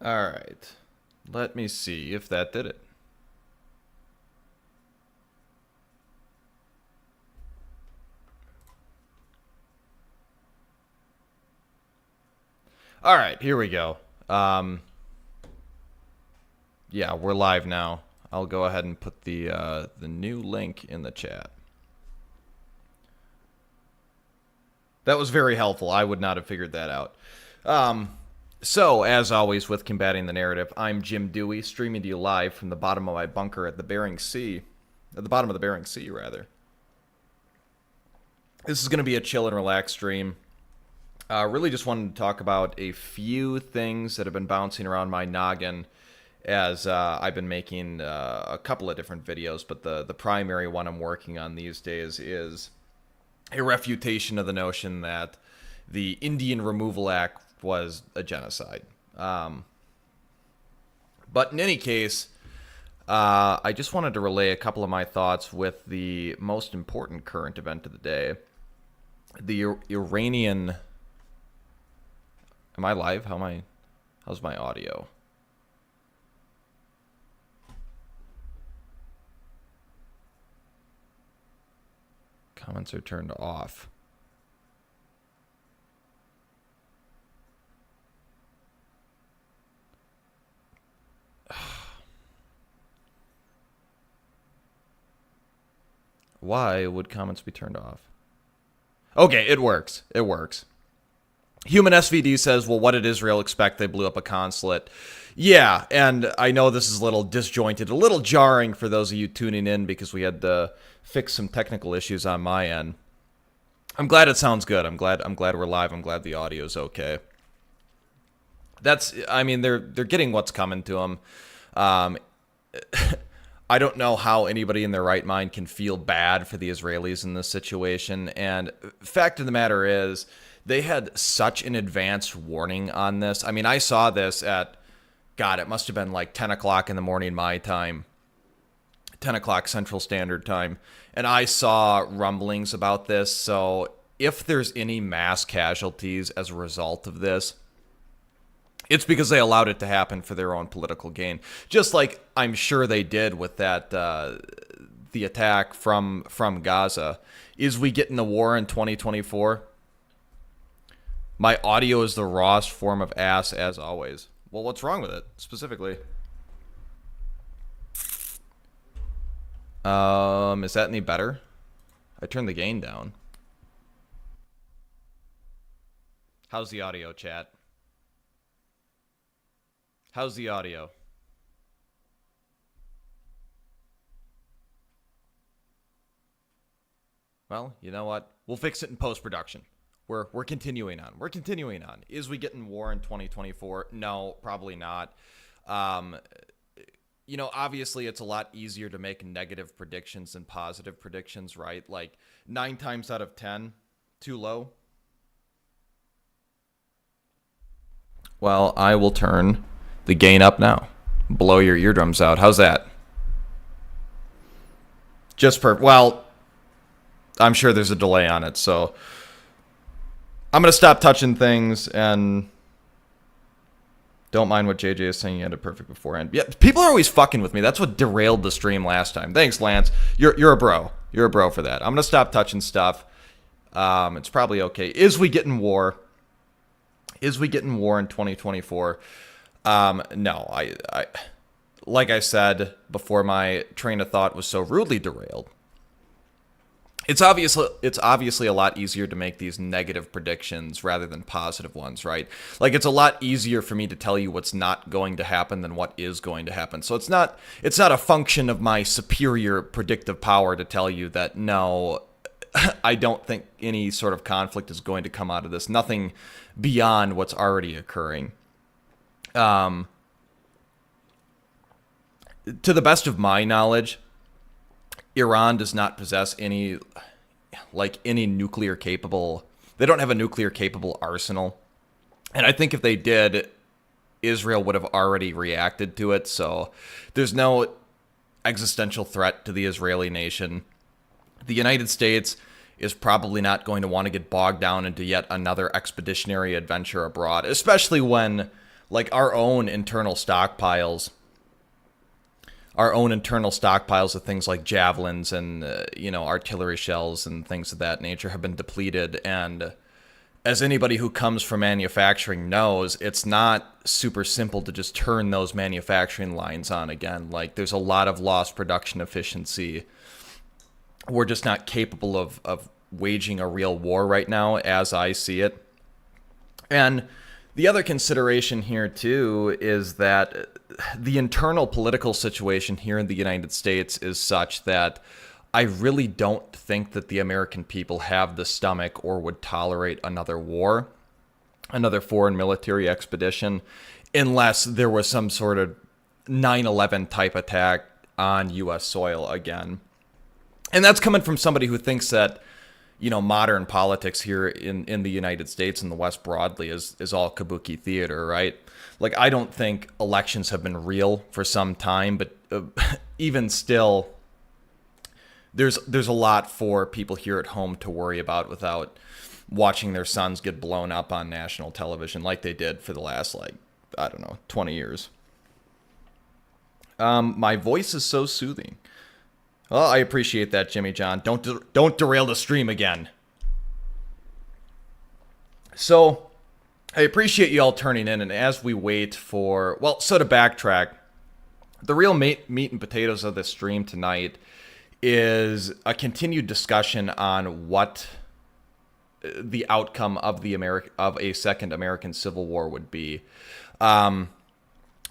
All right. Let me see if that did it. All right, here we go. Yeah, we're live now. I'll go ahead and put the new link in the chat. That was very helpful. I would not have figured that out. So, as always with Combating the Narrative, I'm Jim Dewey, streaming to you live from the bottom of my bunker at the Bering Sea. At the bottom of the Bering Sea, rather. This is going to be a chill and relax stream. Really just wanted to talk about a few things that have been bouncing around my noggin as I've been making a couple of different videos, but the primary one I'm working on these days is a refutation of the notion that the Indian Removal Act was a genocide. But in any case, I just wanted to relay a couple of my thoughts with the most important current event of the day. The Iranian... Am I live? How's my audio? Comments are turned off. Why would comments be turned off? Okay, it works. It works. Human SVD says, well, what did Israel expect? They blew up a consulate. Yeah, and I know this is a little disjointed, a little jarring for those of you tuning in because we had to fix some technical issues on my end. I'm glad it sounds good. I'm glad we're live. I'm glad the audio's okay. They're getting what's coming to them. I don't know how anybody in their right mind can feel bad for the Israelis in this situation. And fact of the matter is, they had such an advance warning on this. I mean, I saw this at, God, it must have been like 10 o'clock in the morning my time, 10 o'clock Central Standard Time. And I saw rumblings about this. So if there's any mass casualties as a result of this, it's because they allowed it to happen for their own political gain. Just like I'm sure they did with that, the attack from Gaza. Is we getting a war in 2024? My audio is the rawest form of ass as always. Well, what's wrong with it, specifically? Is that any better? I turned the gain down. How's the audio, chat? How's the audio? Well, you know what? We'll fix it in post-production. We're continuing on. We're continuing on. Is we getting war in 2024? No, probably not. Obviously it's a lot easier to make negative predictions than positive predictions, right? Like 9 times out of 10, too low. Well, I will turn the gain up now. Blow your eardrums out. How's that? Just perfect. Well, I'm sure there's a delay on it, so I'm going to stop touching things and don't mind what JJ is saying. You had it perfect beforehand. Yeah, people are always fucking with me. That's what derailed the stream last time. Thanks, Lance. You're a bro. You're a bro for that. I'm going to stop touching stuff. It's probably okay. Is we getting war? Is we getting war in 2024? No. I like I said before, my train of thought was so rudely derailed. It's obviously a lot easier to make these negative predictions rather than positive ones, right? Like, it's a lot easier for me to tell you what's not going to happen than what is going to happen. So it's not a function of my superior predictive power to tell you that, no, I don't think any sort of conflict is going to come out of this. Nothing beyond what's already occurring. To the best of my knowledge, Iran does not possess any nuclear capable. They don't have a nuclear capable arsenal. And I think if they did, Israel would have already reacted to it. So there's no existential threat to the Israeli nation. The United States is probably not going to want to get bogged down into yet another expeditionary adventure abroad, especially when, like our own internal stockpiles of things like javelins and artillery shells and things of that nature have been depleted. And as anybody who comes from manufacturing knows, it's not super simple to just turn those manufacturing lines on again. Like, there's a lot of lost production efficiency. We're just not capable of waging a real war right now, as I see it. And the other consideration here, too, is that the internal political situation here in the United States is such that I really don't think that the American people have the stomach or would tolerate another war, another foreign military expedition, unless there was some sort of 9/11 type attack on U.S. soil again. And that's coming from somebody who thinks that, modern politics here in the United States and the West broadly is all kabuki theater, right? Like, I don't think elections have been real for some time, but even still, there's a lot for people here at home to worry about without watching their sons get blown up on national television like they did for the last, 20 years. My voice is so soothing. Well, I appreciate that, Jimmy John. Don't derail the stream again. So, I appreciate you all turning in, and as we wait for... so to backtrack, the real meat and potatoes of this stream tonight is a continued discussion on what the outcome of a second American Civil War would be. For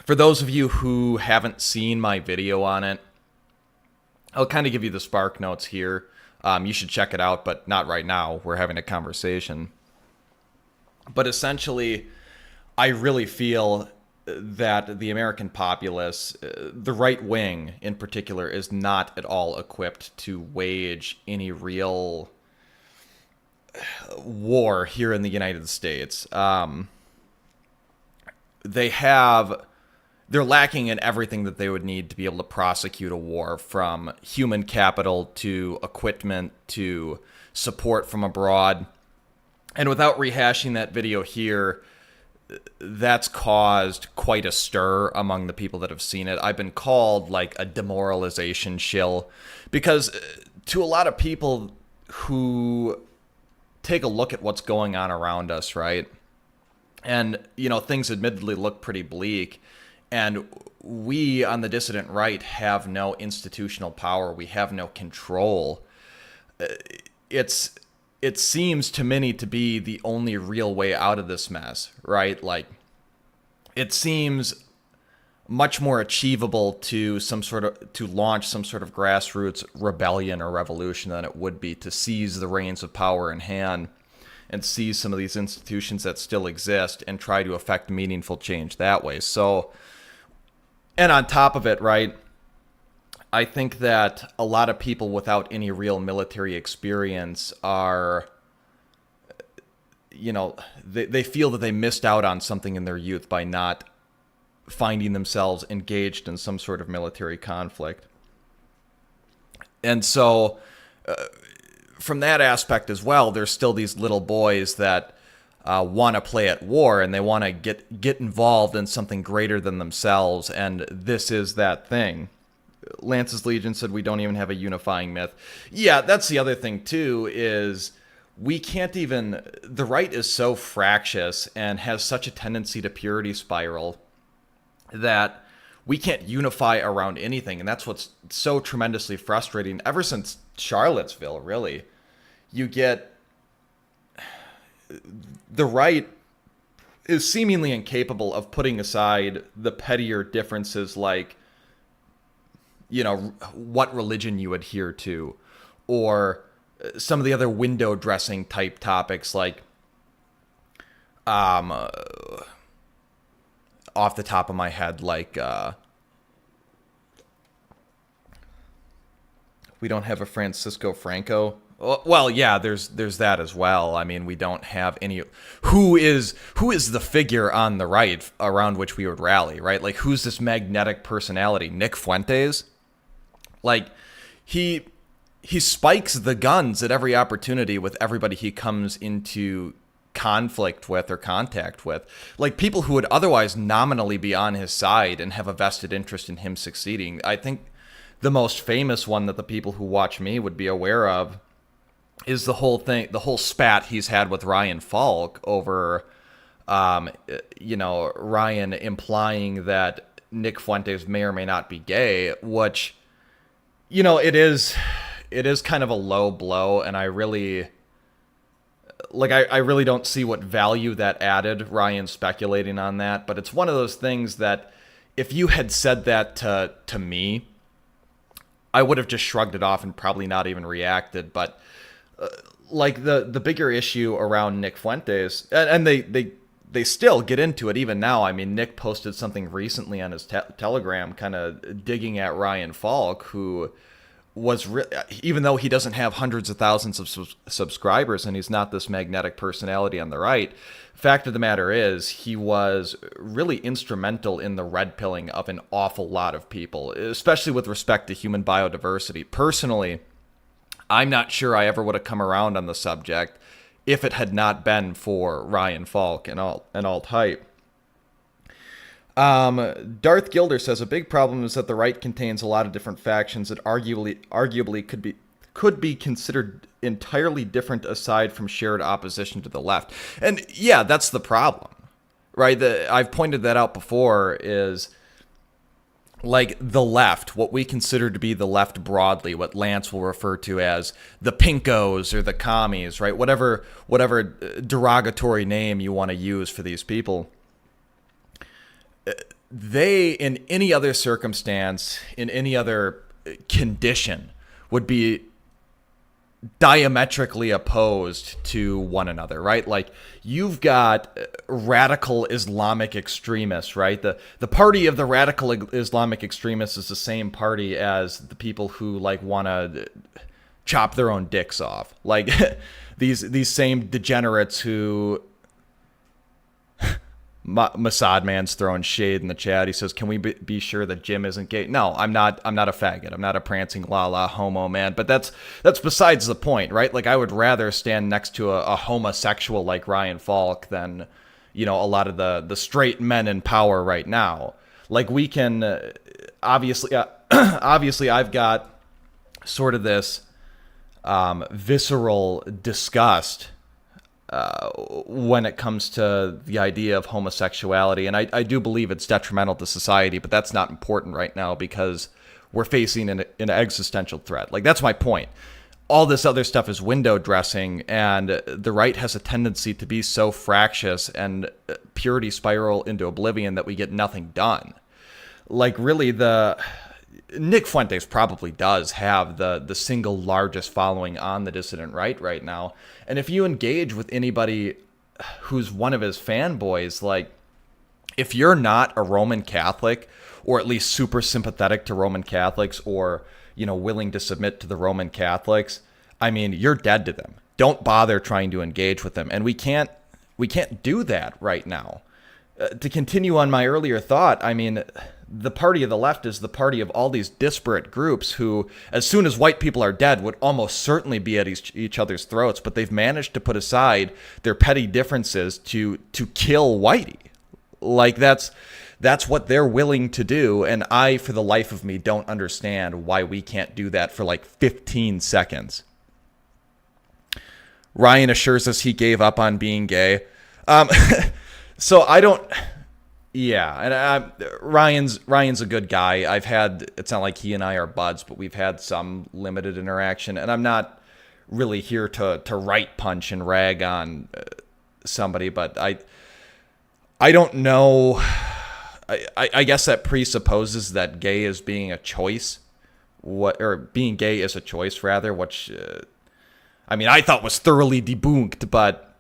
those of you who haven't seen my video on it, I'll kind of give you the spark notes here. You should check it out, but not right now. We're having a conversation. But essentially, I really feel that the American populace, the right wing in particular, is not at all equipped to wage any real war here in the United States. They're lacking in everything that they would need to be able to prosecute a war, from human capital to equipment to support from abroad. And without rehashing that video here, that's caused quite a stir among the people that have seen it. I've been called like a demoralization shill because to a lot of people who take a look at what's going on around us, right? And, things admittedly look pretty bleak. And we on the dissident right have no institutional power. We have no control. It seems to many to be the only real way out of this mess, right? Like, it seems much more achievable to launch some sort of grassroots rebellion or revolution than it would be to seize the reins of power in hand and seize some of these institutions that still exist and try to affect meaningful change that way. So, and on top of it, right, I think that a lot of people without any real military experience are, they feel that they missed out on something in their youth by not finding themselves engaged in some sort of military conflict. And so, from that aspect as well, there's still these little boys that want to play at war, and they want to get involved in something greater than themselves, and this is that thing. Lance's Legion said we don't even have a unifying myth. Yeah, that's the other thing too, is we can't even... The right is so fractious and has such a tendency to purity spiral that we can't unify around anything, and that's what's so tremendously frustrating. Ever since Charlottesville, really, you get... The right is seemingly incapable of putting aside the pettier differences like, what religion you adhere to, or some of the other window dressing type topics like, off the top of my head, like, we don't have a Francisco Franco. Well, yeah, there's that as well. I mean, we don't have any... Who is the figure on the right around which we would rally, right? Like, who's this magnetic personality? Nick Fuentes? Like, he spikes the guns at every opportunity with everybody he comes into conflict with or contact with, like people who would otherwise nominally be on his side and have a vested interest in him succeeding. I think the most famous one that the people who watch me would be aware of is the whole spat he's had with Ryan Falk over, Ryan implying that Nick Fuentes may or may not be gay, which, it is kind of a low blow, and I really don't see what value that added, Ryan speculating on that. But it's one of those things that if you had said that to me, I would have just shrugged it off and probably not even reacted. But the bigger issue around Nick Fuentes, and they still get into it even now. I mean, Nick posted something recently on his Telegram kind of digging at Ryan Falk, who was even though he doesn't have hundreds of thousands of subscribers and he's not this magnetic personality on the right, fact of the matter is he was really instrumental in the red pilling of an awful lot of people, especially with respect to human biodiversity. Personally, I'm not sure I ever would have come around on the subject if it had not been for Ryan Falk and alt-hype. Darth Gilder says a big problem is that the right contains a lot of different factions that arguably could be considered entirely different aside from shared opposition to the left. And yeah, that's the problem, right? I've pointed that out before, is like the left, what we consider to be the left broadly, what Lance will refer to as the pinkos or the commies, right? Whatever derogatory name you want to use for these people. They, in any other circumstance, in any other condition, would be diametrically opposed to one another, right? Like, you've got radical Islamic extremists, right? The party of the radical Islamic extremists is the same party as the people who like want to chop their own dicks off. Like these same degenerates who Mossad Man's throwing shade in the chat. He says, "Can we be sure that Jim isn't gay?" No, I'm not a faggot. I'm not a prancing la homo man. But that's besides the point, right? Like, I would rather stand next to a homosexual like Ryan Falk than, a lot of the straight men in power right now. Like, we can obviously I've got sort of this visceral disgust when it comes to the idea of homosexuality. And I do believe it's detrimental to society, but that's not important right now because we're facing an existential threat. Like, that's my point. All this other stuff is window dressing, and the right has a tendency to be so fractious and purity spiral into oblivion that we get nothing done. Like, really, Nick Fuentes probably does have the single largest following on the dissident right now. And if you engage with anybody who's one of his fanboys, like, if you're not a Roman Catholic, or at least super sympathetic to Roman Catholics, or, willing to submit to the Roman Catholics, I mean, you're dead to them. Don't bother trying to engage with them. And we can't do that right now. To continue on my earlier thought, I mean, the party of the left is the party of all these disparate groups who, as soon as white people are dead, would almost certainly be at each other's throats, but they've managed to put aside their petty differences to kill whitey. Like, that's what they're willing to do, and I, for the life of me, don't understand why we can't do that for like 15 seconds. Ryan assures us he gave up on being gay. So I don't... Yeah, and Ryan's a good guy. It's not like he and I are buds, but we've had some limited interaction, and I'm not really here to right punch and rag on somebody, but I don't know. I guess that presupposes that gay is being a choice, or being gay is a choice rather, which I thought was thoroughly debunked, but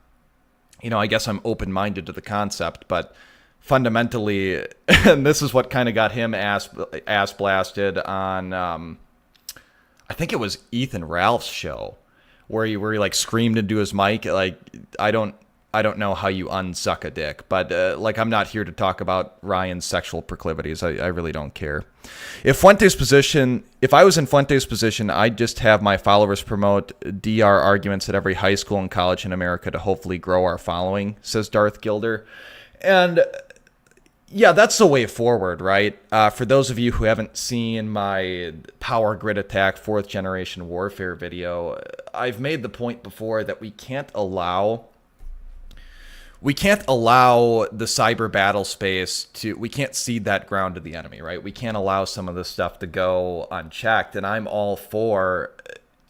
I guess I'm open-minded to the concept, but fundamentally, and this is what kind of got him ass blasted on, I think it was Ethan Ralph's show, where he like screamed into his mic. Like, I don't I don't know how you unsuck a dick, but like I'm not here to talk about Ryan's sexual proclivities. I really don't care. If I was in Fuente's position, I'd just have my followers promote DR arguments at every high school and college in America to hopefully grow our following, says Darth Gilder. And yeah, that's the way forward, right? For those of you who haven't seen my Power Grid Attack 4th Generation Warfare video, I've made the point before that we can't allow the cyber battle space we can't cede that ground to the enemy, right? We can't allow some of this stuff to go unchecked. And I'm all for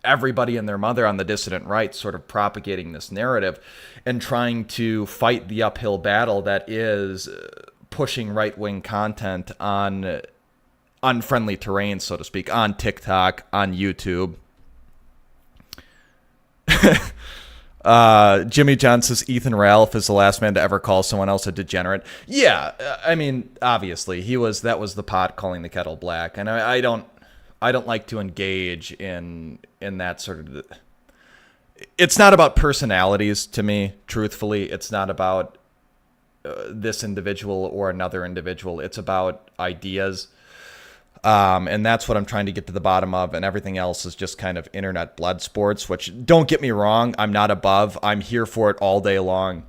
everybody and their mother on the dissident right sort of propagating this narrative and trying to fight the uphill battle that is pushing right-wing content on unfriendly terrain, so to speak, on TikTok, on YouTube. Jimmy John says Ethan Ralph is the last man to ever call someone else a degenerate. Yeah, I mean, obviously that was the pot calling the kettle black, and I don't like to engage in that sort of. It's not about personalities to me. Truthfully, it's not about this individual or another individual. It's about ideas. And that's what I'm trying to get to the bottom of, and everything else is just kind of internet blood sports, which, don't get me wrong, I'm not above. I'm here for it all day long.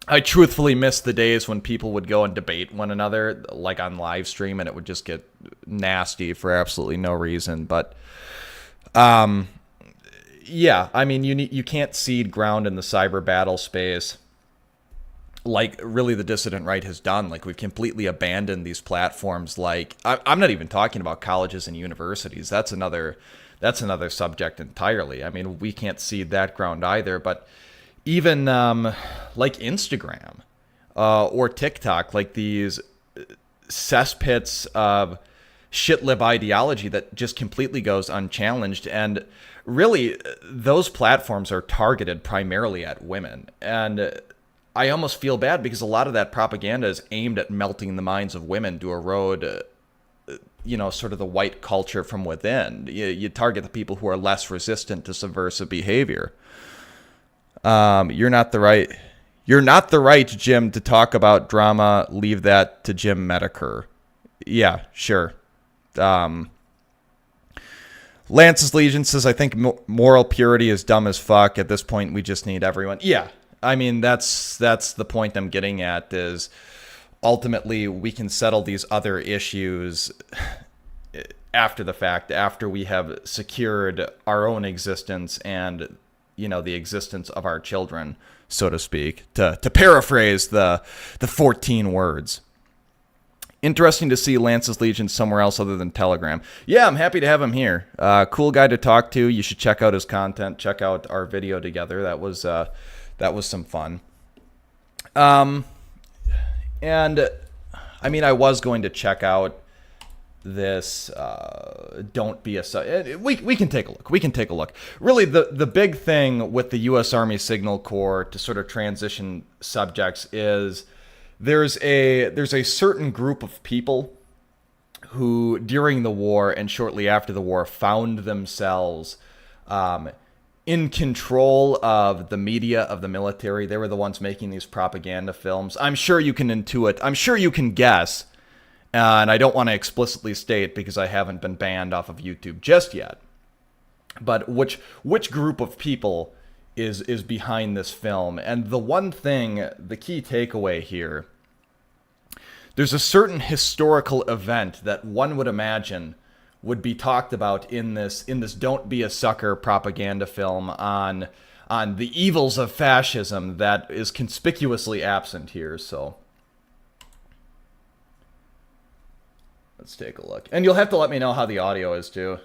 I truthfully miss the days when people would go and debate one another, like on live stream, and it would just get nasty for absolutely no reason. But, yeah, I mean, you can't cede ground in the cyber battle space like really the dissident right has done. Like, we've completely abandoned these platforms. Like, I'm not even talking about colleges and universities. That's another subject entirely. I mean, we can't cede that ground either. But even like Instagram or TikTok, like these cesspits of shitlib ideology that just completely goes unchallenged. And really, those platforms are targeted primarily at women. And I almost feel bad because a lot of that propaganda is aimed at melting the minds of women to erode, sort of the white culture from within. You target the people who are less resistant to subversive behavior. You're not the right Jim to talk about drama. Leave that to Jim Medicare. Yeah, sure. Lance's Legion says, I think moral purity is dumb as fuck. At this point, we just need everyone. Yeah. I mean, that's the point I'm getting at, is ultimately we can settle these other issues after the fact, after we have secured our own existence and, the existence of our children, so to speak, to paraphrase the 14 words. Interesting to see Lance's Legion somewhere else other than Telegram. Yeah, I'm happy to have him here. Cool guy to talk to. You should check out his content. Check out our video together. That was some fun. And I mean, I was going to check out this Don't Be a... We can take a look. We can take a look. Really, the big thing with the U.S. Army Signal Corps to sort of transition subjects is there's a certain group of people who, during the war and shortly after the war, found themselves in control of the media, of the military. They were the ones making these propaganda films. I'm sure you can intuit. I'm sure you can guess. And I don't want to explicitly state because I haven't been banned off of YouTube just yet. But which group of people is behind this film? And the one thing, the key takeaway here, there's a certain historical event that one would imagine would be talked about in this Don't Be a Sucker propaganda film on the evils of fascism that is conspicuously absent here. So let's take a look. And you'll have to let me know how the audio is too.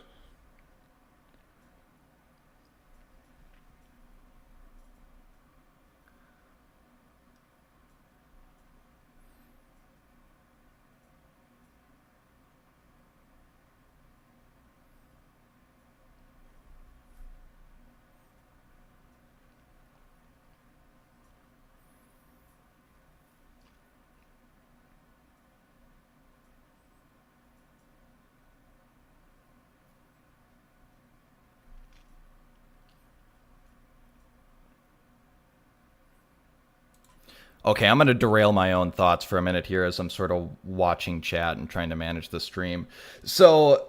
Okay, I'm going to derail my own thoughts for a minute here as I'm sort of watching chat and trying to manage the stream. So,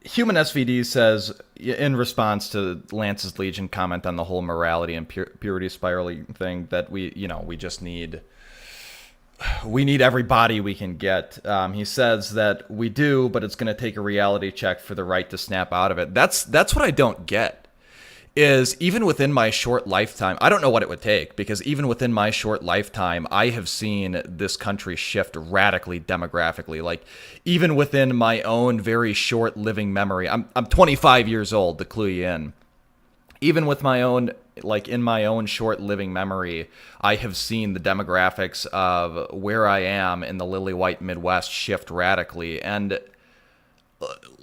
Human SVD says, in response to Lance's Legion comment on the whole morality and purity spiraling thing, that we just need everybody we can get. He says that we do, but it's going to take a reality check for the right to snap out of it. That's what I don't get. Is even within my short lifetime, I don't know what it would take, because even within my short lifetime, I have seen this country shift radically demographically. Like, even within my own very short living memory, I'm 25 years old, to clue you in. Even with my own, like, in my own short living memory, I have seen the demographics of where I am in the lily white Midwest shift radically. And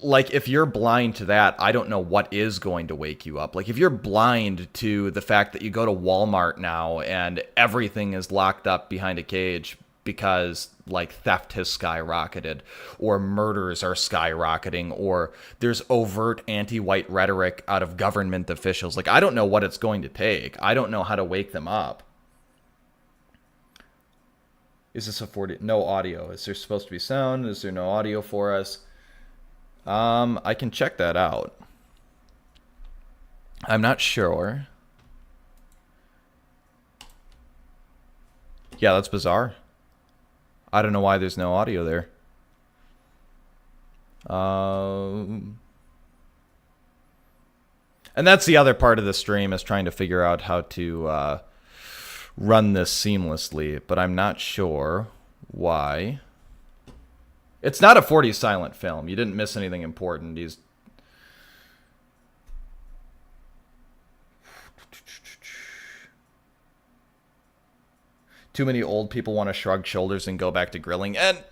like, if you're blind to that, I don't know what is going to wake you up. Like, if you're blind to the fact that you go to Walmart now and everything is locked up behind a cage because, like, theft has skyrocketed, or murders are skyrocketing, or there's overt anti-white rhetoric out of government officials. Like, I don't know what it's going to take. I don't know how to wake them up. Is this a 40? No audio. Is there supposed to be sound? Is there no audio for us? I can check that out. I'm not sure. Yeah, that's bizarre. I don't know why there's no audio there. And that's the other part of the stream, is trying to figure out how to run this seamlessly, but I'm not sure why. It's not a 40s silent film. You didn't miss anything important. He's... Too many old people want to shrug shoulders and go back to grilling. And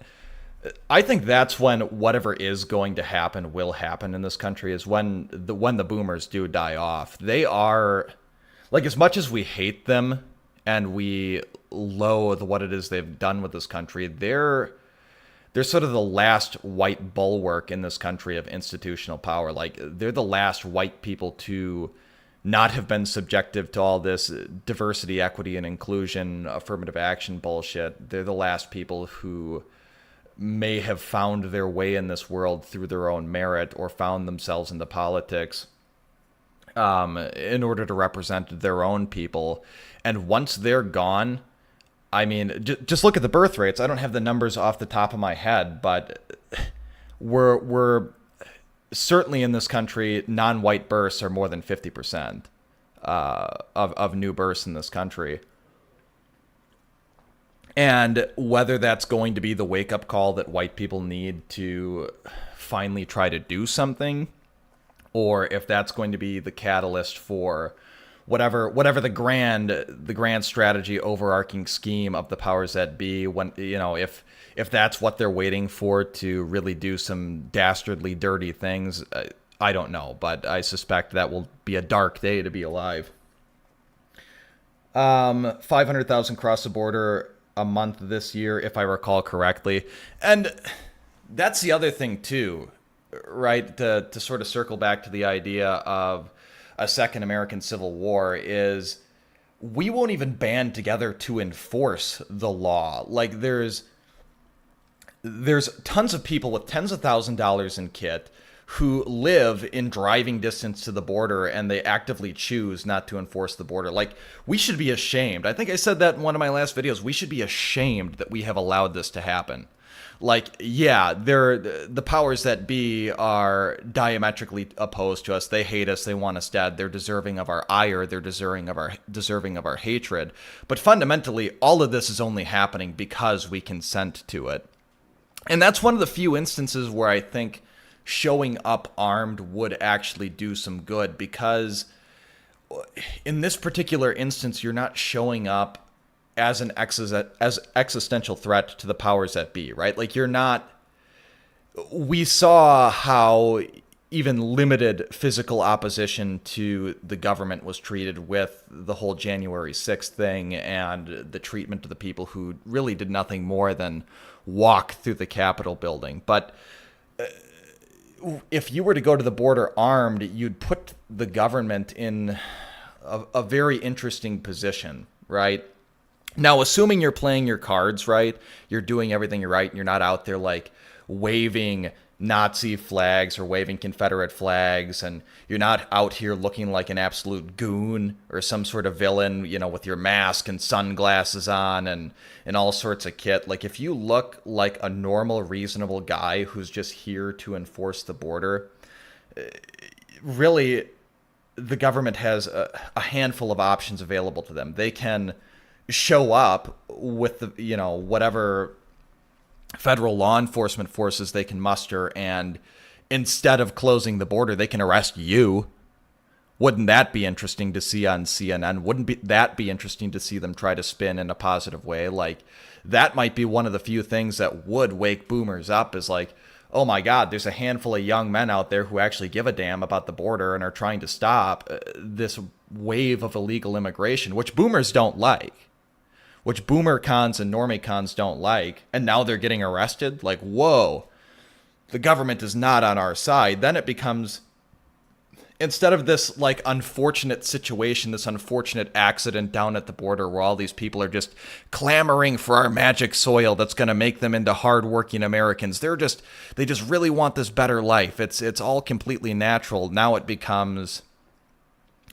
I think that's when whatever is going to happen will happen in this country, is when the boomers do die off. They are, like, as much as we hate them and we loathe what it is they've done with this country, they're sort of the last white bulwark in this country of institutional power. Like, they're the last white people to not have been subjective to all this diversity, equity, and inclusion, affirmative action bullshit. They're the last people who may have found their way in this world through their own merit, or found themselves into politics in order to represent their own people. And once they're gone, I mean, just look at the birth rates. I don't have the numbers off the top of my head, but we're certainly in this country, non-white births are more than 50% of new births in this country. And whether that's going to be the wake-up call that white people need to finally try to do something, or if that's going to be the catalyst for whatever the grand strategy, overarching scheme of the powers that be, when, you know, if that's what they're waiting for to really do some dastardly, dirty things, I don't know, but I suspect that will be a dark day to be alive. 500,000 cross the border a month this year, if I recall correctly. And that's the other thing too, right? To sort of circle back to the idea of a second American Civil War, is we won't even band together to enforce the law. Like, there's tons of people with tens of $1,000s in kit who live in driving distance to the border, and they actively choose not to enforce the border. Like, we should be ashamed. I think I said that in one of my last videos. We should be ashamed that we have allowed this to happen. Like, yeah, the powers that be are diametrically opposed to us. They hate us. They want us dead. They're deserving of our ire. They're deserving of our hatred. But fundamentally, all of this is only happening because we consent to it. And that's one of the few instances where I think showing up armed would actually do some good, because in this particular instance, you're not showing up as an existential threat to the powers that be, right? Like, you're not... We saw how even limited physical opposition to the government was treated with the whole January 6th thing, and the treatment of the people who really did nothing more than walk through the Capitol building. But if you were to go to the border armed, you'd put the government in a very interesting position, right? Now, assuming you're playing your cards right, you're doing everything right, and you're not out there like waving Nazi flags or waving Confederate flags, and you're not out here looking like an absolute goon or some sort of villain, with your mask and sunglasses on and all sorts of kit. Like, if you look like a normal, reasonable guy who's just here to enforce the border, really, the government has a handful of options available to them. They can show up with whatever federal law enforcement forces they can muster, and instead of closing the border, they can arrest you. Wouldn't that be interesting to see on CNN? Wouldn't that be interesting to see them try to spin in a positive way? Like, that might be one of the few things that would wake boomers up, is like, oh my God, there's a handful of young men out there who actually give a damn about the border and are trying to stop this wave of illegal immigration, which boomers don't like, which boomer cons and normie cons don't like, and now they're getting arrested. Like, whoa, the government is not on our side. Then it becomes, instead of this like unfortunate situation, this unfortunate accident down at the border where all these people are just clamoring for our magic soil that's going to make them into hardworking Americans. They just really want this better life. It's all completely natural. Now it becomes,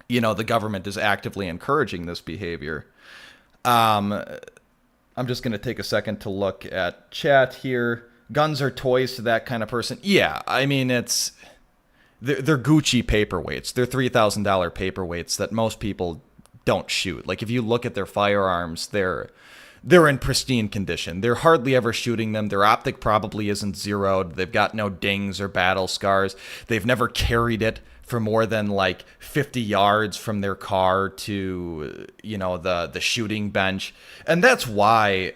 the government is actively encouraging this behavior. I'm just going to take a second to look at chat here. Guns are toys to that kind of person. Yeah, I mean, they're Gucci paperweights. They're $3,000 paperweights that most people don't shoot. Like, if you look at their firearms, they're in pristine condition. They're hardly ever shooting them. Their optic probably isn't zeroed. They've got no dings or battle scars. They've never carried it for more than like 50 yards from their car to, the shooting bench. And that's why,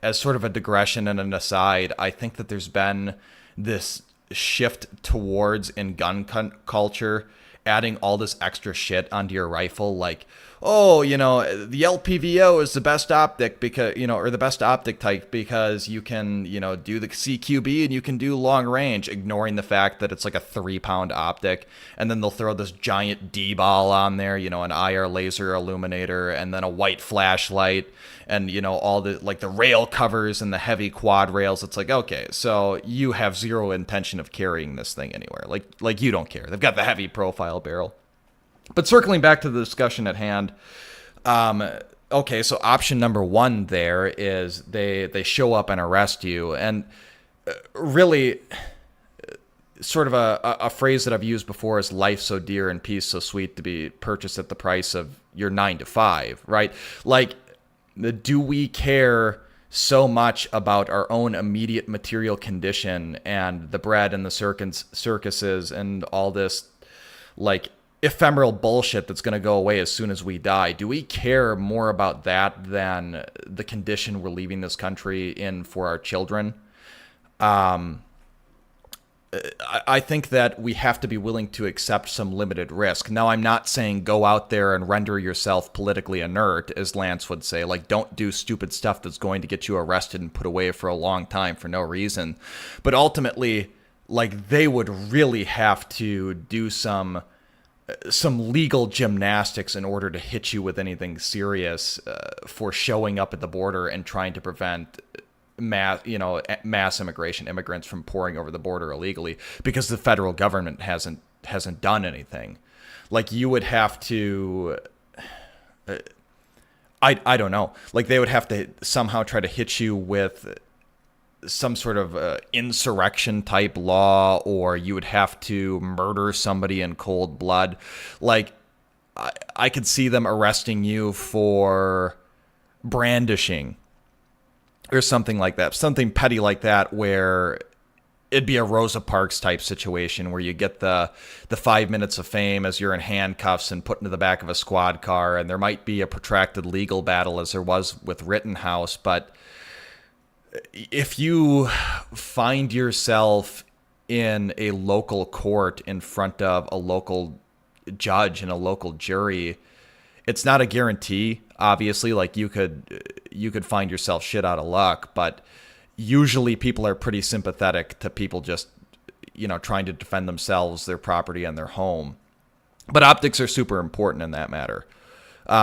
as sort of a digression and an aside, I think that there's been this shift towards, in gun culture, adding all this extra shit onto your rifle, like, oh, the LPVO is the best optic because, or the best optic type because you can, do the CQB and you can do long range, ignoring the fact that it's like a 3-pound optic. And then they'll throw this giant D-ball on there, an IR laser illuminator, and then a white flashlight, and, all the, like, the rail covers and the heavy quad rails. It's like, okay, so you have zero intention of carrying this thing anywhere. Like you don't care. They've got the heavy profile barrel. But circling back to the discussion at hand, okay, so option number one there is they show up and arrest you. And really, sort of a phrase that I've used before is life so dear and peace so sweet to be purchased at the price of your 9 to 5, right? Like, do we care so much about our own immediate material condition and the bread and the circuses and all this, like, ephemeral bullshit that's going to go away as soon as we die? Do we care more about that than the condition we're leaving this country in for our children? I think that we have to be willing to accept some limited risk. Now, I'm not saying go out there and render yourself politically inert, as Lance would say. Like, don't do stupid stuff that's going to get you arrested and put away for a long time for no reason. But ultimately, like, they would really have to do some legal gymnastics in order to hit you with anything serious for showing up at the border and trying to prevent mass immigration, immigrants from pouring over the border illegally, because the federal government hasn't done anything. Like, you would have to, I don't know, like, they would have to somehow try to hit you with some sort of insurrection type law, or you would have to murder somebody in cold blood. Like, I could see them arresting you for brandishing or something like that, something petty like that, where it'd be a Rosa Parks type situation where you get the 5 minutes of fame as you're in handcuffs and put into the back of a squad car, and there might be a protracted legal battle as there was with Rittenhouse. But if you find yourself in a local court in front of a local judge and a local jury, it's not a guarantee, obviously. Like, you could find yourself shit out of luck, but usually people are pretty sympathetic to people just, trying to defend themselves, their property, and their home. But optics are super important in that matter.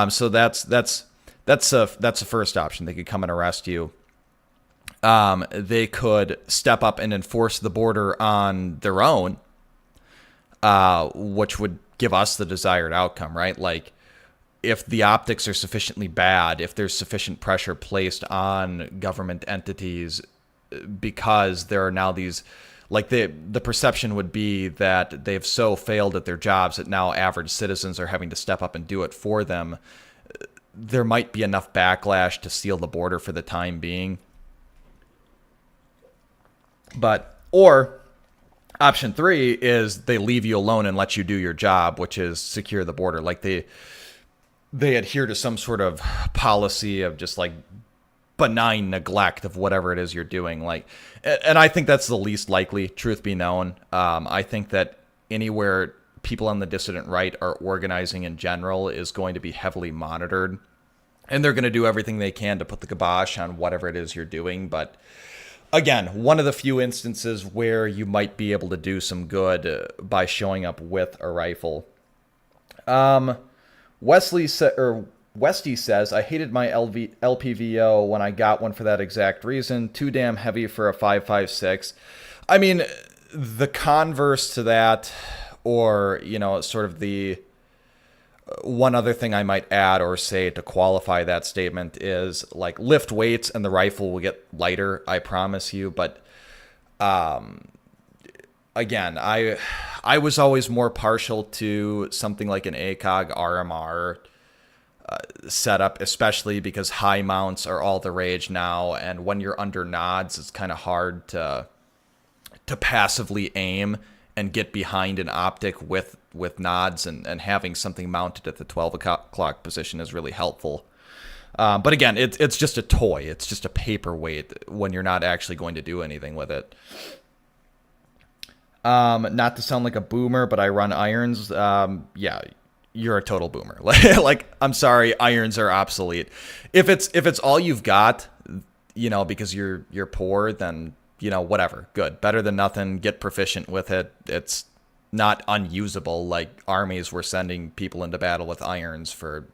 So that's That's a first option. They could come and arrest you. They could step up and enforce the border on their own, which would give us the desired outcome, right? Like, if the optics are sufficiently bad, if there's sufficient pressure placed on government entities, because there are now these, like, the perception would be that they've so failed at their jobs that now average citizens are having to step up and do it for them. There might be enough backlash to seal the border for the time being. Or option 3 is they leave you alone and let you do your job, which is secure the border. Like, they adhere to some sort of policy of just like benign neglect of whatever it is you're doing. Like, and I think that's the least likely, truth be known. I think that anywhere people on the dissident right are organizing in general is going to be heavily monitored, and they're going to do everything they can to put the kibosh on whatever it is you're doing. But again, one of the few instances where you might be able to do some good by showing up with a rifle. Westy says, I hated my LPVO when I got one for that exact reason. Too damn heavy for a 5.56. I mean, the converse to that, or, sort of the one other thing I might add or say to qualify that statement is, like, lift weights and the rifle will get lighter, I promise you. But again, I was always more partial to something like an ACOG RMR setup, especially because high mounts are all the rage now, and when you're under nods, it's kind of hard to passively aim and get behind an optic with nods, and having something mounted at the 12 o'clock position is really helpful. But again, it's just a toy. It's just a paperweight when you're not actually going to do anything with it. Not to sound like a boomer, but I run irons. Yeah, you're a total boomer. Like, I'm sorry, irons are obsolete. If it's all you've got, because you're poor, then, whatever. Good. Better than nothing. Get proficient with it. It's not unusable. Like, armies were sending people into battle with irons for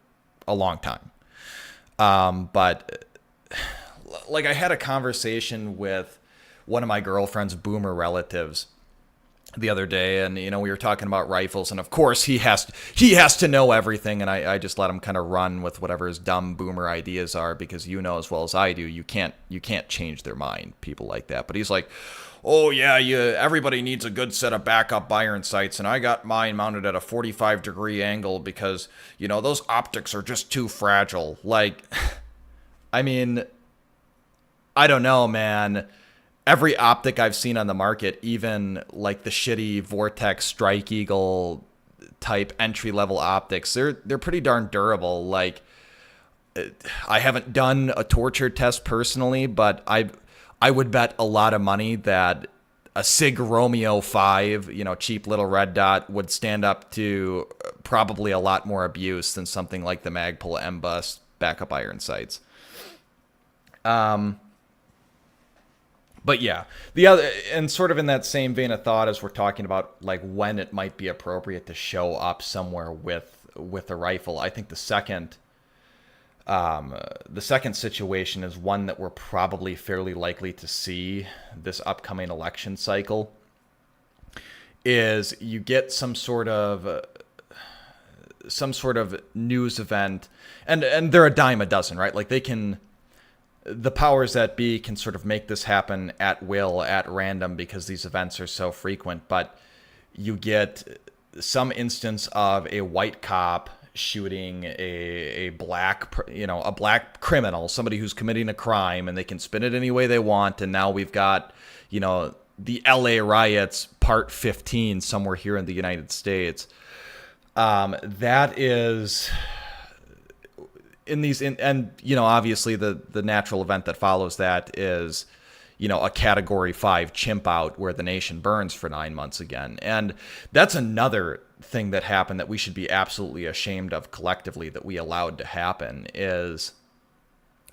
a long time. But like, I had a conversation with one of my girlfriend's boomer relatives the other day, and we were talking about rifles, and of course he has to know everything, and I just let him kind of run with whatever his dumb boomer ideas are, because as well as I do, you can't change their mind, people like that. But he's like, oh yeah, everybody needs a good set of backup iron sights, and I got mine mounted at a 45-degree angle because those optics are just too fragile. Like, I mean, I don't know, man. Every optic I've seen on the market, even like the shitty Vortex Strike Eagle type entry-level optics, they're pretty darn durable. Like, I haven't done a torture test personally, but I would bet a lot of money that a Sig Romeo 5, cheap little red dot, would stand up to probably a lot more abuse than something like the Magpul M-Bus backup iron sights. But yeah, the other, and sort of in that same vein of thought, as we're talking about like when it might be appropriate to show up somewhere with a rifle, I think the second situation is one that we're probably fairly likely to see this upcoming election cycle. Is you get some sort of news event, and they're a dime a dozen, right? Like, the powers that be can sort of make this happen at will, at random, because these events are so frequent. But you get some instance of a white cop shooting a black criminal, somebody who's committing a crime, and they can spin it any way they want. And now we've got, the LA riots part 15 somewhere here in the United States. That is... obviously the natural event that follows that is, a category 5 chimp out where the nation burns for 9 months again. And that's another thing that happened that we should be absolutely ashamed of collectively, that we allowed to happen, is,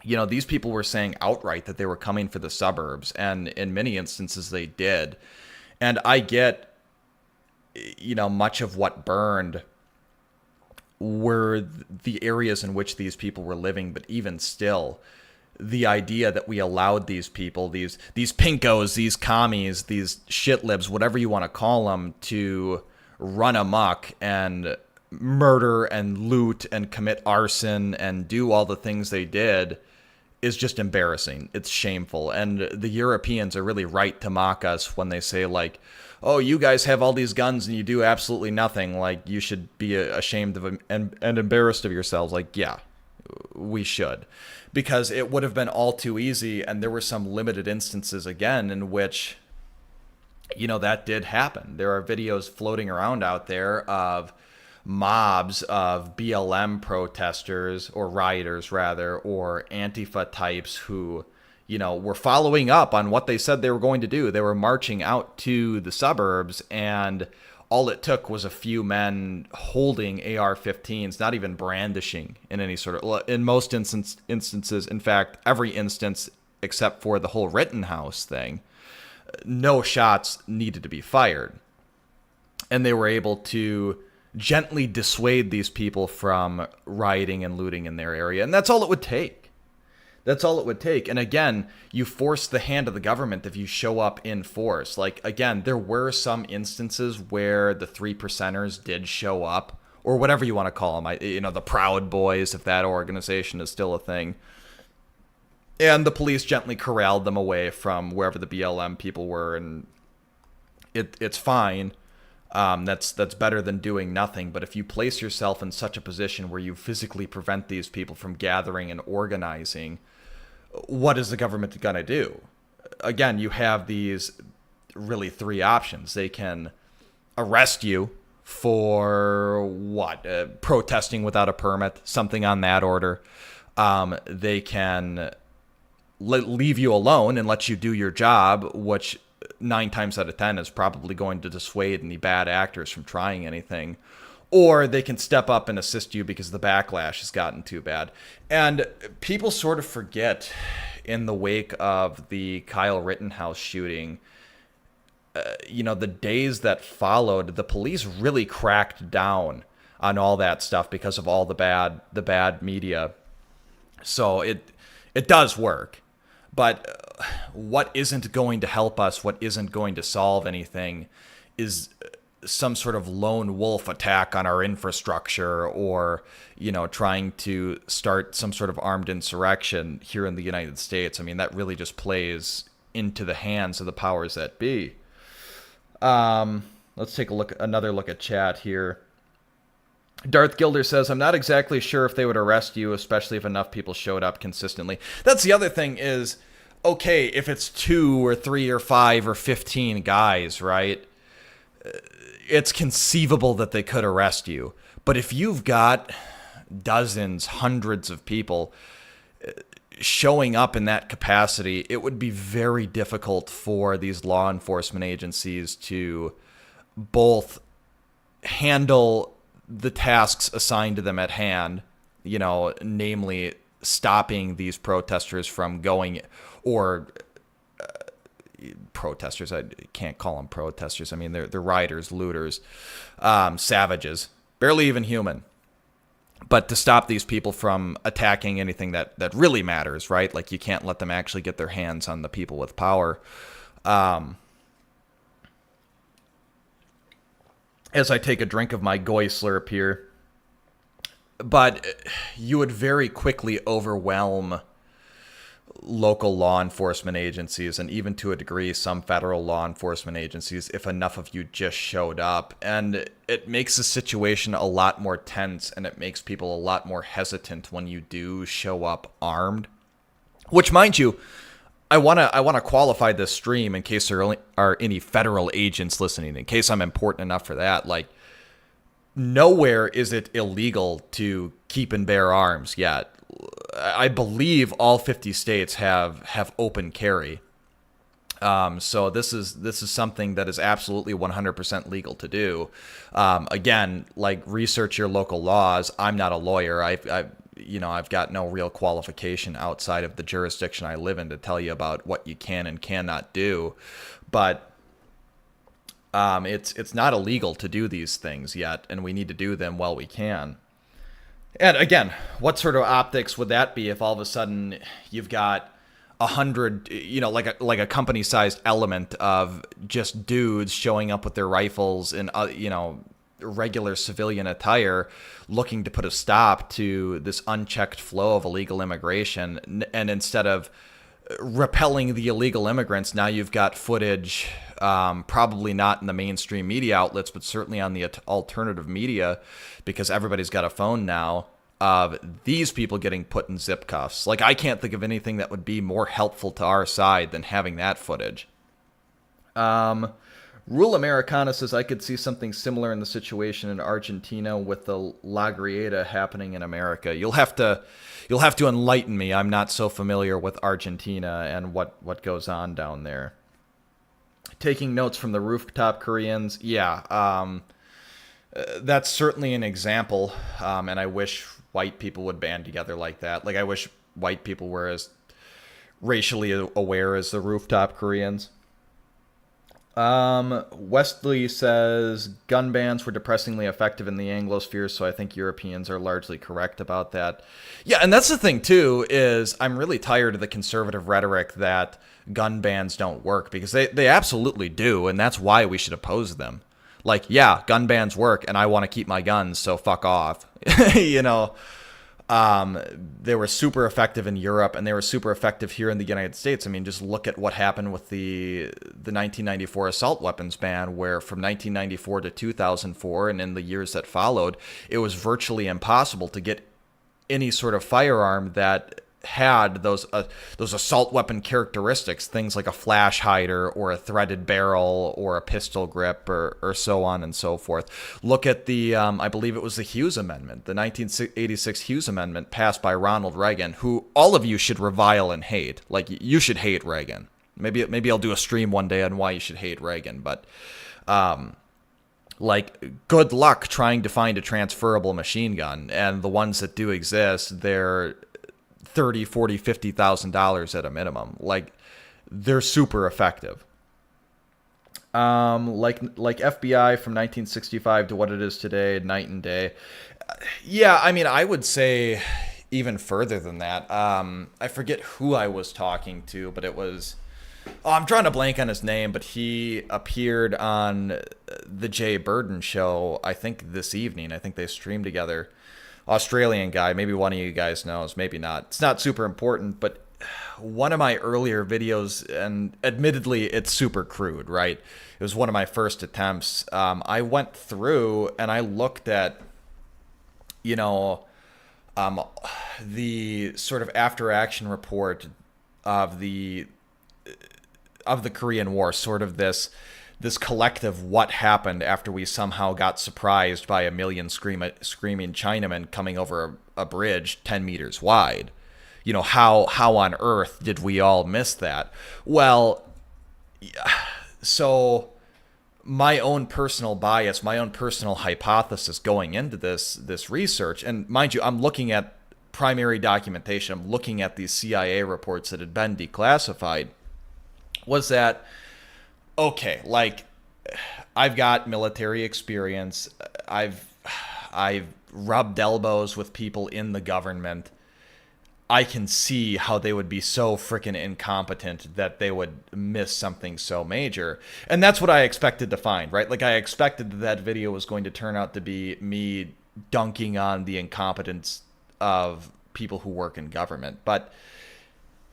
these people were saying outright that they were coming for the suburbs, and in many instances they did. And I get, much of what burned were the areas in which these people were living, but even still, the idea that we allowed these people, these pinkos, these commies, these shitlibs, whatever you want to call them, to run amok and murder and loot and commit arson and do all the things they did is just embarrassing. It's shameful. And the Europeans are really right to mock us when they say, like, oh, you guys have all these guns and you do absolutely nothing. Like, you should be ashamed of and embarrassed of yourselves. Like, yeah, we should. Because it would have been all too easy, and there were some limited instances, again, in which, that did happen. There are videos floating around out there of mobs of BLM protesters, or rioters rather, or Antifa types who, were following up on what they said they were going to do. They were marching out to the suburbs, and all it took was a few men holding AR-15s, not even brandishing in any sort of, in most instances, in fact, every instance except for the whole Rittenhouse thing, no shots needed to be fired. And they were able to gently dissuade these people from rioting and looting in their area. And that's all it would take. That's all it would take. And again, you force the hand of the government if you show up in force. Like, again, there were some instances where the 3%ers did show up, or whatever you want to call them. The Proud Boys, if that organization is still a thing. And the police gently corralled them away from wherever the BLM people were, and it's fine. That's better than doing nothing. But if you place yourself in such a position where you physically prevent these people from gathering and organizing, what is the government going to do? Again, you have these really three options. They can arrest you for what? Protesting without a permit, something on that order. They can leave you alone and let you do your job, which 9 times out of 10 is probably going to dissuade any bad actors from trying anything. Or they can step up and assist you because the backlash has gotten too bad. And people sort of forget, in the wake of the Kyle Rittenhouse shooting, the days that followed, the police really cracked down on all that stuff because of all the bad media. So it does work. But what isn't going to help us, what isn't going to solve anything, is some sort of lone wolf attack on our infrastructure, or, trying to start some sort of armed insurrection here in the United States. I mean, that really just plays into the hands of the powers that be. Let's take another look at chat here. Darth Gilder says, I'm not exactly sure if they would arrest you, especially if enough people showed up consistently. That's the other thing is, okay, if it's 2 or 3 or 5 or 15 guys, right? It's conceivable that they could arrest you. But if you've got dozens, hundreds of people showing up in that capacity, it would be very difficult for these law enforcement agencies to both handle the tasks assigned to them at hand, namely stopping these protesters from going, or protesters, I can't call them protesters. I mean, they're rioters, looters, savages, barely even human. But to stop these people from attacking anything that really matters, right? Like, you can't let them actually get their hands on the people with power. As I take a drink of my Goy slurp here. But you would very quickly overwhelm local law enforcement agencies, and even to a degree some federal law enforcement agencies, if enough of you just showed up. And it makes the situation a lot more tense, and it makes people a lot more hesitant when you do show up armed. Which, mind you, I want to qualify this stream in case there are any federal agents listening, in case I'm important enough for that. Like, nowhere is it illegal to keep and bear arms yet. I believe all 50 states have open carry. So this is something that is absolutely 100% legal to do. Again, like, research your local laws. I'm not a lawyer. I've got no real qualification outside of the jurisdiction I live in to tell you about what you can and cannot do. But it's not illegal to do these things yet, and we need to do them while we can. And again, what sort of optics would that be if all of a sudden you've got 100, like a company-sized element of just dudes showing up with their rifles in, regular civilian attire, looking to put a stop to this unchecked flow of illegal immigration, and instead of repelling the illegal immigrants, now you've got footage, probably not in the mainstream media outlets, but certainly on the alternative media, because everybody's got a phone now, of these people getting put in zip cuffs. Like, I can't think of anything that would be more helpful to our side than having that footage. Rule Americana says, I could see something similar in the situation in Argentina with the La Grieta happening in America. You'll have to enlighten me. I'm not so familiar with Argentina and what goes on down there. Taking notes from the rooftop Koreans. Yeah, that's certainly an example. And I wish white people would band together like that. Like, I wish white people were as racially aware as the rooftop Koreans. Wesley says gun bans were depressingly effective in the Anglosphere, so I think Europeans are largely correct about that. Yeah, and that's the thing too, is I'm really tired of the conservative rhetoric that gun bans don't work, because they absolutely do, and that's why we should oppose them. Like, yeah, gun bans work, and I want to keep my guns, so fuck off. They were super effective in Europe, and they were super effective here in the United States. I mean, just look at what happened with the 1994 assault weapons ban, where from 1994 to 2004, and in the years that followed, it was virtually impossible to get any sort of firearm that had those assault weapon characteristics, things like a flash hider or a threaded barrel or a pistol grip or so on and so forth. Look at the, I believe it was the Hughes Amendment, the 1986 Hughes Amendment passed by Ronald Reagan, who all of you should revile and hate. Like, you should hate Reagan. Maybe I'll do a stream one day on why you should hate Reagan, but like, good luck trying to find a transferable machine gun, and the ones that do exist, they're $30, $40, $50,000 at a minimum. Like, they're super effective. Like FBI from 1965 to what it is today, night and day. Yeah, I mean, I would say even further than that. I forget who I was talking to, but it was... Oh, I'm drawing a blank on his name, but he appeared on the Jay Burden show, I think, this evening. I think they streamed together. Australian guy, maybe one of you guys knows, maybe not. It's not super important, but one of my earlier videos, and admittedly, it's super crude, right? It was one of my first attempts. I went through and I looked at, the sort of after-action report of the Korean War, sort of this collective what happened after we somehow got surprised by a million screaming Chinamen coming over a bridge 10 meters wide. How on earth did we all miss that? Well, so my own personal bias, my own personal hypothesis going into this research, and mind you, I'm looking at primary documentation, I'm looking at these CIA reports that had been declassified, was that, okay, like, I've got military experience. I've rubbed elbows with people in the government. I can see how they would be so freaking incompetent that they would miss something so major. And that's what I expected to find, right? Like, I expected that video was going to turn out to be me dunking on the incompetence of people who work in government. But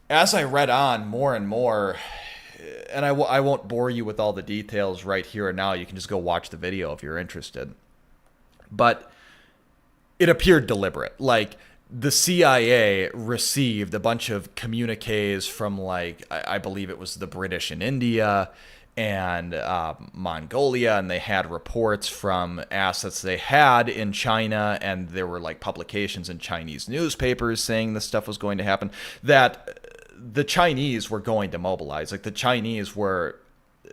as I read on more and more, and I won't bore you with all the details right here and now. You can just go watch the video if you're interested. But it appeared deliberate. Like, the CIA received a bunch of communiques from, like, I believe it was the British in India and Mongolia, and they had reports from assets they had in China, and there were, like, publications in Chinese newspapers saying this stuff was going to happen, that the Chinese were going to mobilize. Like,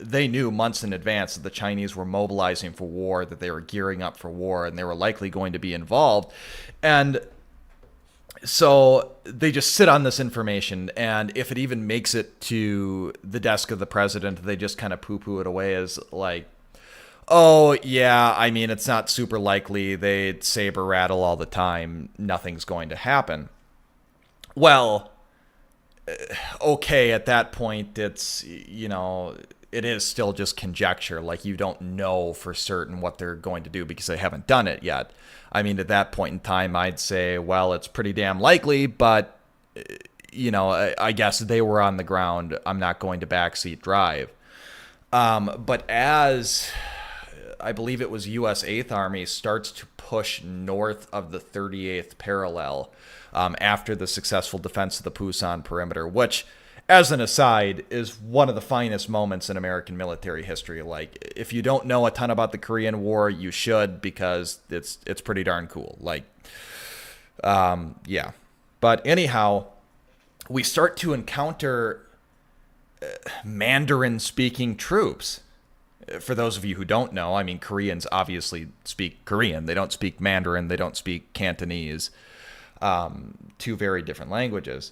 they knew months in advance that the Chinese were mobilizing for war, that they were gearing up for war, and they were likely going to be involved. And so they just sit on this information, and if it even makes it to the desk of the president, they just kind of poo-poo it away as like, Oh, yeah, I mean, it's not super likely. They saber rattle all the time. Nothing's going to happen. Well, okay, at that point, it is still just conjecture. Like, you don't know for certain what they're going to do because they haven't done it yet. I mean, at that point in time, I'd say, well, it's pretty damn likely, but, I guess they were on the ground. I'm not going to backseat drive. But as I believe it was U.S. 8th Army starts to push north of the 38th parallel after the successful defense of the Pusan perimeter, which, as an aside, is one of the finest moments in American military history. Like, if you don't know a ton about the Korean War, you should, because it's pretty darn cool. Like, yeah. But anyhow, we start to encounter Mandarin-speaking troops. For those of you who don't know, I mean, Koreans obviously speak Korean. They don't speak Mandarin. They don't speak Cantonese. Two very different languages.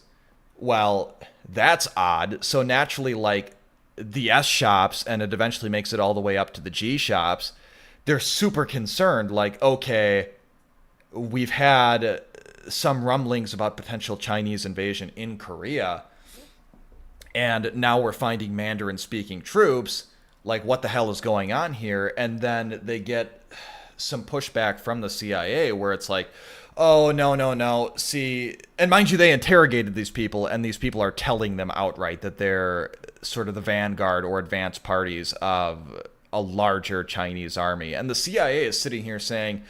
Well, that's odd. So naturally, like, the S shops, and it eventually makes it all the way up to the G shops, they're super concerned. Like, okay, we've had some rumblings about potential Chinese invasion in Korea, and now we're finding Mandarin-speaking troops. Like, what the hell is going on here? And then they get some pushback from the CIA where it's like, oh, no. See, and mind you, they interrogated these people, and these people are telling them outright that they're sort of the vanguard or advanced parties of a larger Chinese army. And the CIA is sitting here saying,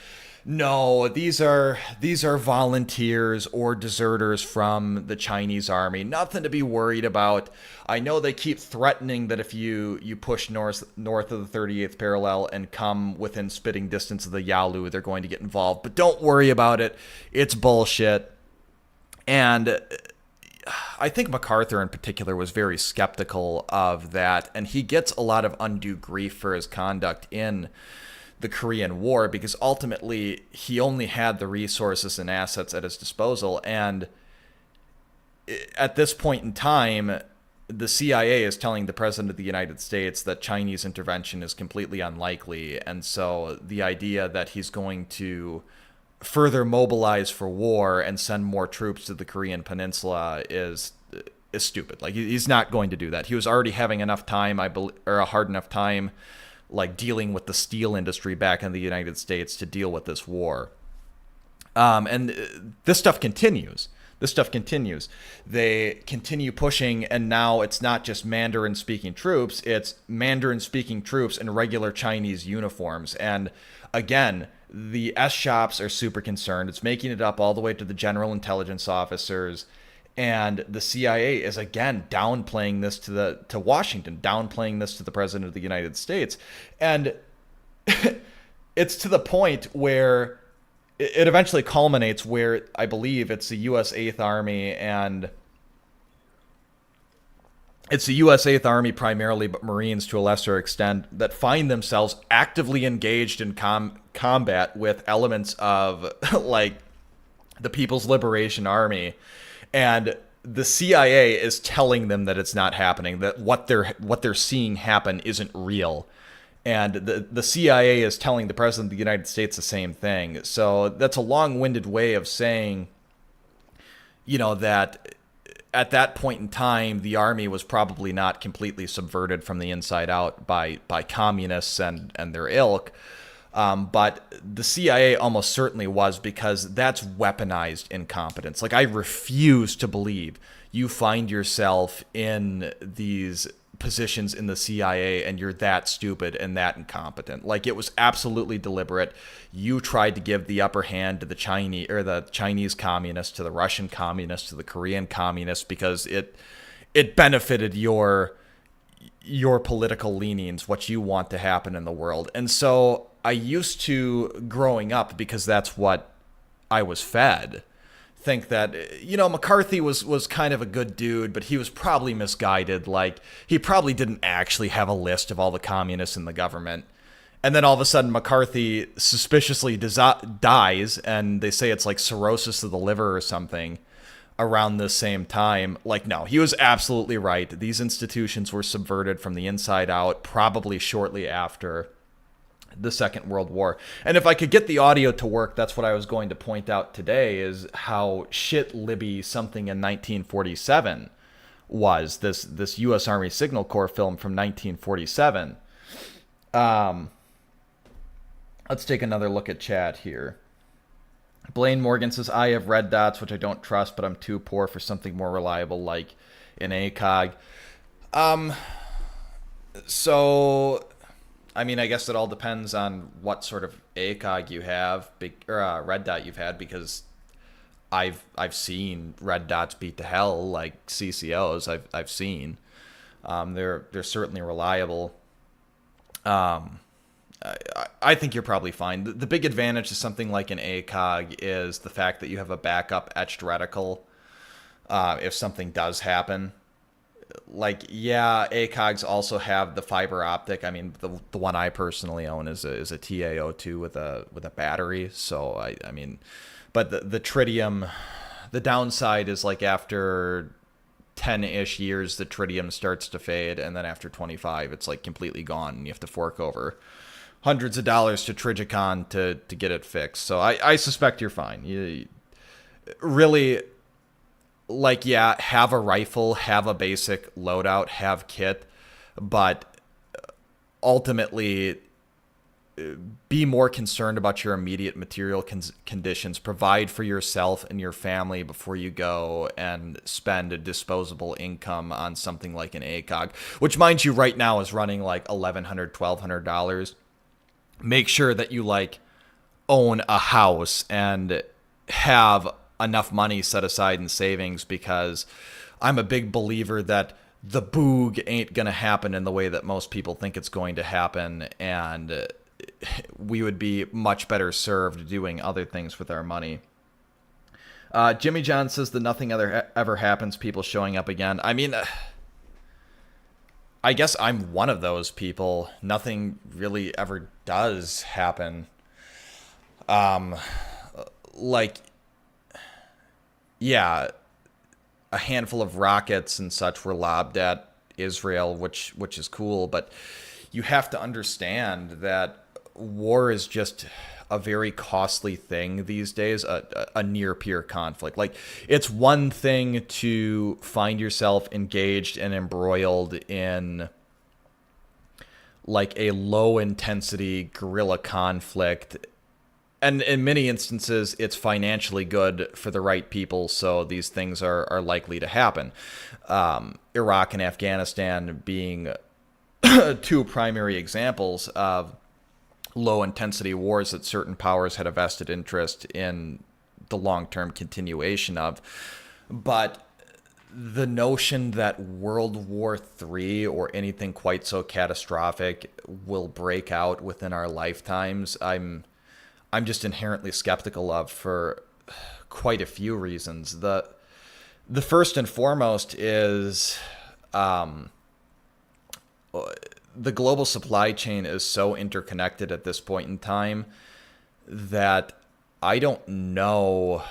no, these are volunteers or deserters from the Chinese army. Nothing to be worried about. I know they keep threatening that if you push north of the 38th parallel and come within spitting distance of the Yalu, they're going to get involved. But don't worry about it. It's bullshit. And I think MacArthur in particular was very skeptical of that, and he gets a lot of undue grief for his conduct in the Korean War, because ultimately he only had the resources and assets at his disposal. And at this point in time, the CIA is telling the President of the United States that Chinese intervention is completely unlikely. And so the idea that he's going to further mobilize for war and send more troops to the Korean Peninsula is stupid. Like, he's not going to do that. He was already having enough time, or a hard enough time, like, dealing with the steel industry back in the United States to deal with this war. And this stuff continues. They continue pushing, and now it's not just Mandarin-speaking troops, it's Mandarin-speaking troops in regular Chinese uniforms. And again, the S shops are super concerned. It's making it up all the way to the general intelligence officers. And the CIA is again downplaying this to Washington, downplaying this to the President of the United States. And it's to the point where it eventually culminates where I believe it's the U.S. 8th Army, and it's the U.S. 8th Army primarily, but Marines to a lesser extent, that find themselves actively engaged in combat with elements of like the People's Liberation Army. And the CIA is telling them that it's not happening, that what they're seeing happen isn't real. And the CIA is telling the President of the United States the same thing. So that's a long-winded way of saying, that at that point in time, the army was probably not completely subverted from the inside out by communists and their ilk. But the CIA almost certainly was, because that's weaponized incompetence. Like, I refuse to believe you find yourself in these positions in the CIA and you're that stupid and that incompetent. Like, it was absolutely deliberate. You tried to give the upper hand to the Chinese communists, to the Russian communists, to the Korean communists, because it benefited your political leanings, what you want to happen in the world. And so I used to, growing up, because that's what I was fed, think that, McCarthy was kind of a good dude, but he was probably misguided. Like, he probably didn't actually have a list of all the communists in the government. And then all of a sudden McCarthy suspiciously dies, and they say it's like cirrhosis of the liver or something around the same time. Like, no, he was absolutely right. These institutions were subverted from the inside out, probably shortly after the Second World War. And if I could get the audio to work, that's what I was going to point out today, is how shit Libby something in 1947 was, this U.S. Army Signal Corps film from 1947. Let's take another look at chat here. Blaine Morgan says, I have red dots, which I don't trust, but I'm too poor for something more reliable like an ACOG. So, I mean, I guess it all depends on what sort of ACOG you have, red dot you've had, because I've seen red dots beat to hell, like CCOs. I've seen. They're certainly reliable. I think you're probably fine. The big advantage to something like an ACOG is the fact that you have a backup etched reticle if something does happen. Like, yeah, ACOGs also have the fiber optic. I mean, the one I personally own is a TaO2 with a battery. So I mean, but the tritium, the downside is like after 10-ish years, the tritium starts to fade, and then after 25, it's like completely gone, and you have to fork over hundreds of dollars to Trigicon to get it fixed. So I suspect you're fine. You really, like, yeah, have a rifle, have a basic loadout, have kit, but ultimately be more concerned about your immediate material conditions. Provide for yourself and your family before you go and spend a disposable income on something like an ACOG, which, mind you, right now is running like $1,100, $1,200. Make sure that you like own a house and have enough money set aside in savings, because I'm a big believer that the boog ain't going to happen in the way that most people think it's going to happen, and we would be much better served doing other things with our money. Jimmy John says that nothing ever happens, people showing up again. I mean, I guess I'm one of those people. Nothing really ever does happen. Like, yeah, a handful of rockets and such were lobbed at Israel, which is cool, but you have to understand that war is just a very costly thing these days, a near peer conflict. Like, it's one thing to find yourself engaged and embroiled in like a low intensity guerrilla conflict, and in many instances it's financially good for the right people, so these things are likely to happen. Iraq and Afghanistan being two primary examples of low intensity wars that certain powers had a vested interest in the long-term continuation of. But the notion that World War III or anything quite so catastrophic will break out within our lifetimes, I'm just inherently skeptical of, for quite a few reasons. The first and foremost is the global supply chain is so interconnected at this point in time that I don't know.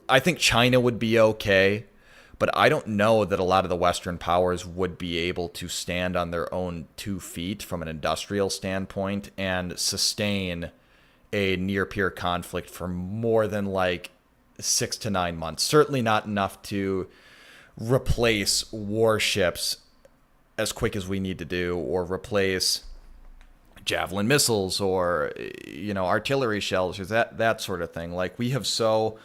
I think China would be okay, but I don't know that a lot of the Western powers would be able to stand on their own 2 feet from an industrial standpoint and sustain a near-peer conflict for more than like 6 to 9 months. Certainly not enough to replace warships as quick as we need to do, or replace Javelin missiles, or, you know, artillery shells, or that sort of thing. Like, we have so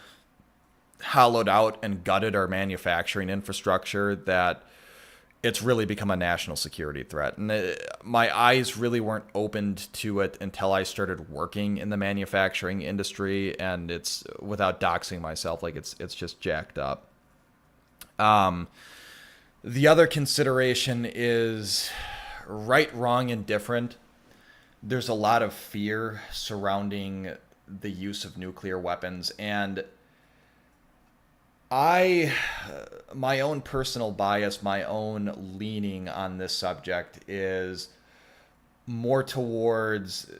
hollowed out and gutted our manufacturing infrastructure that it's really become a national security threat. And my eyes really weren't opened to it until I started working in the manufacturing industry, and it's, without doxing myself, like, it's just jacked up. The other consideration is right, wrong, and different. There's a lot of fear surrounding the use of nuclear weapons, and my own personal bias, my own leaning on this subject is more towards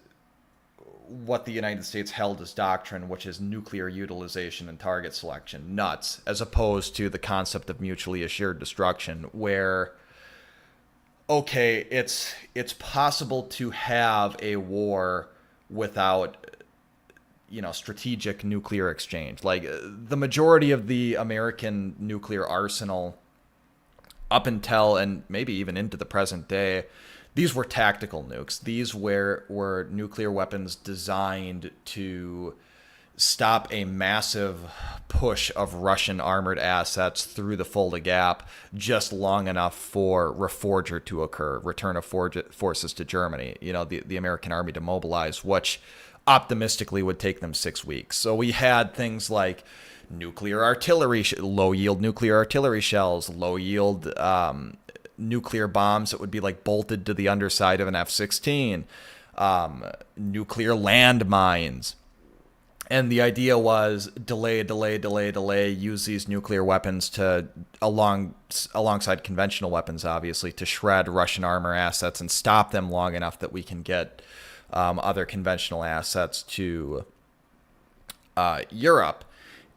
what the United States held as doctrine, which is nuclear utilization and target selection, nuts, as opposed to the concept of mutually assured destruction, where, okay, it's possible to have a war without, strategic nuclear exchange. Like the majority of the American nuclear arsenal up until and maybe even into the present day, these were tactical nukes. These were nuclear weapons designed to stop a massive push of Russian armored assets through the Fulda Gap just long enough for reforger to occur, return of forces to Germany, the American army to mobilize, which optimistically would take them 6 weeks. So we had things like nuclear artillery, low-yield nuclear artillery shells, low-yield nuclear bombs that would be like bolted to the underside of an F-16, nuclear landmines. And the idea was delay, use these nuclear weapons to, alongside conventional weapons, obviously, to shred Russian armor assets and stop them long enough that we can get other conventional assets to Europe.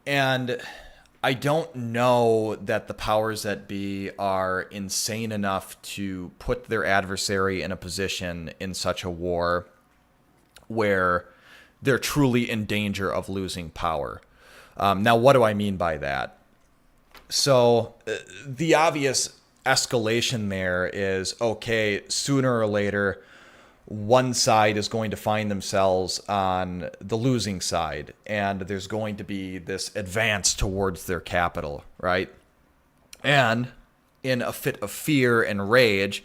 And I don't know that the powers that be are insane enough to put their adversary in a position in such a war where they're truly in danger of losing power. Now, what do I mean by that? So the obvious escalation there is, okay, sooner or later, one side is going to find themselves on the losing side, and there's going to be this advance towards their capital, right? And in a fit of fear and rage,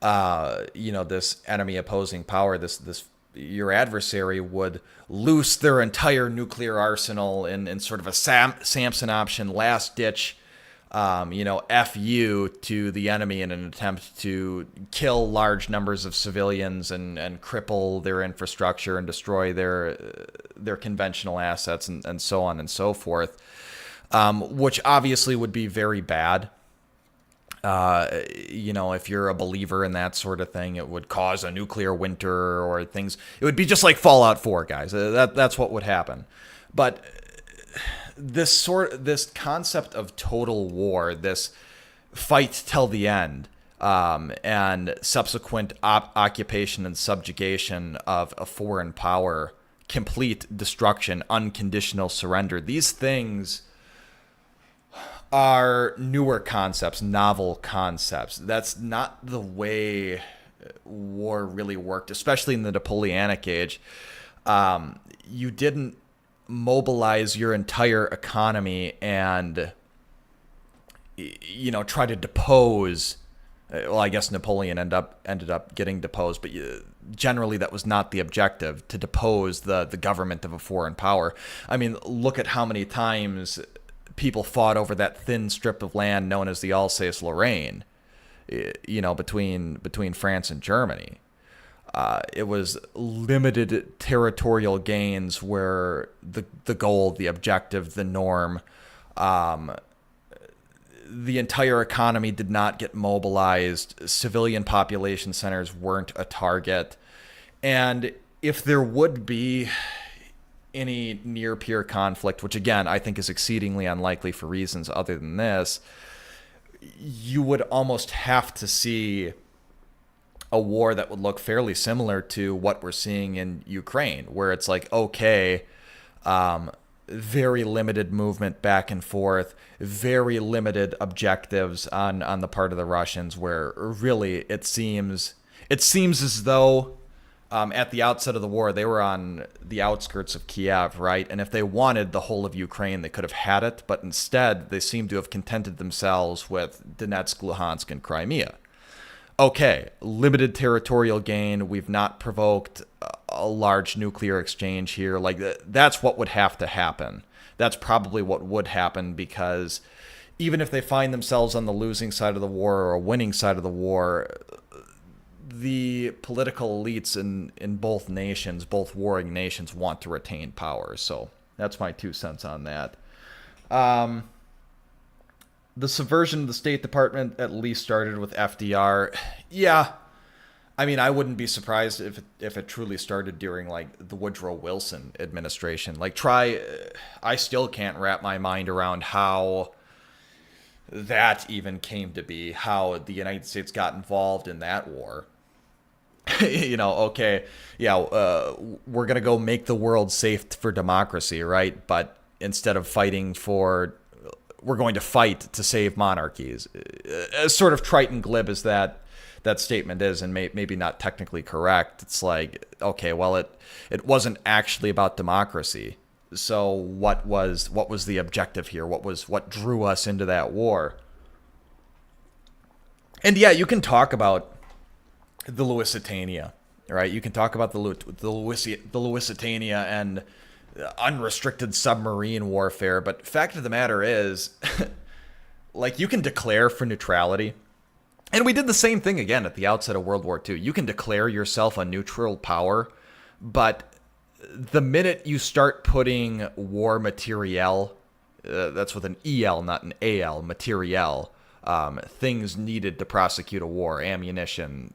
this enemy opposing power, this your adversary would loose their entire nuclear arsenal in sort of a Samson option, last ditch, FU to the enemy in an attempt to kill large numbers of civilians and cripple their infrastructure and destroy their conventional assets and so on and so forth, which obviously would be very bad. If you're a believer in that sort of thing, it would cause a nuclear winter or things. It would be just like Fallout 4, guys. That's what would happen. But this concept of total war, this fight till the end, and subsequent occupation and subjugation of a foreign power, complete destruction, unconditional surrender, these things are newer concepts, novel concepts. That's not the way war really worked, especially in the Napoleonic age. You didn't mobilize your entire economy and, try to depose. Well, I guess Napoleon ended up getting deposed, but generally that was not the objective, to depose the government of a foreign power. I mean, look at how many times people fought over that thin strip of land known as the Alsace-Lorraine, between France and Germany. It was limited territorial gains were the goal, the objective, the norm. The entire economy did not get mobilized. Civilian population centers weren't a target. And if there would be any near-peer conflict, which again I think is exceedingly unlikely for reasons other than this, you would almost have to see a war that would look fairly similar to what we're seeing in Ukraine, where it's like, okay, very limited movement back and forth, very limited objectives on the part of the Russians, where really it seems as though at the outset of the war, they were on the outskirts of Kiev, right? And if they wanted the whole of Ukraine, they could have had it. But instead, they seem to have contented themselves with Donetsk, Luhansk, and Crimea. Okay, limited territorial gain. We've not provoked a large nuclear exchange here. Like, that's what would have to happen. That's probably what would happen, because even if they find themselves on the losing side of the war or a winning side of the war, the political elites in both nations, both warring nations, want to retain power. So that's my 2 cents on that. The subversion of the State Department at least started with FDR. Yeah, I mean, I wouldn't be surprised if it truly started during like the Woodrow Wilson administration. I still can't wrap my mind around how that even came to be, how the United States got involved in that war. Okay, yeah, we're gonna go make the world safe for democracy, right? But instead of fighting for, we're going to fight to save monarchies. As sort of trite and glib as that statement is, and maybe not technically correct, it's like, okay, well, it wasn't actually about democracy. So what was the objective here? What drew us into that war? And yeah, you can talk about the Lusitania, right? You can talk about the Lusitania and unrestricted submarine warfare, but fact of the matter is, like, you can declare for neutrality. And we did the same thing again at the outset of World War II. You can declare yourself a neutral power, but the minute you start putting war materiel, that's with an EL, not an AL, materiel, things needed to prosecute a war, ammunition,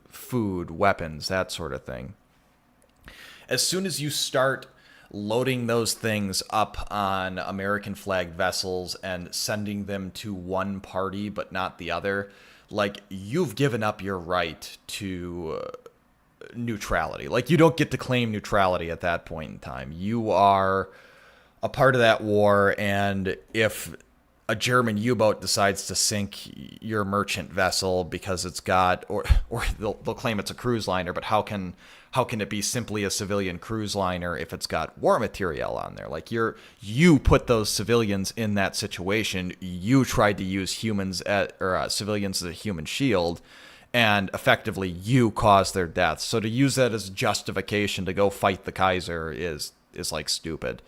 food, weapons, that sort of thing. As soon as you start loading those things up on American flagged vessels and sending them to one party but not the other, like, you've given up your right to neutrality. Like, you don't get to claim neutrality at that point in time. You are a part of that war, and if a German U-boat decides to sink your merchant vessel because it's got, or they'll claim it's a cruise liner, but how can it be simply a civilian cruise liner if it's got war material on there? Like, you put those civilians in that situation. You tried to use civilians as a human shield, and effectively you caused their deaths. So to use that as justification to go fight the Kaiser is like stupid.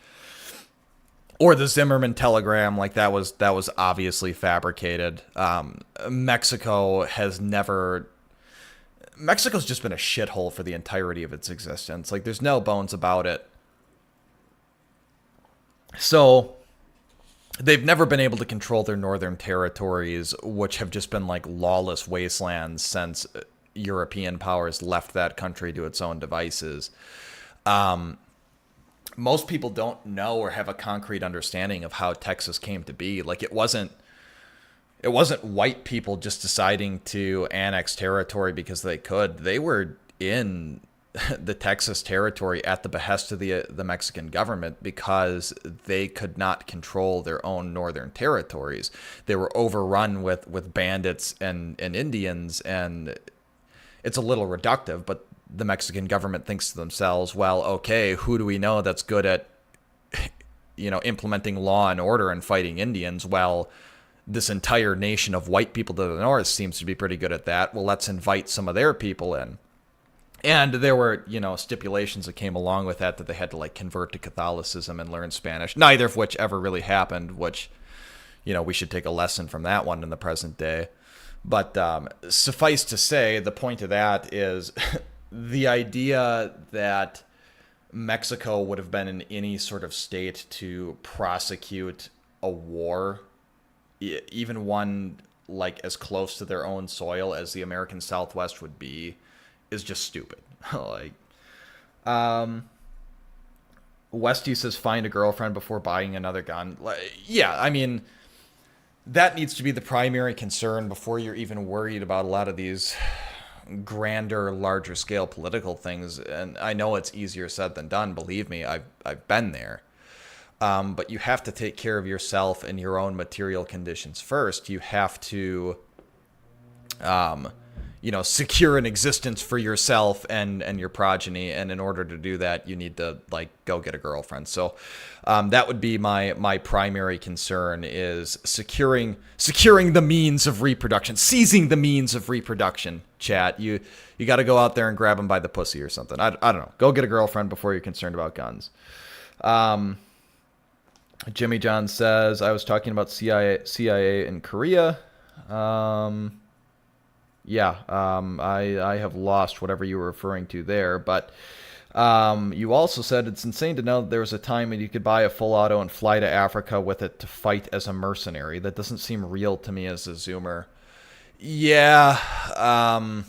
Or the Zimmerman telegram, like, that was obviously fabricated. Mexico's just been a shithole for the entirety of its existence. Like, there's no bones about it. So they've never been able to control their northern territories, which have just been like lawless wastelands since European powers left that country to its own devices. Most people don't know or have a concrete understanding of how Texas came to be. Like, it wasn't white people just deciding to annex territory because they could. They were in the Texas territory at the behest of the Mexican government because they could not control their own northern territories. They were overrun with bandits and Indians, and it's a little reductive, but the Mexican government thinks to themselves, well, okay, who do we know that's good at, implementing law and order and fighting Indians? Well, this entire nation of white people to the north seems to be pretty good at that. Well, let's invite some of their people in. And there were, stipulations that came along with that they had to, like, convert to Catholicism and learn Spanish, neither of which ever really happened, which, we should take a lesson from that one in the present day. But suffice to say, the point of that is the idea that Mexico would have been in any sort of state to prosecute a war, even one like as close to their own soil as the American Southwest would be, is just stupid. Like, Westy says, find a girlfriend before buying another gun. Yeah, I mean, that needs to be the primary concern before you're even worried about a lot of these grander, larger scale political things. And I know it's easier said than done. Believe me, I've been there. But you have to take care of yourself and your own material conditions first. You have to, secure an existence for yourself and your progeny. And in order to do that, you need to, like, go get a girlfriend. So that would be my primary concern, is securing the means of reproduction, seizing the means of reproduction. Chat, you got to go out there and grab them by the pussy or something. I don't know. Go get a girlfriend before you're concerned about guns. Jimmy John says, I was talking about CIA in Korea. I have lost whatever you were referring to there, but you also said it's insane to know that there was a time when you could buy a full auto and fly to Africa with it to fight as a mercenary. That doesn't seem real to me as a Zoomer. Yeah, I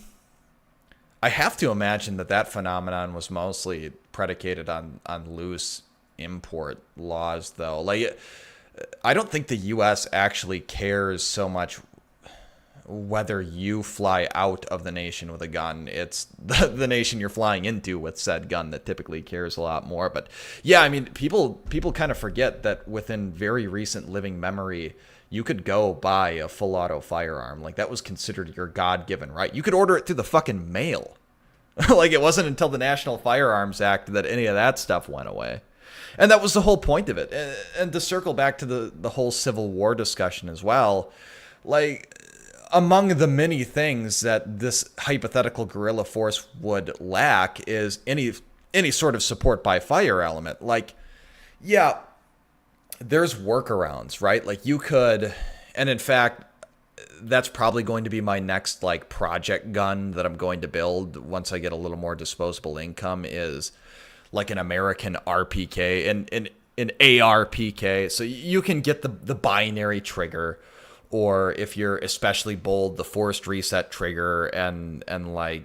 have to imagine that phenomenon was mostly predicated on loose import laws, though. Like, I don't think the U.S. actually cares so much. whether you fly out of the nation with a gun. It's the nation you're flying into with said gun that typically cares a lot more. But yeah, I mean, people kind of forget that within very recent living memory, you could go buy a full auto firearm. Like, that was considered your God-given right. You could order it through the fucking mail. Like, it wasn't until the National Firearms Act that any of that stuff went away. And that was the whole point of it. And to circle back to the whole Civil War discussion as well, like, among the many things that this hypothetical guerrilla force would lack is any sort of support by fire element. Like, yeah, there's workarounds, right? Like, you could, and in fact, that's probably going to be my next like project gun that I'm going to build once I get a little more disposable income, is like an American RPK and an ARPK. So you can get the binary trigger, or if you're especially bold, the forced reset trigger, and like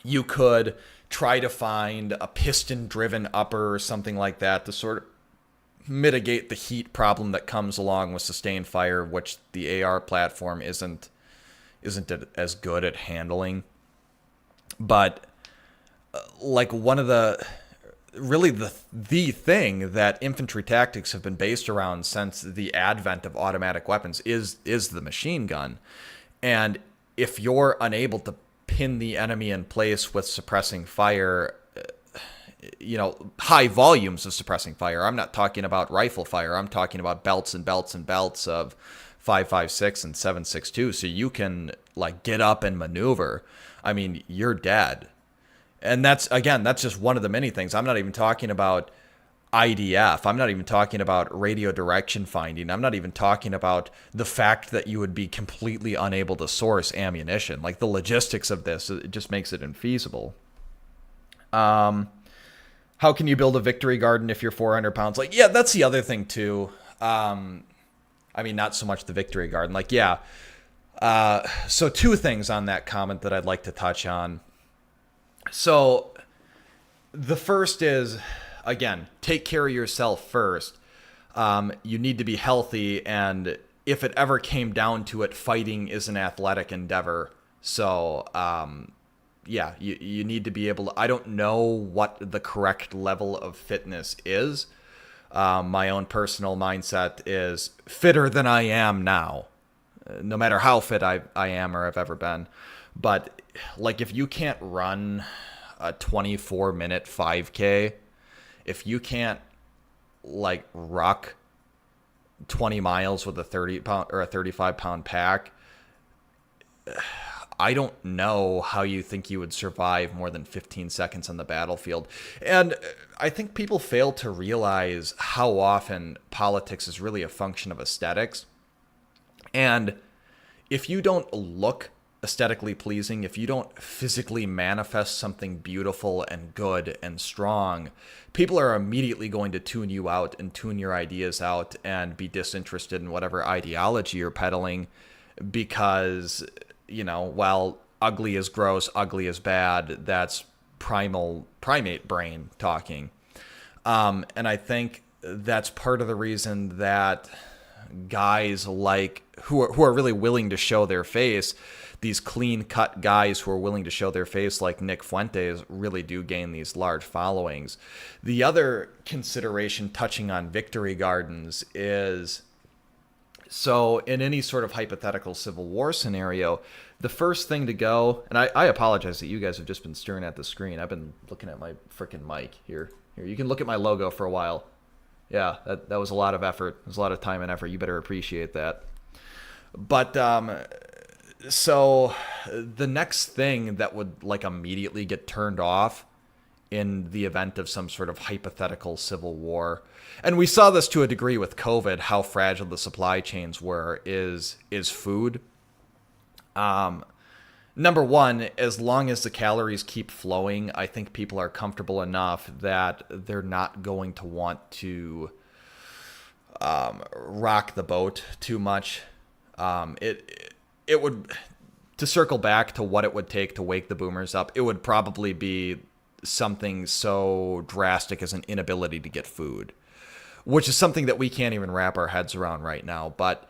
you could try to find a piston driven upper or something like that to sort of mitigate the heat problem that comes along with sustained fire, which the AR platform isn't as good at handling. But like, one of the thing that infantry tactics have been based around since the advent of automatic weapons is the machine gun. And if you're unable to pin the enemy in place with suppressing fire, high volumes of suppressing fire. I'm not talking about rifle fire. I'm talking about belts and belts and belts of 5.56 and 7.62. So you can like get up and maneuver. I mean, you're dead. And that's just one of the many things. I'm not even talking about IDF. I'm not even talking about radio direction finding. I'm not even talking about the fact that you would be completely unable to source ammunition. Like, the logistics of this, it just makes it infeasible. How can you build a victory garden if you're 400 pounds? Like, yeah, that's the other thing too. I mean, not so much the victory garden. Like, yeah. So two things on that comment that I'd like to touch on. So the first is, again, take care of yourself first. You need to be healthy, and if it ever came down to it, fighting is an athletic endeavor. So, yeah, you need to be able to, I don't know what the correct level of fitness is. My own personal mindset is fitter than I am now, no matter how fit I am or have ever been. But like, if you can't run a 24-minute 5K, if you can't like ruck 20 miles with a 30-pound or a 35-pound pack, I don't know how you think you would survive more than 15 seconds on the battlefield. And I think people fail to realize how often politics is really a function of aesthetics. And if you don't look aesthetically pleasing, if you don't physically manifest something beautiful and good and strong, people are immediately going to tune you out and tune your ideas out and be disinterested in whatever ideology you're peddling, because, while ugly is gross, ugly is bad, that's primal primate brain talking. And I think that's part of the reason that guys like who are really willing to show their face, these clean-cut guys who are willing to show their face like Nick Fuentes, really do gain these large followings. The other consideration touching on victory gardens is, so in any sort of hypothetical Civil War scenario, the first thing to go, and I apologize that you guys have just been staring at the screen. I've been looking at my freaking mic here. Here, you can look at my logo for a while. Yeah, that was a lot of effort. It was a lot of time and effort. You better appreciate that. But so the next thing that would like immediately get turned off in the event of some sort of hypothetical civil war, and we saw this to a degree with COVID, how fragile the supply chains were, is food. Number one, as long as the calories keep flowing, I think people are comfortable enough that they're not going to want to rock the boat too much. It would, to circle back to what it would take to wake the boomers up, it would probably be something so drastic as an inability to get food, which is something that we can't even wrap our heads around right now. But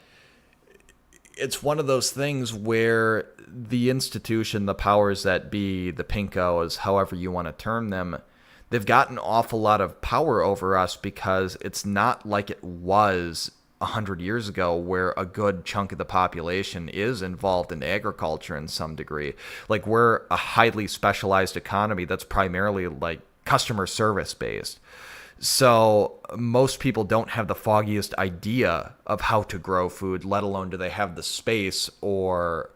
it's one of those things where the institution, the powers that be, the pinkos, however you want to term them, they've got an awful lot of power over us because it's not like it was 100 years ago where a good chunk of the population is involved in agriculture in some degree. Like, we're a highly specialized economy that's primarily like customer service based. So most people don't have the foggiest idea of how to grow food, let alone do they have the space or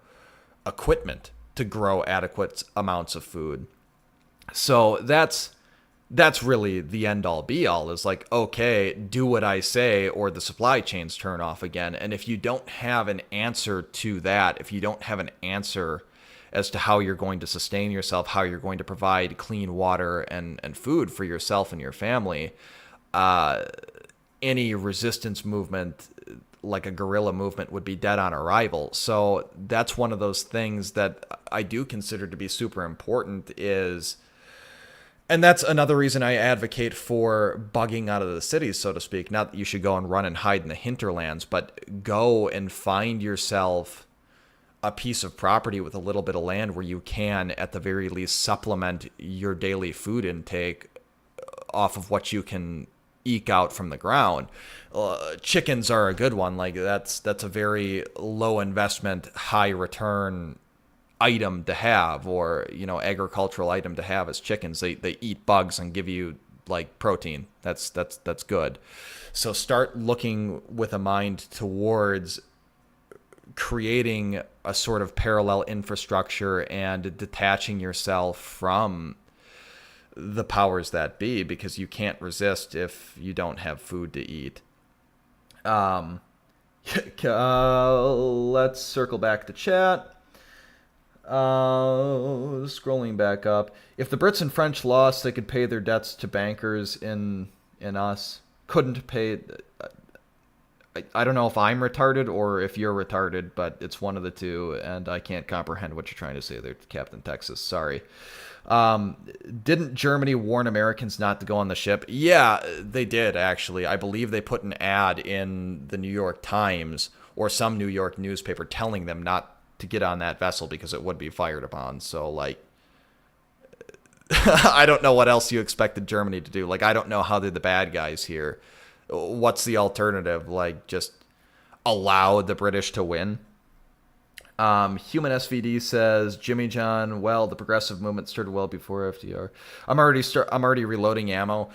equipment to grow adequate amounts of food. So that's really the end all be all, is like, okay, do what I say or the supply chains turn off again. And if you don't have an answer to that, if you don't have an answer as to how you're going to sustain yourself, how you're going to provide clean water and food for yourself and your family, any resistance movement, like a guerrilla movement, would be dead on arrival. So that's one of those things that I do consider to be super important is, and that's another reason I advocate for bugging out of the cities, so to speak. Not that you should go and run and hide in the hinterlands, but go and find yourself a piece of property with a little bit of land where you can, at the very least, supplement your daily food intake off of what you can eke out from the ground. Chickens are a good one. Like, that's a very low investment, high return item to have, or, you know, agricultural item to have as chickens. They eat bugs and give you like protein. That's good. So start looking with a mind towards creating a sort of parallel infrastructure and detaching yourself from the powers that be, because you can't resist if you don't have food to eat. Let's circle back to chat. Scrolling back up. If the Brits and French lost, they could pay their debts to bankers in us. Couldn't pay. I don't know if I'm retarded or if you're retarded, but it's one of the two, and I can't comprehend what you're trying to say there, Captain Texas. Sorry. Didn't Germany warn Americans not to go on the ship? Yeah, they did, actually. I believe they put an ad in the New York Times or some New York newspaper telling them not to get on that vessel because it would be fired upon. So, like, I don't know what else you expected Germany to do. Like, I don't know how they're the bad guys here. What's the alternative? Like, just allow the British to win? Human SVD says, Jimmy John, well, the progressive movement started well before FDR. I'm already reloading ammo.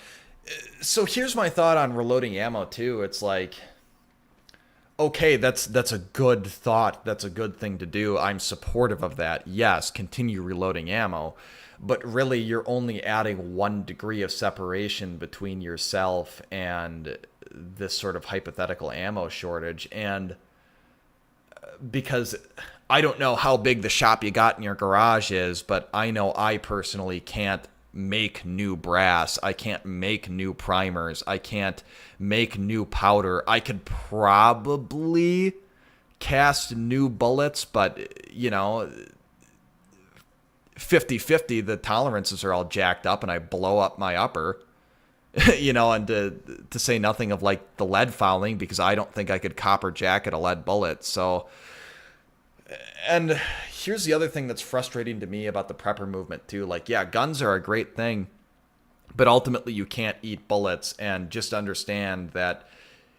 So here's my thought on reloading ammo too. It's like, okay, that's a good thought. That's a good thing to do. I'm supportive of that. Yes, continue reloading ammo. But really, you're only adding 1 degree of separation between yourself and this sort of hypothetical ammo shortage. And because I don't know how big the shop you got in your garage is, but I know I personally can't make new brass. I can't make new primers. I can't make new powder. I could probably cast new bullets, but, you know, 50-50, the tolerances are all jacked up and I blow up my upper, you know, and to say nothing of like the lead fouling, because I don't think I could copper jacket a lead bullet. So, and here's the other thing that's frustrating to me about the prepper movement too. Like, yeah, guns are a great thing, but ultimately you can't eat bullets, and just understand that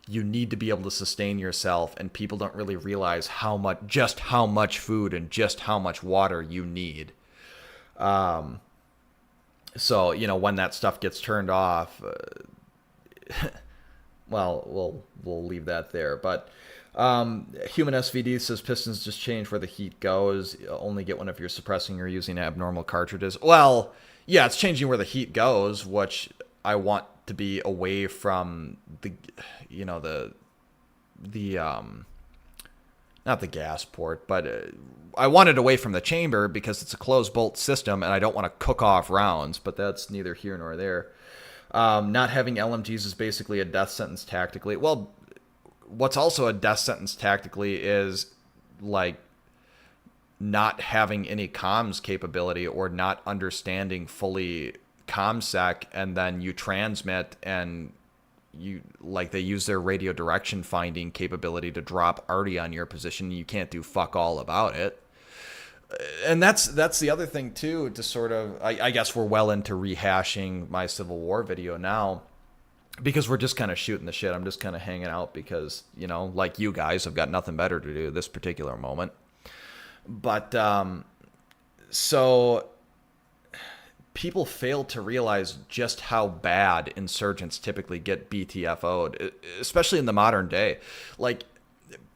you need to be able to sustain yourself, and people don't really realize how much food and just how much water you need. So, you know, when that stuff gets turned off, well, we'll leave that there. But Human SVD says pistons just change where the heat goes. You only get one if you're suppressing or using abnormal cartridges. Well, yeah, it's changing where the heat goes, which I want to be away from the, you know, the not the gas port, but I want it away from the chamber because it's a closed bolt system and I don't want to cook off rounds, but that's neither here nor there. Not having LMGs is basically a death sentence tactically. Well, what's also a death sentence tactically is like not having any comms capability or not understanding fully ComSec, and then you transmit and they use their radio direction finding capability to drop arty on your position. You can't do fuck all about it. And that's the other thing too, to sort of, I guess we're well into rehashing my Civil War video now, because we're just kind of shooting the shit. I'm just kind of hanging out because, like you guys have got nothing better to do this particular moment. But so people fail to realize just how bad insurgents typically get BTFO'd, especially in the modern day. Like,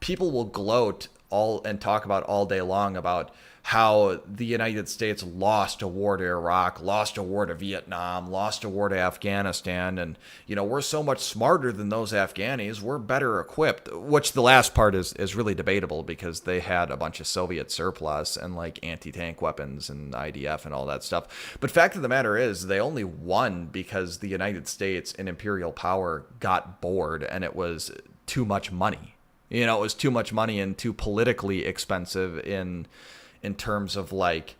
people will gloat and talk about all day long about how the United States lost a war to Iraq, lost a war to Vietnam, lost a war to Afghanistan, and, we're so much smarter than those Afghanis, we're better equipped, which the last part is really debatable because they had a bunch of Soviet surplus and, like, anti-tank weapons and IDF and all that stuff. But fact of the matter is, they only won because the United States, an imperial power, got bored, and it was too much money. It was too much money and too politically expensive in terms of, like,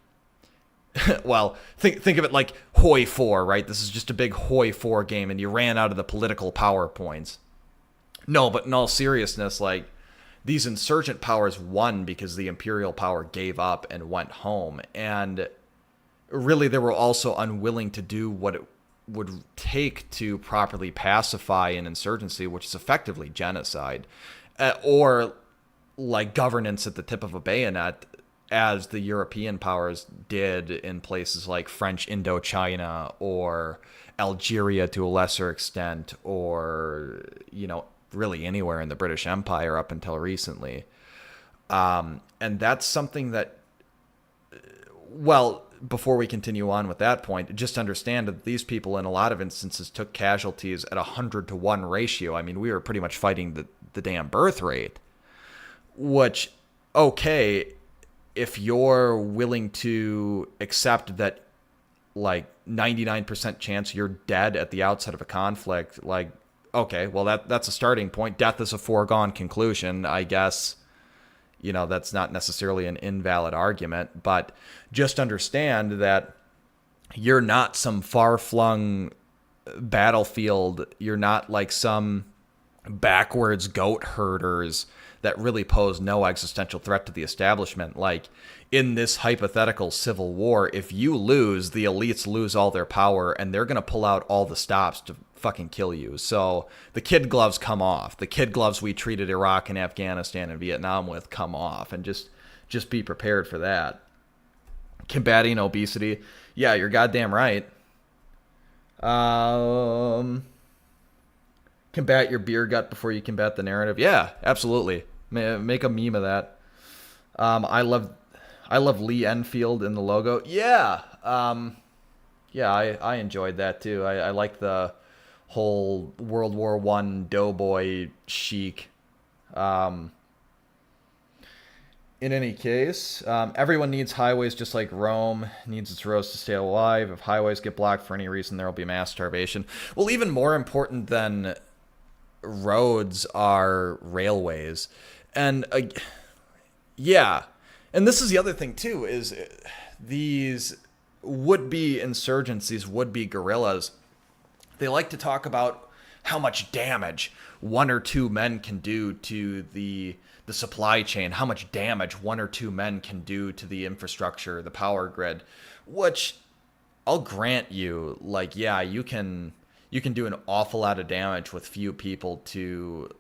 well, think of it like Hoi 4, right? This is just a big Hoi 4 game, and you ran out of the political power points. No, but in all seriousness, like, these insurgent powers won because the imperial power gave up and went home. And really, they were also unwilling to do what it would take to properly pacify an insurgency, which is effectively genocide, or like governance at the tip of a bayonet, as the European powers did in places like French Indochina or Algeria to a lesser extent, or, really anywhere in the British Empire up until recently. And that's something that, well, before we continue on with that point, just understand that these people in a lot of instances took casualties at 100-to-1 ratio. I mean, we were pretty much fighting the damn birth rate, which, okay, if you're willing to accept that, like, 99% chance you're dead at the outset of a conflict, like, okay, well, that's a starting point. Death is a foregone conclusion, I guess. That's not necessarily an invalid argument, but just understand that you're not some far-flung battlefield. You're not like some backwards goat herders that really pose no existential threat to the establishment. Like, in this hypothetical civil war, if you lose, the elites lose all their power, and they're going to pull out all the stops to fucking kill you. So the kid gloves come off. The kid gloves we treated Iraq and Afghanistan and Vietnam with come off, and just be prepared for that. Combating obesity. Yeah, you're goddamn right. Combat your beer gut before you combat the narrative. Yeah, absolutely. Make a meme of that. I love Lee Enfield in the logo. Yeah. I enjoyed that too. I like the whole World War I doughboy chic. In any case, everyone needs highways just like Rome needs its roads to stay alive. If highways get blocked for any reason, there will be mass starvation. Well, even more important than roads are railways. And yeah, and this is the other thing too, is these would-be insurgents, these would-be guerrillas, they like to talk about how much damage one or two men can do to the supply chain, how much damage one or two men can do to the infrastructure, the power grid, which I'll grant you, like, yeah, you can do an awful lot of damage with few people to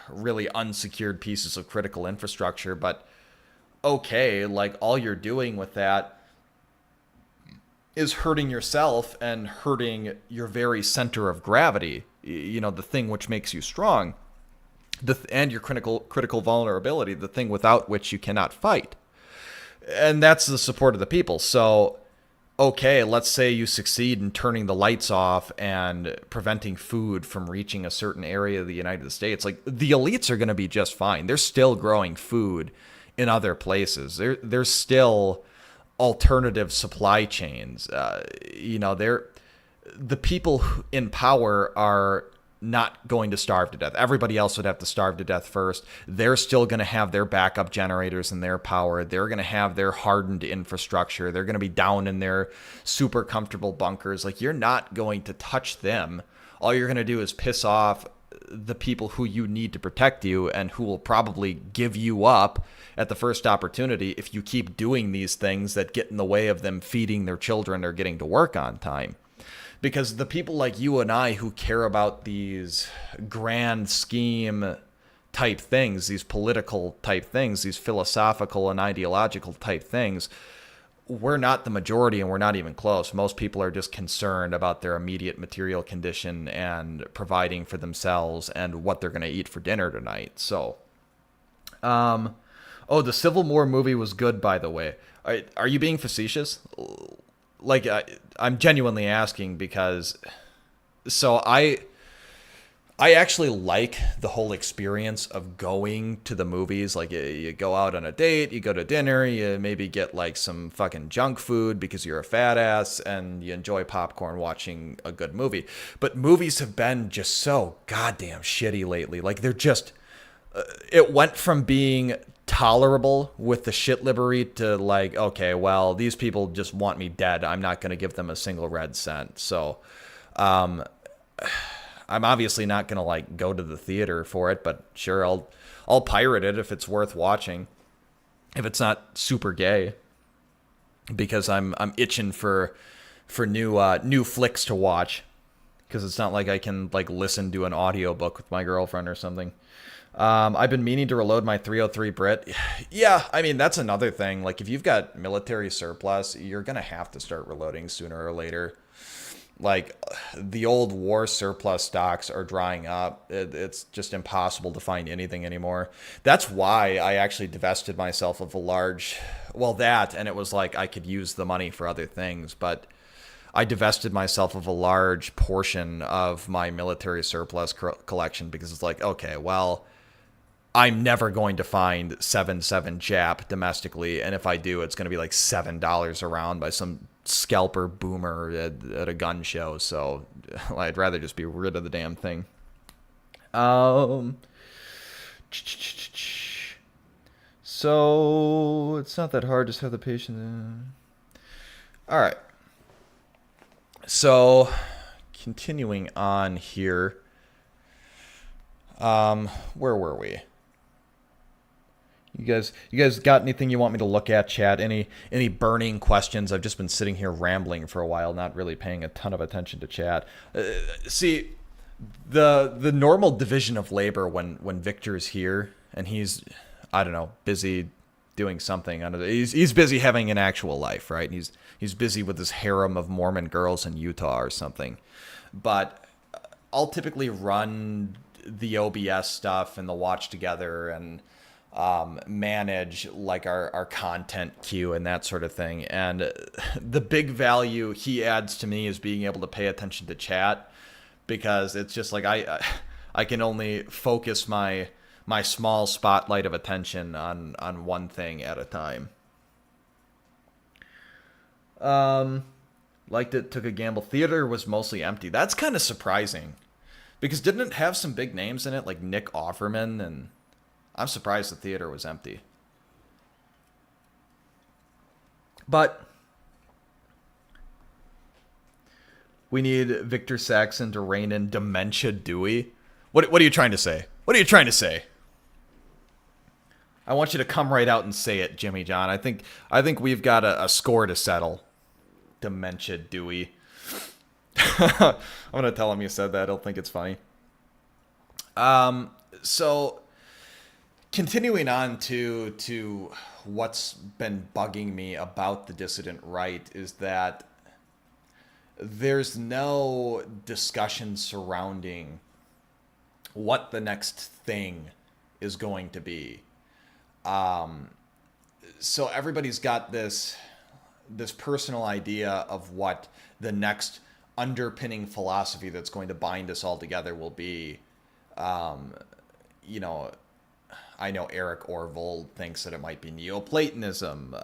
really unsecured pieces of critical infrastructure, but okay, like, all you're doing with that is hurting yourself and hurting your very center of gravity, the thing which makes you strong, and your critical vulnerability, the thing without which you cannot fight. And that's the support of the people. So, okay, let's say you succeed in turning the lights off and preventing food from reaching a certain area of the United States. Like, the elites are going to be just fine. They're still growing food in other places. There's still alternative supply chains. The people in power are not going to starve to death. Everybody else would have to starve to death first. They're still going to have their backup generators and their power. They're going to have their hardened infrastructure. They're going to be down in their super comfortable bunkers. Like, you're not going to touch them. all you're going to do is piss off the people who you need to protect you and who will probably give you up at the first opportunity if you keep doing these things that get in the way of them feeding their children or getting to work on time. Because the people like you and I who care about these grand scheme type things, these political type things, these philosophical and ideological type things, we're not the majority and we're not even close. Most people are just concerned about their immediate material condition and providing for themselves and what they're going to eat for dinner tonight. So, the Civil War movie was good, by the way. Are you being facetious? Like, I'm genuinely asking because, so I actually like the whole experience of going to the movies. Like, you go out on a date, you go to dinner, you maybe get like some fucking junk food because you're a fat ass and you enjoy popcorn watching a good movie. But movies have been just so goddamn shitty lately. Like, they're just, it went from being tolerable with the shit livery to like, okay, well, these people just want me dead. I'm not going to give them a single red cent. So, I'm obviously not going to like go to the theater for it, but sure, I'll pirate it if it's worth watching. If it's not super gay, because I'm itching for new flicks to watch, because it's not like I can like listen to an audiobook with my girlfriend or something. I've been meaning to reload my 303 Brit. Yeah, I mean, that's another thing. Like, if you've got military surplus, you're going to have to start reloading sooner or later. Like, the old war surplus stocks are drying up. It's just impossible to find anything anymore. That's why I actually divested myself of a large, well, that, and it was like I could use the money for other things, but I divested myself of a large portion of my military surplus collection because it's like, okay, well, I'm never going to find 7.7 Jap domestically, and if I do, it's going to be like $7 a round by some scalper boomer at a gun show, so I'd rather just be rid of the damn thing. So it's not that hard, just have the patience. All right. So continuing on here, where were we? You guys got anything you want me to look at, chat? Any burning questions? I've just been sitting here rambling for a while, not really paying a ton of attention to chat. See, the normal division of labor when Victor's here and he's, I don't know, busy doing something. I don't know, he's busy having an actual life, right? He's busy with his harem of Mormon girls in Utah or something. But I'll typically run the OBS stuff and the watch together and manage like our content queue and that sort of thing. And the big value he adds to me is being able to pay attention to chat, because it's just like I can only focus my small spotlight of attention on one thing at a time. Liked it, took a gamble. Theater was mostly empty. That's kind of surprising, because didn't it have some big names in it, like Nick Offerman, and I'm surprised the theater was empty. But we need Victor Saxon to rein in Dementia Dewey. What are you trying to say? What are you trying to say? I want you to come right out and say it, Jimmy John. I think we've got a score to settle. Dementia Dewey. I'm gonna tell him you said that. I don't think it's funny. So continuing on to what's been bugging me about the Dissident Right is that there's no discussion surrounding what the next thing is going to be. So everybody's got this personal idea of what the next underpinning philosophy that's going to bind us all together will be. I know Eric Orville thinks that it might be Neoplatonism.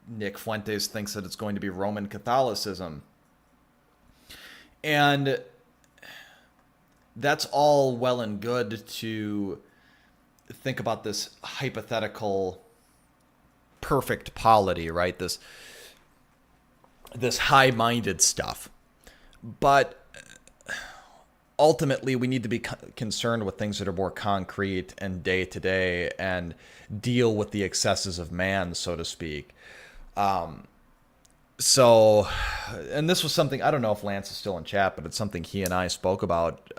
Nick Fuentes thinks that it's going to be Roman Catholicism. And that's all well and good to think about this hypothetical perfect polity, right? This high-minded stuff. But ultimately we need to be concerned with things that are more concrete and day to day and deal with the excesses of man, so to speak. So, and this was something, I don't know if Lance is still in chat, but it's something he and I spoke about,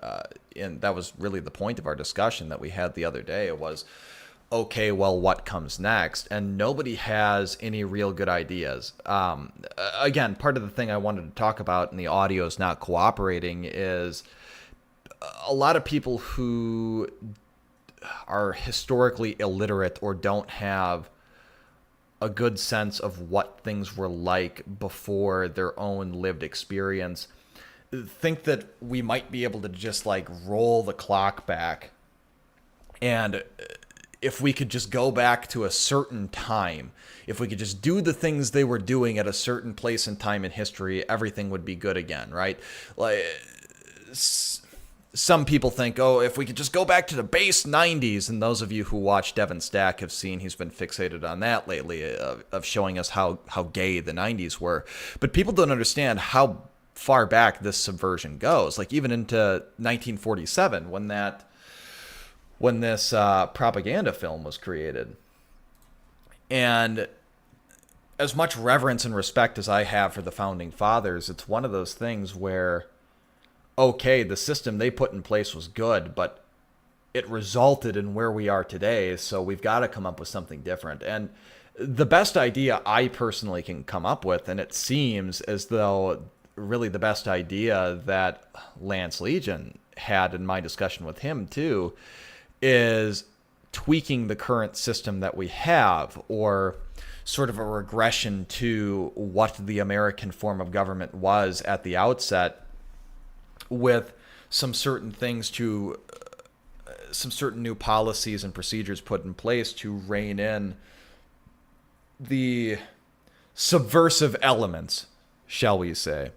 and that was really the point of our discussion that we had the other day. It was, okay, well, what comes next? And nobody has any real good ideas. Again, part of the thing I wanted to talk about, and the audio is not cooperating, is a lot of people who are historically illiterate or don't have a good sense of what things were like before their own lived experience think that we might be able to just like roll the clock back, and if we could just go back to a certain time, if we could just do the things they were doing at a certain place and time in history, everything would be good again, right? Like, some people think, oh, if we could just go back to the base 90s, and those of you who watch Devin Stack have seen he's been fixated on that lately, of showing us how gay the 90s were. But people don't understand how far back this subversion goes. Like, even into 1947, when this propaganda film was created. And as much reverence and respect as I have for the Founding Fathers, it's one of those things where, okay, the system they put in place was good, but it resulted in where we are today, so we've got to come up with something different. And the best idea I personally can come up with, and it seems as though really the best idea that Lance Legion had in my discussion with him too, is tweaking the current system that we have, or sort of a regression to what the American form of government was at the outset, with some certain things to, some certain new policies and procedures put in place to rein in the subversive elements, shall we say.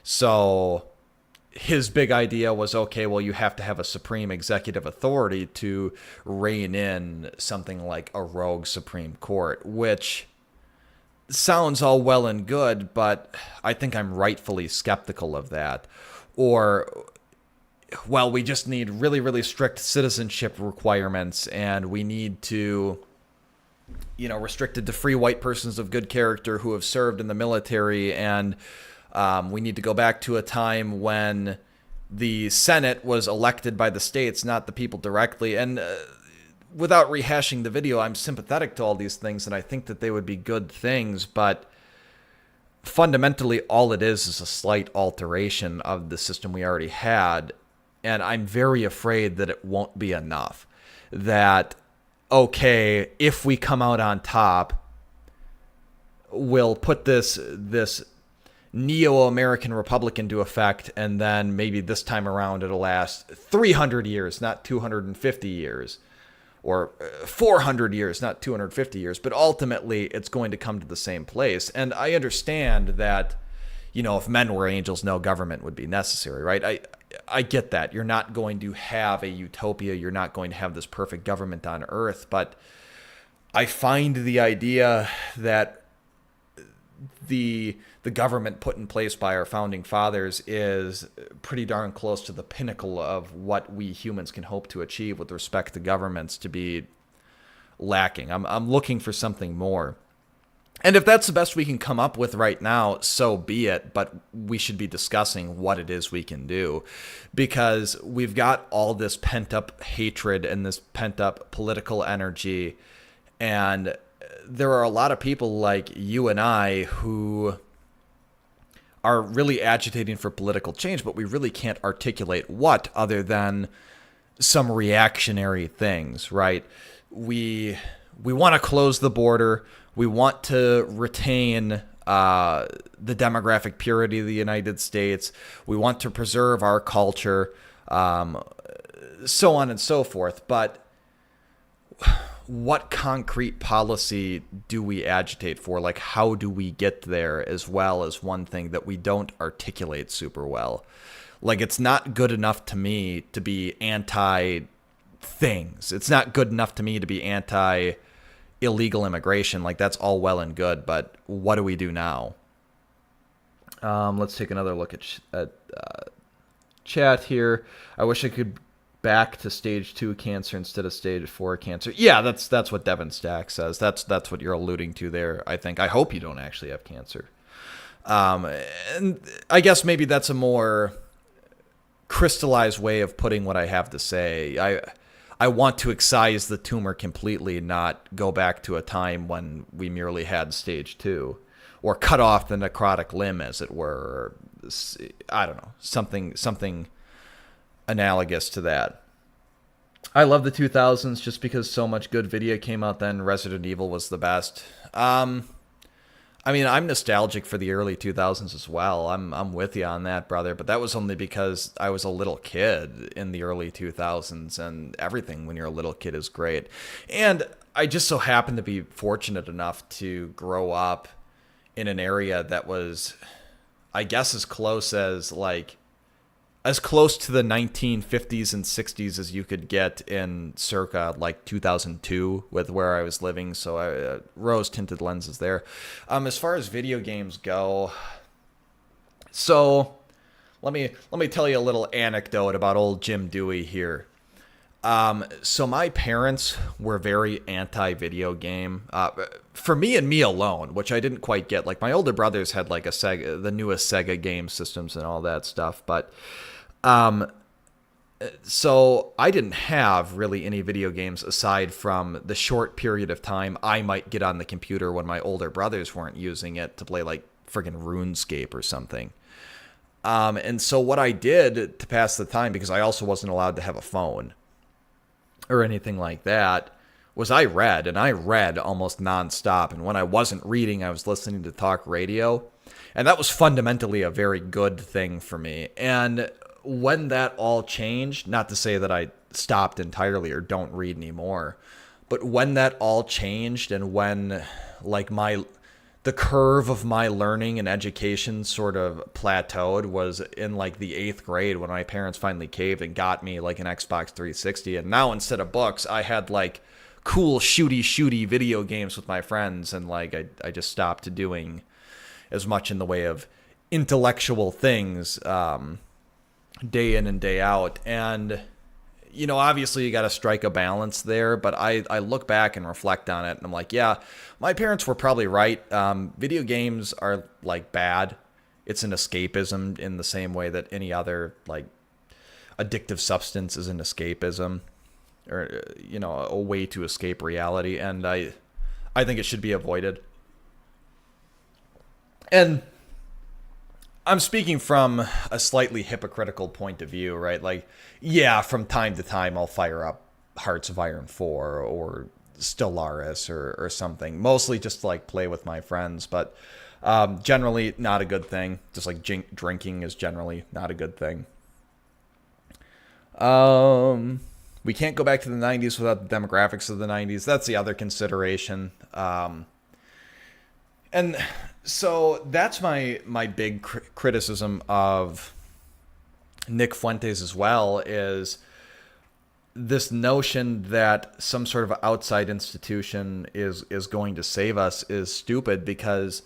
So his big idea was, okay, well, you have to have a supreme executive authority to rein in something like a rogue Supreme Court, which sounds all well and good, but I think I'm rightfully skeptical of that. Or, well, we just need really, really strict citizenship requirements, and we need to, restrict it to free white persons of good character who have served in the military, and we need to go back to a time when the Senate was elected by the states, not the people directly. And without rehashing the video, I'm sympathetic to all these things, and I think that they would be good things, but fundamentally all it is a slight alteration of the system we already had. And I'm very afraid that it won't be enough. That, okay, if we come out on top, we'll put this neo-American republic into effect, and then maybe this time around it'll last 300 years, not 250 years. Or 400 years, not 250 years, but ultimately it's going to come to the same place. And I understand that, if men were angels, no government would be necessary, right? I get that. You're not going to have a utopia. You're not going to have this perfect government on earth. But I find the idea that the government put in place by our founding fathers is pretty darn close to the pinnacle of what we humans can hope to achieve with respect to governments to be lacking. I'm looking for something more. And if that's the best we can come up with right now, so be it. But we should be discussing what it is we can do, because we've got all this pent-up hatred and this pent-up political energy, and there are a lot of people like you and I who are really agitating for political change, but we really can't articulate what other than some reactionary things, right? We want to close the border. We want to retain the demographic purity of the United States. We want to preserve our culture, so on and so forth. But what concrete policy do we agitate for? Like, how do we get there, as well as one thing that we don't articulate super well. Like, it's not good enough to me to be anti-things. It's not good enough to me to be anti-illegal immigration. Like, that's all well and good, but what do we do now? Let's take another look at chat here. I wish I could back to stage 2 cancer instead of stage 4 cancer. Yeah, that's what Devin Stack says. That's what you're alluding to there, I think. I hope you don't actually have cancer. And I guess maybe that's a more crystallized way of putting what I have to say. I want to excise the tumor completely, not go back to a time when we merely had stage 2, or cut off the necrotic limb, as it were. Or, I don't know, something analogous to that. I love the 2000s just because so much good video came out then. Resident Evil was the best. I mean, I'm nostalgic for the early 2000s as well. I'm with you on that, brother. But that was only because I was a little kid in the early 2000s, and everything when you're a little kid is great. And I just so happened to be fortunate enough to grow up in an area that was, I guess, as close to the 1950s and 60s as you could get in circa like 2002 with where I was living. So I rose-tinted lenses there. As far as video games go, so let me tell you a little anecdote about old Jim Dewey here. So my parents were very anti-video game, for me and me alone, which I didn't quite get. Like, my older brothers had like the newest Sega game systems and all that stuff, but so I didn't have really any video games aside from the short period of time I might get on the computer when my older brothers weren't using it to play like friggin' RuneScape or something. And so what I did to pass the time, because I also wasn't allowed to have a phone or anything like that, was I read almost nonstop. And when I wasn't reading, I was listening to talk radio. And that was fundamentally a very good thing for me. And when that all changed, not to say that I stopped entirely or don't read anymore, but when that all changed and when like the curve of my learning and education sort of plateaued was in like the 8th grade, when my parents finally caved and got me like an Xbox 360. And now instead of books, I had like cool shooty video games with my friends. And like I just stopped doing as much in the way of intellectual things day in and day out. And, you know, obviously you got to strike a balance there, but I look back and reflect on it and I'm like, yeah, my parents were probably right. Video games are like bad. It's an escapism in the same way that any other like addictive substance is an escapism, or, you know, a way to escape reality. And I think it should be avoided. And I'm speaking from a slightly hypocritical point of view, right? Like, yeah, from time to time I'll fire up Hearts of Iron 4 or Stellaris or something. Mostly just to like play with my friends, but generally not a good thing. Just like drinking is generally not a good thing. We can't go back to the 90s without the demographics of the 90s. That's the other consideration. And so that's my big criticism of Nick Fuentes as well, is this notion that some sort of outside institution is going to save us is stupid, because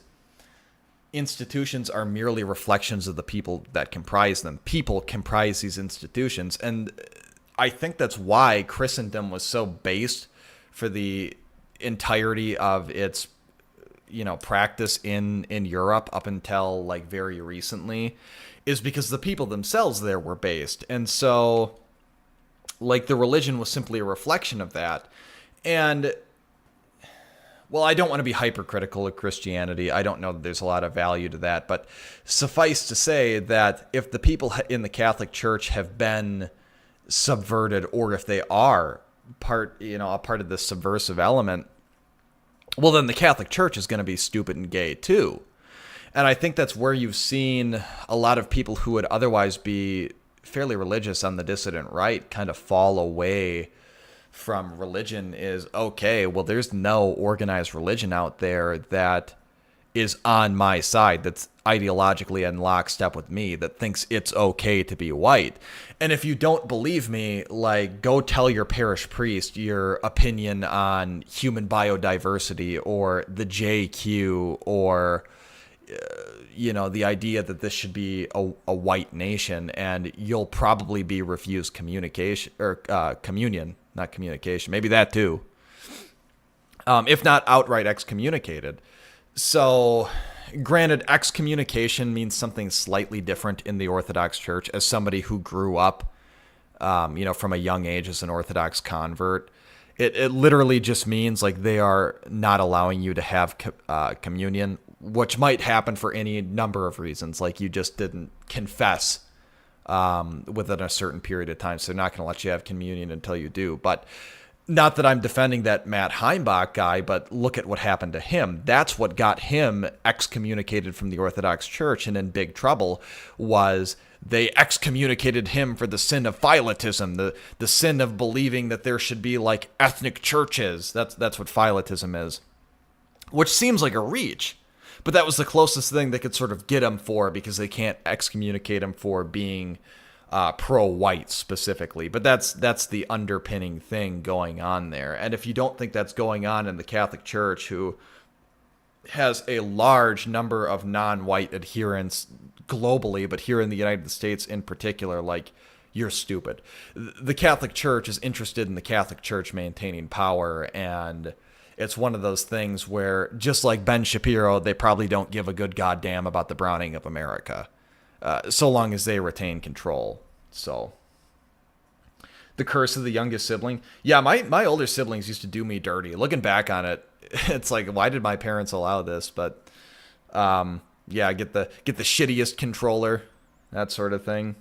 institutions are merely reflections of the people that comprise them. People comprise these institutions. And I think that's why Christendom was so based for the entirety of its, you know, practice in Europe up until like very recently, is because the people themselves there were based. And so like the religion was simply a reflection of that. And well, I don't want to be hypercritical of Christianity. I don't know that there's a lot of value to that, but suffice to say that if the people in the Catholic Church have been subverted, or if they are a part of this subversive element, well, then the Catholic Church is going to be stupid and gay too. And I think that's where you've seen a lot of people who would otherwise be fairly religious on the dissident right kind of fall away from religion. Is, okay, well, there's no organized religion out there that is on my side, that's ideologically in lockstep with me, that thinks it's okay to be white. And if you don't believe me, like, go tell your parish priest your opinion on human biodiversity or the JQ or the idea that this should be a white nation, and you'll probably be refused communication or communion, not communication, maybe that too, if not outright excommunicated. So, granted, excommunication means something slightly different in the Orthodox Church. As somebody who grew up, from a young age as an Orthodox convert, it literally just means like they are not allowing you to have communion, which might happen for any number of reasons. Like you just didn't confess within a certain period of time, so they're not going to let you have communion until you do. But not that I'm defending that Matt Heimbach guy, but look at what happened to him. That's what got him excommunicated from the Orthodox Church and in big trouble, was they excommunicated him for the sin of philotism, the sin of believing that there should be like ethnic churches. That's what philotism is, which seems like a reach. But that was the closest thing they could sort of get him for, because they can't excommunicate him for being pro-white specifically. But that's the underpinning thing going on there. And if you don't think that's going on in the Catholic Church, who has a large number of non-white adherents globally, but here in the United States in particular, like, you're stupid. The Catholic Church is interested in the Catholic Church maintaining power, and it's one of those things where, just like Ben Shapiro, they probably don't give a good goddamn about the browning of America, so long as they retain control. So, the curse of the youngest sibling. Yeah, my older siblings used to do me dirty. Looking back on it, it's like, why did my parents allow this? But, yeah, get the shittiest controller, that sort of thing.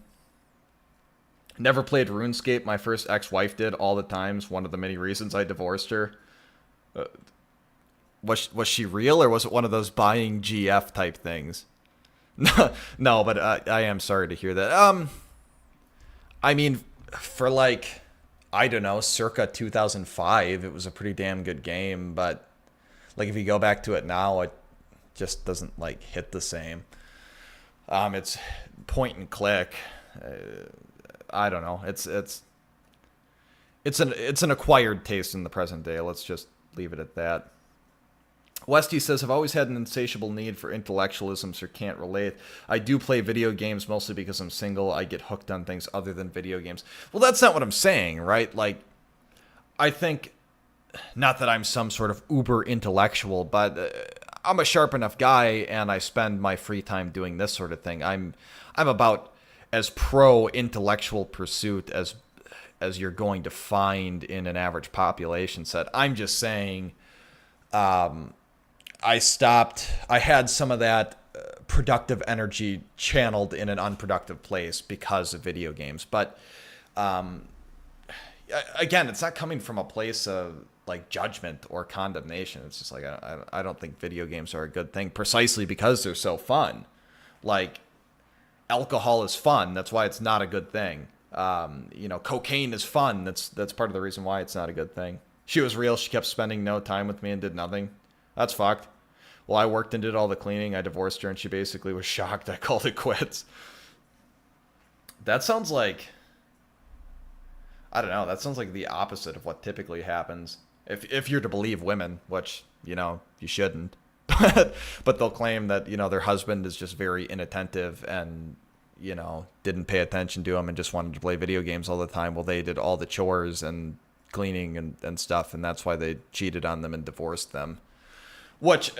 Never played RuneScape. My first ex-wife did all the times. One of the many reasons I divorced her. Was she real, or was it one of those buying GF type things? No, but I am sorry to hear that. I mean, for like, I don't know, circa 2005, it was a pretty damn good game. But like, if you go back to it now, it just doesn't like hit the same. It's point and click. I don't know. It's an acquired taste in the present day. Let's just leave it at that. Westy says, I've always had an insatiable need for intellectualism, so can't relate. I do play video games mostly because I'm single. I get hooked on things other than video games. Well, that's not what I'm saying, right? Like, I think, not that I'm some sort of uber intellectual, but I'm a sharp enough guy, and I spend my free time doing this sort of thing. I'm about as pro-intellectual pursuit as you're going to find in an average population set. I'm just saying, I had some of that productive energy channeled in an unproductive place because of video games. But again, it's not coming from a place of like judgment or condemnation. It's just like, I don't think video games are a good thing, precisely because they're so fun. Like, alcohol is fun. That's why it's not a good thing. Cocaine is fun. That's part of the reason why it's not a good thing. She was real. She kept spending no time with me and did nothing. That's fucked. Well, I worked and did all the cleaning. I divorced her, and she basically was shocked I called it quits. That sounds like, I don't know, that sounds like the opposite of what typically happens. If you're to believe women, which, you shouldn't. But they'll claim that, their husband is just very inattentive and, didn't pay attention to them and just wanted to play video games all the time. Well, they did all the chores and cleaning and stuff, and that's why they cheated on them and divorced them. Which,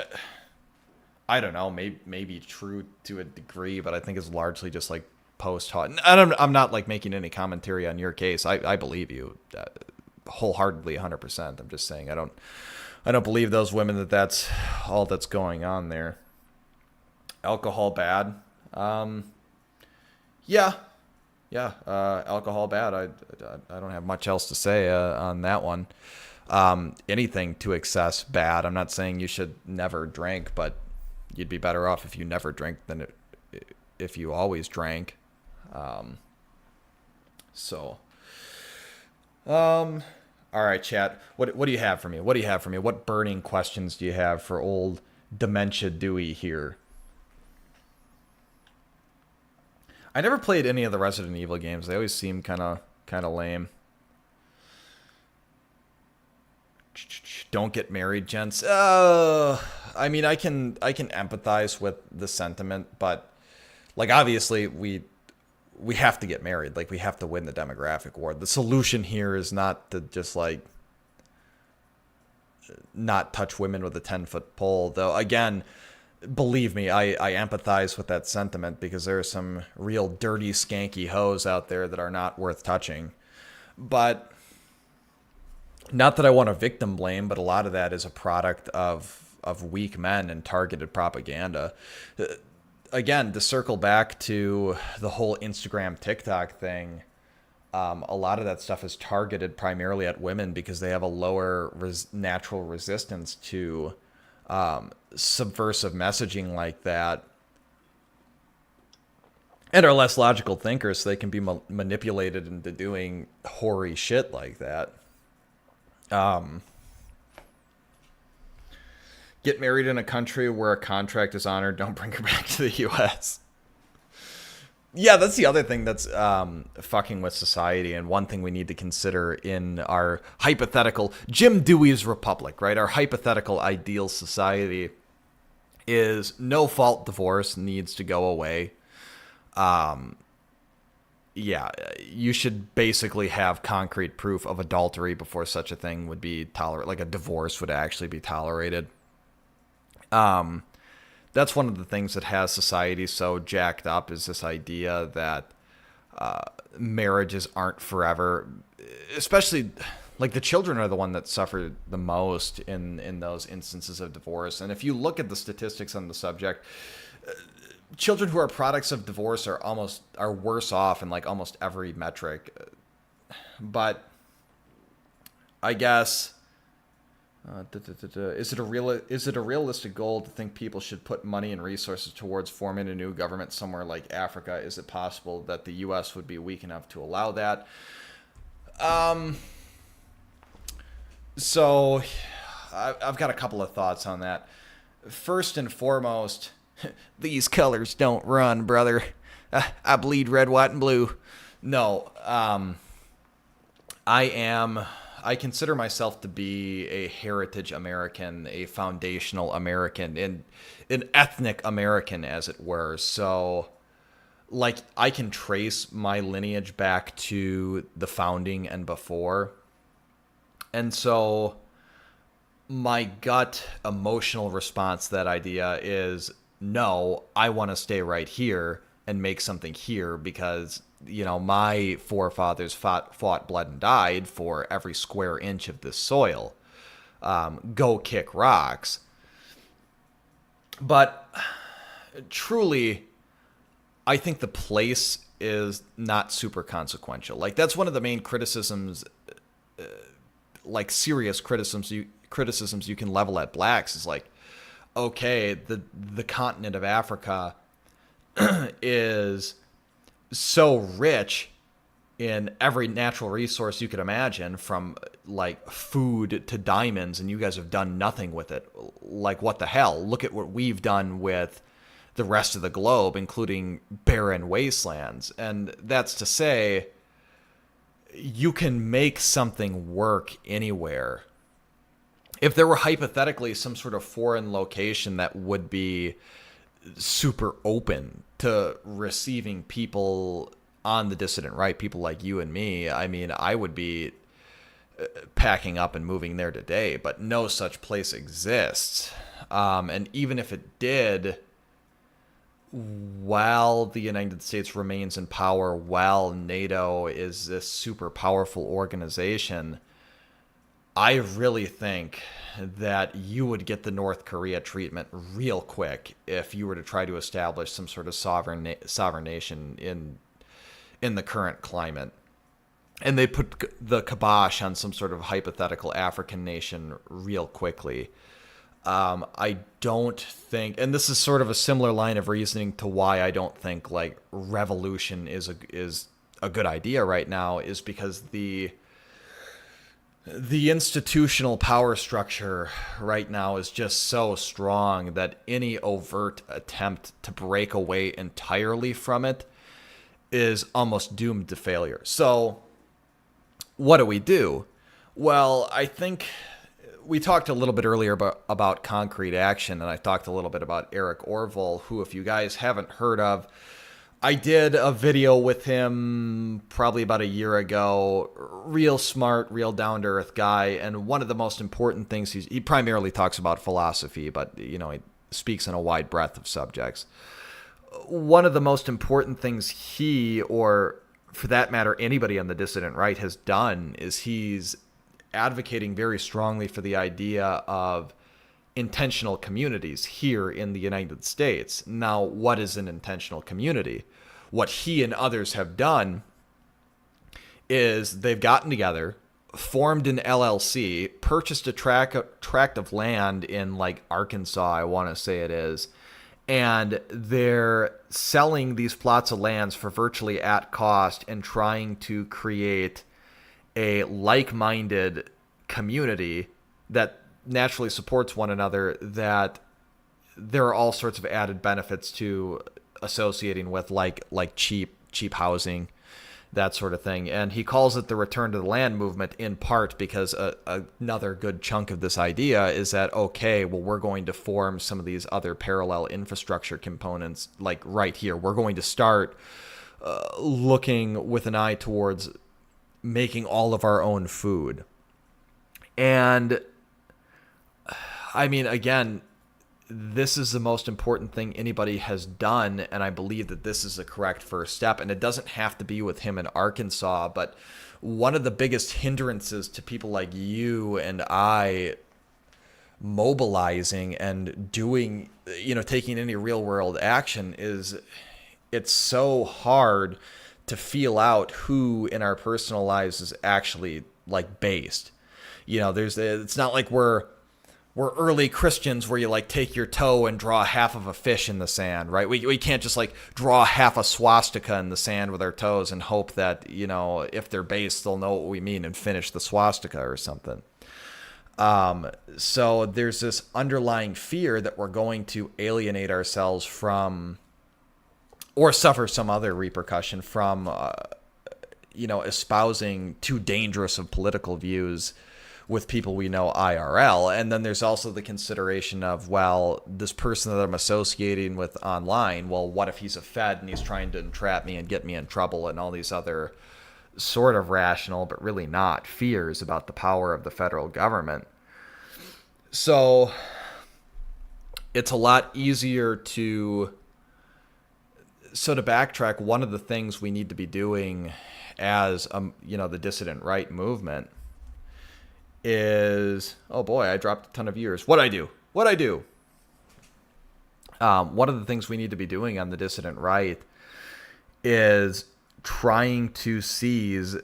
I don't know, maybe true to a degree, but I think is largely just like post-hot. I'm not like making any commentary on your case. I believe you wholeheartedly, 100%. I'm just saying I don't believe those women that's all that's going on there. Alcohol bad. Yeah. Alcohol bad. I don't have much else to say on that one. Anything to excess bad. I'm not saying you should never drink, but you'd be better off if you never drank than if you always drank. All right, chat. What do you have for me? What burning questions do you have for old Dementia Dewey here? I never played any of the Resident Evil games. They always seem kind of lame. Don't get married, gents. I mean, I can empathize with the sentiment, but like obviously we have to get married. Like we have to win the demographic war. The solution here is not to just like not touch women with a 10-foot pole. Though again, believe me, I empathize with that sentiment because there are some real dirty, skanky hoes out there that are not worth touching. But not that I want to victim blame, but a lot of that is a product of weak men and targeted propaganda. Again, to circle back to the whole Instagram, TikTok thing, a lot of that stuff is targeted primarily at women because they have a lower natural resistance to subversive messaging like that, and are less logical thinkers, so they can be manipulated into doing hoary shit like that. Get married in a country where a contract is honored. Don't bring her back to the U.S. Yeah, that's the other thing that's fucking with society, and one thing we need to consider in our hypothetical Jim Dewey's republic, right? Our hypothetical ideal society is no-fault divorce needs to go away. Yeah, you should basically have concrete proof of adultery before such a thing would be tolerated. Like a divorce would actually be tolerated. That's one of the things that has society so jacked up, is this idea that marriages aren't forever. Especially, like, the children are the one that suffer the most in those instances of divorce. And if you look at the statistics on the subject, children who are products of divorce are worse off in like almost every metric. But I guess is it a realistic goal to think people should put money and resources towards forming a new government somewhere like Africa? Is it possible that the U.S. would be weak enough to allow that? So I've got a couple of thoughts on that. First and foremost, these colors don't run, brother. I bleed red, white, and blue. No, I consider myself to be a heritage American, a foundational American, and an ethnic American, as it were. So, like, I can trace my lineage back to the founding and before. And so my gut emotional response to that idea is, no, I want to stay right here and make something here because, you know, my forefathers fought, bled, and died for every square inch of this soil. Go kick rocks. But truly, I think the place is not super consequential. Like, that's one of the main criticisms, like serious criticisms you can level at blacks is like, okay, the continent of Africa is so rich in every natural resource you could imagine, from like food to diamonds, and you guys have done nothing with it. Like, what the hell? Look at what we've done with the rest of the globe, including barren wastelands. And that's to say, you can make something work anywhere. If there were hypothetically some sort of foreign location that would be super open to receiving people on the dissident right, people like you and me, I mean, I would be packing up and moving there today, but no such place exists. And even if it did, while the United States remains in power, while NATO is this super powerful organization, I really think that you would get the North Korea treatment real quick if you were to try to establish some sort of sovereign nation in the current climate. And they put the kibosh on some sort of hypothetical African nation real quickly. I don't think, and this is sort of a similar line of reasoning to why I don't think like revolution is a good idea right now, is because the institutional power structure right now is just so strong that any overt attempt to break away entirely from it is almost doomed to failure. So what do we do? Well, I think we talked a little bit earlier about concrete action, and I talked a little bit about Eric Orville, who, if you guys haven't heard of, I did a video with him probably about a year ago. Real smart, real down-to-earth guy, and one of the most important things, he primarily talks about philosophy, but he speaks in a wide breadth of subjects. One of the most important things he, or for that matter anybody on the dissident right, has done is he's advocating very strongly for the idea of intentional communities here in the United States. Now, what is an intentional community? What he and others have done is they've gotten together, formed an LLC, purchased a tract of land in like Arkansas, I want to say it is, and they're selling these plots of lands for virtually at cost and trying to create a like-minded community that naturally supports one another, that there are all sorts of added benefits to associating with, like cheap housing, that sort of thing. And he calls it the return to the land movement, in part because another good chunk of this idea is that, okay, well, we're going to form some of these other parallel infrastructure components, like right here. We're going to start looking with an eye towards making all of our own food. And I mean, again, this is the most important thing anybody has done, and I believe that this is the correct first step. And it doesn't have to be with him in Arkansas, but one of the biggest hindrances to people like you and I mobilizing and doing, taking any real world action is it's so hard to feel out who in our personal lives is actually like based. It's not like we're early Christians where you like take your toe and draw half of a fish in the sand, right? We can't just like draw half a swastika in the sand with our toes and hope that, if they're based, they'll know what we mean and finish the swastika or something. So there's this underlying fear that we're going to alienate ourselves from, or suffer some other repercussion from, espousing too dangerous of political views with people we know IRL. And then there's also the consideration of, well, this person that I'm associating with online, well, what if he's a Fed and he's trying to entrap me and get me in trouble, and all these other sort of rational, but really not, fears about the power of the federal government. So it's a lot easier to backtrack. One of the things we need to be doing as, the dissident right movement is, oh boy, I dropped a ton of years. What'd I do? One of the things we need to be doing on the dissident right is trying to seize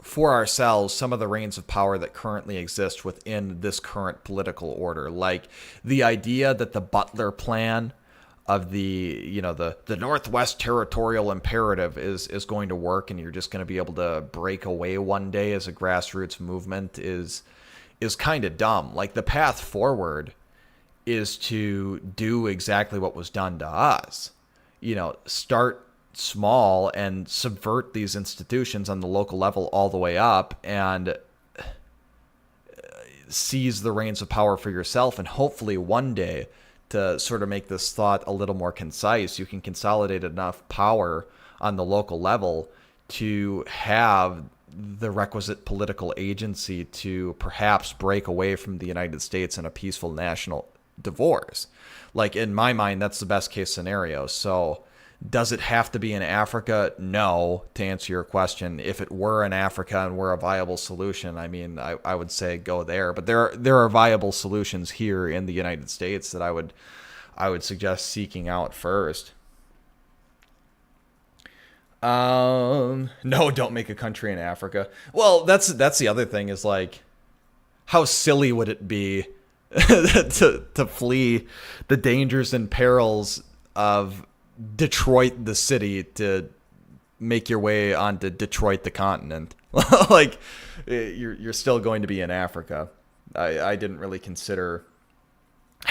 for ourselves some of the reins of power that currently exist within this current political order. Like the idea that the Butler plan of the Northwest Territorial Imperative is going to work, and you're just going to be able to break away one day as a grassroots movement is kind of dumb. Like the path forward is to do exactly what was done to us. Start small and subvert these institutions on the local level all the way up, and seize the reins of power for yourself. And hopefully one day, to sort of make this thought a little more concise, you can consolidate enough power on the local level to have the requisite political agency to perhaps break away from the United States in a peaceful national divorce. Like in my mind, that's the best case scenario. So does it have to be in Africa? No, to answer your question. If it were in Africa and were a viable solution, I mean, I would say go there. But there are viable solutions here in the United States that I would suggest seeking out first. No, don't make a country in Africa. Well, that's the other thing, is like, how silly would it be to flee the dangers and perils of Detroit the city to make your way onto Detroit the continent? Like, you're still going to be in Africa. I didn't really consider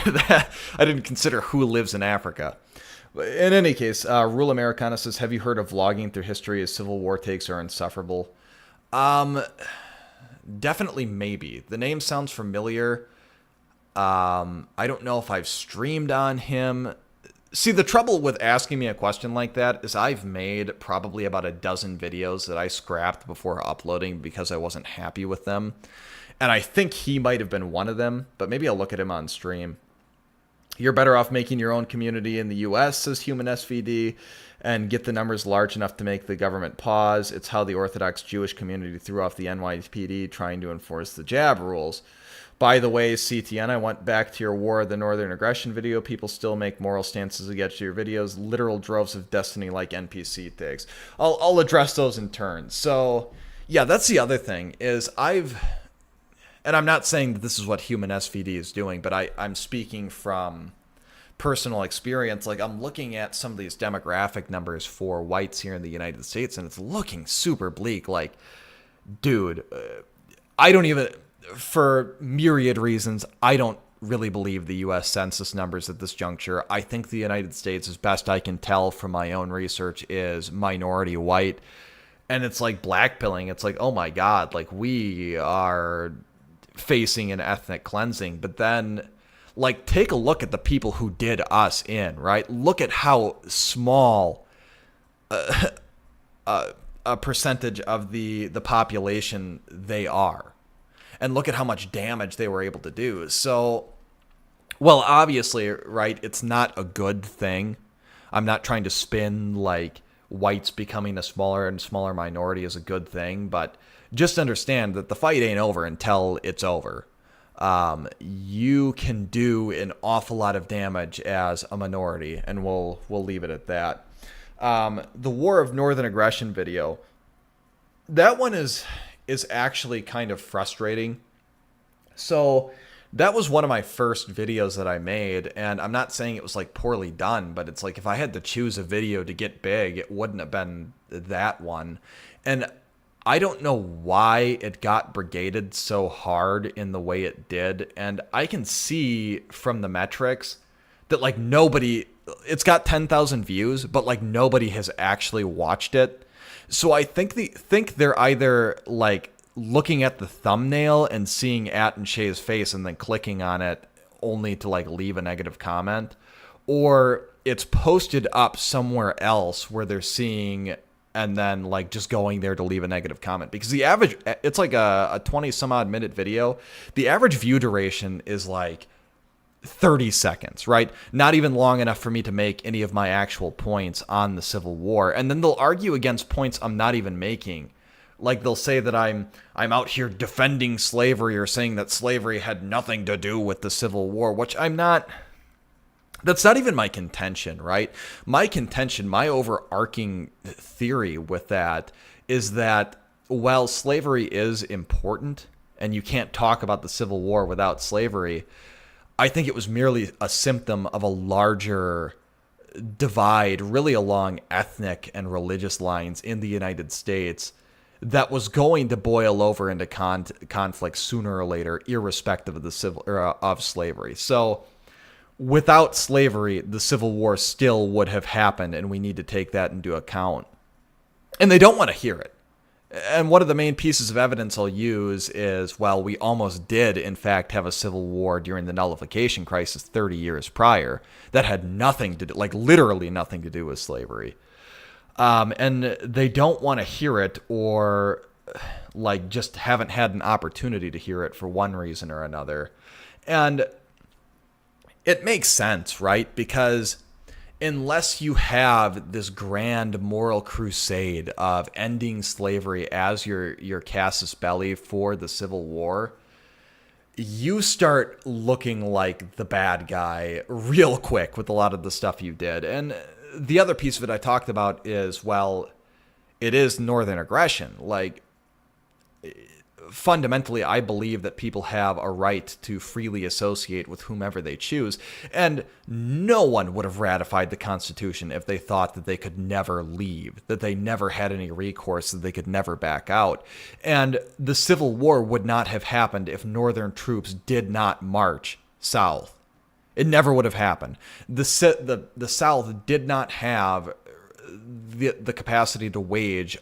that. I didn't consider who lives in Africa. In any case, Rule Americana says, have you heard of vlogging through history as Civil War takes are insufferable? definitely maybe. The name sounds familiar. I don't know if I've streamed on him. See, the trouble with asking me a question like that is I've made probably about a dozen videos that I scrapped before uploading because I wasn't happy with them. And I think he might have been one of them, but maybe I'll look at him on stream. You're better off making your own community in the US, says Human SVD, and get the numbers large enough to make the government pause. It's how the Orthodox Jewish community threw off the NYPD trying to enforce the jab rules. By the way, CTN, I went back to your War of the Northern Aggression video. People still make moral stances against your videos. Literal droves of Destiny-like NPC tags. I'll address those in turn. So, yeah, that's the other thing, is and I'm not saying that this is what Human SVD is doing, but I'm speaking from personal experience. Like, I'm looking at some of these demographic numbers for whites here in the United States, and it's looking super bleak. Like, dude, I don't even... For myriad reasons, I don't really believe the U.S. Census numbers at this juncture. I think the United States, as best I can tell from my own research, is minority white. And it's like blackpilling. It's like, oh my God, like we are facing an ethnic cleansing. But then, like, take a look at the people who did us in, right? Look at how small a percentage of the population they are. And look at how much damage they were able to do. So, well, obviously, right, it's not a good thing. I'm not trying to spin like whites becoming a smaller and smaller minority is a good thing, but just understand that the fight ain't over until it's over. You can do an awful lot of damage as a minority, and we'll leave it at that. The War of Northern Aggression video, that one is actually kind of frustrating. So that was one of my first videos that I made, and I'm not saying it was like poorly done, but it's like if I had to choose a video to get big, it wouldn't have been that one. And I don't know why it got brigaded so hard in the way it did, and I can see from the metrics that like it's got 10,000 views, but like nobody has actually watched it. So I think they're either like looking at the thumbnail and seeing and Shay's face and then clicking on it only to like leave a negative comment, or it's posted up somewhere else where they're seeing and then like just going there to leave a negative comment. Because the average, it's like a 20 some odd minute video. The average view duration is like 30 seconds, right? Not even long enough for me to make any of my actual points on the Civil War. And then they'll argue against points I'm not even making. Like they'll say that I'm out here defending slavery or saying that slavery had nothing to do with the Civil War, which I'm not. That's not even my contention, right? My contention, my overarching theory with that is that while slavery is important and you can't talk about the Civil War without slavery, I think it was merely a symptom of a larger divide, really along ethnic and religious lines in the United States, that was going to boil over into conflict sooner or later, irrespective of of slavery. So, without slavery, the Civil War still would have happened, and we need to take that into account. And they don't want to hear it. And one of the main pieces of evidence I'll use is, well, we almost did, in fact, have a civil war during the nullification crisis 30 years prior that had nothing to do, like literally nothing to do with slavery. And they don't want to hear it, or like just haven't had an opportunity to hear it for one reason or another. And it makes sense, right? Because unless you have this grand moral crusade of ending slavery as your casus belli for the Civil War, you start looking like the bad guy real quick with a lot of the stuff you did. And the other piece of it I talked about is, well, it is Northern aggression. Like, fundamentally, I believe that people have a right to freely associate with whomever they choose, and no one would have ratified the Constitution if they thought that they could never leave, that they never had any recourse, that they could never back out. And the Civil War would not have happened if Northern troops did not march south. It never would have happened. The South did not have the capacity to wage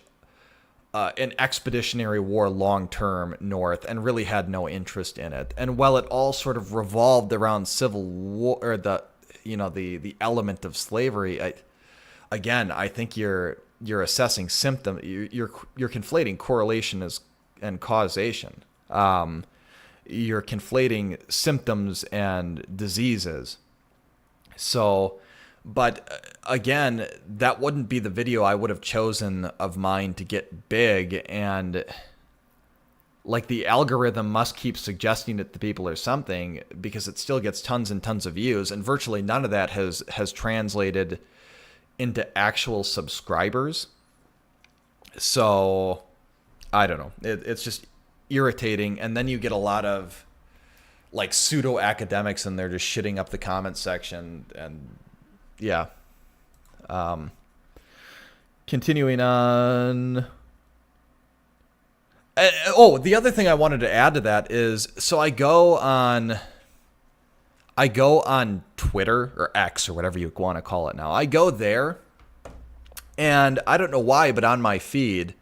an expeditionary war long term north and really had no interest in it. And while it all sort of revolved around civil war or the element of slavery, I think you're assessing symptom. You're conflating correlation and causation. You're conflating symptoms and diseases. So, but again, that wouldn't be the video I would have chosen of mine to get big. And like the algorithm must keep suggesting it to people or something, because it still gets tons and tons of views. And virtually none of that has translated into actual subscribers. So I don't know. It's just irritating. And then you get a lot of like pseudo academics and they're just shitting up the comment section. And yeah. Continuing on. The other thing I wanted to add to that is, so I go on Twitter or X or whatever you want to call it now. I go there, and I don't know why, but on my feed,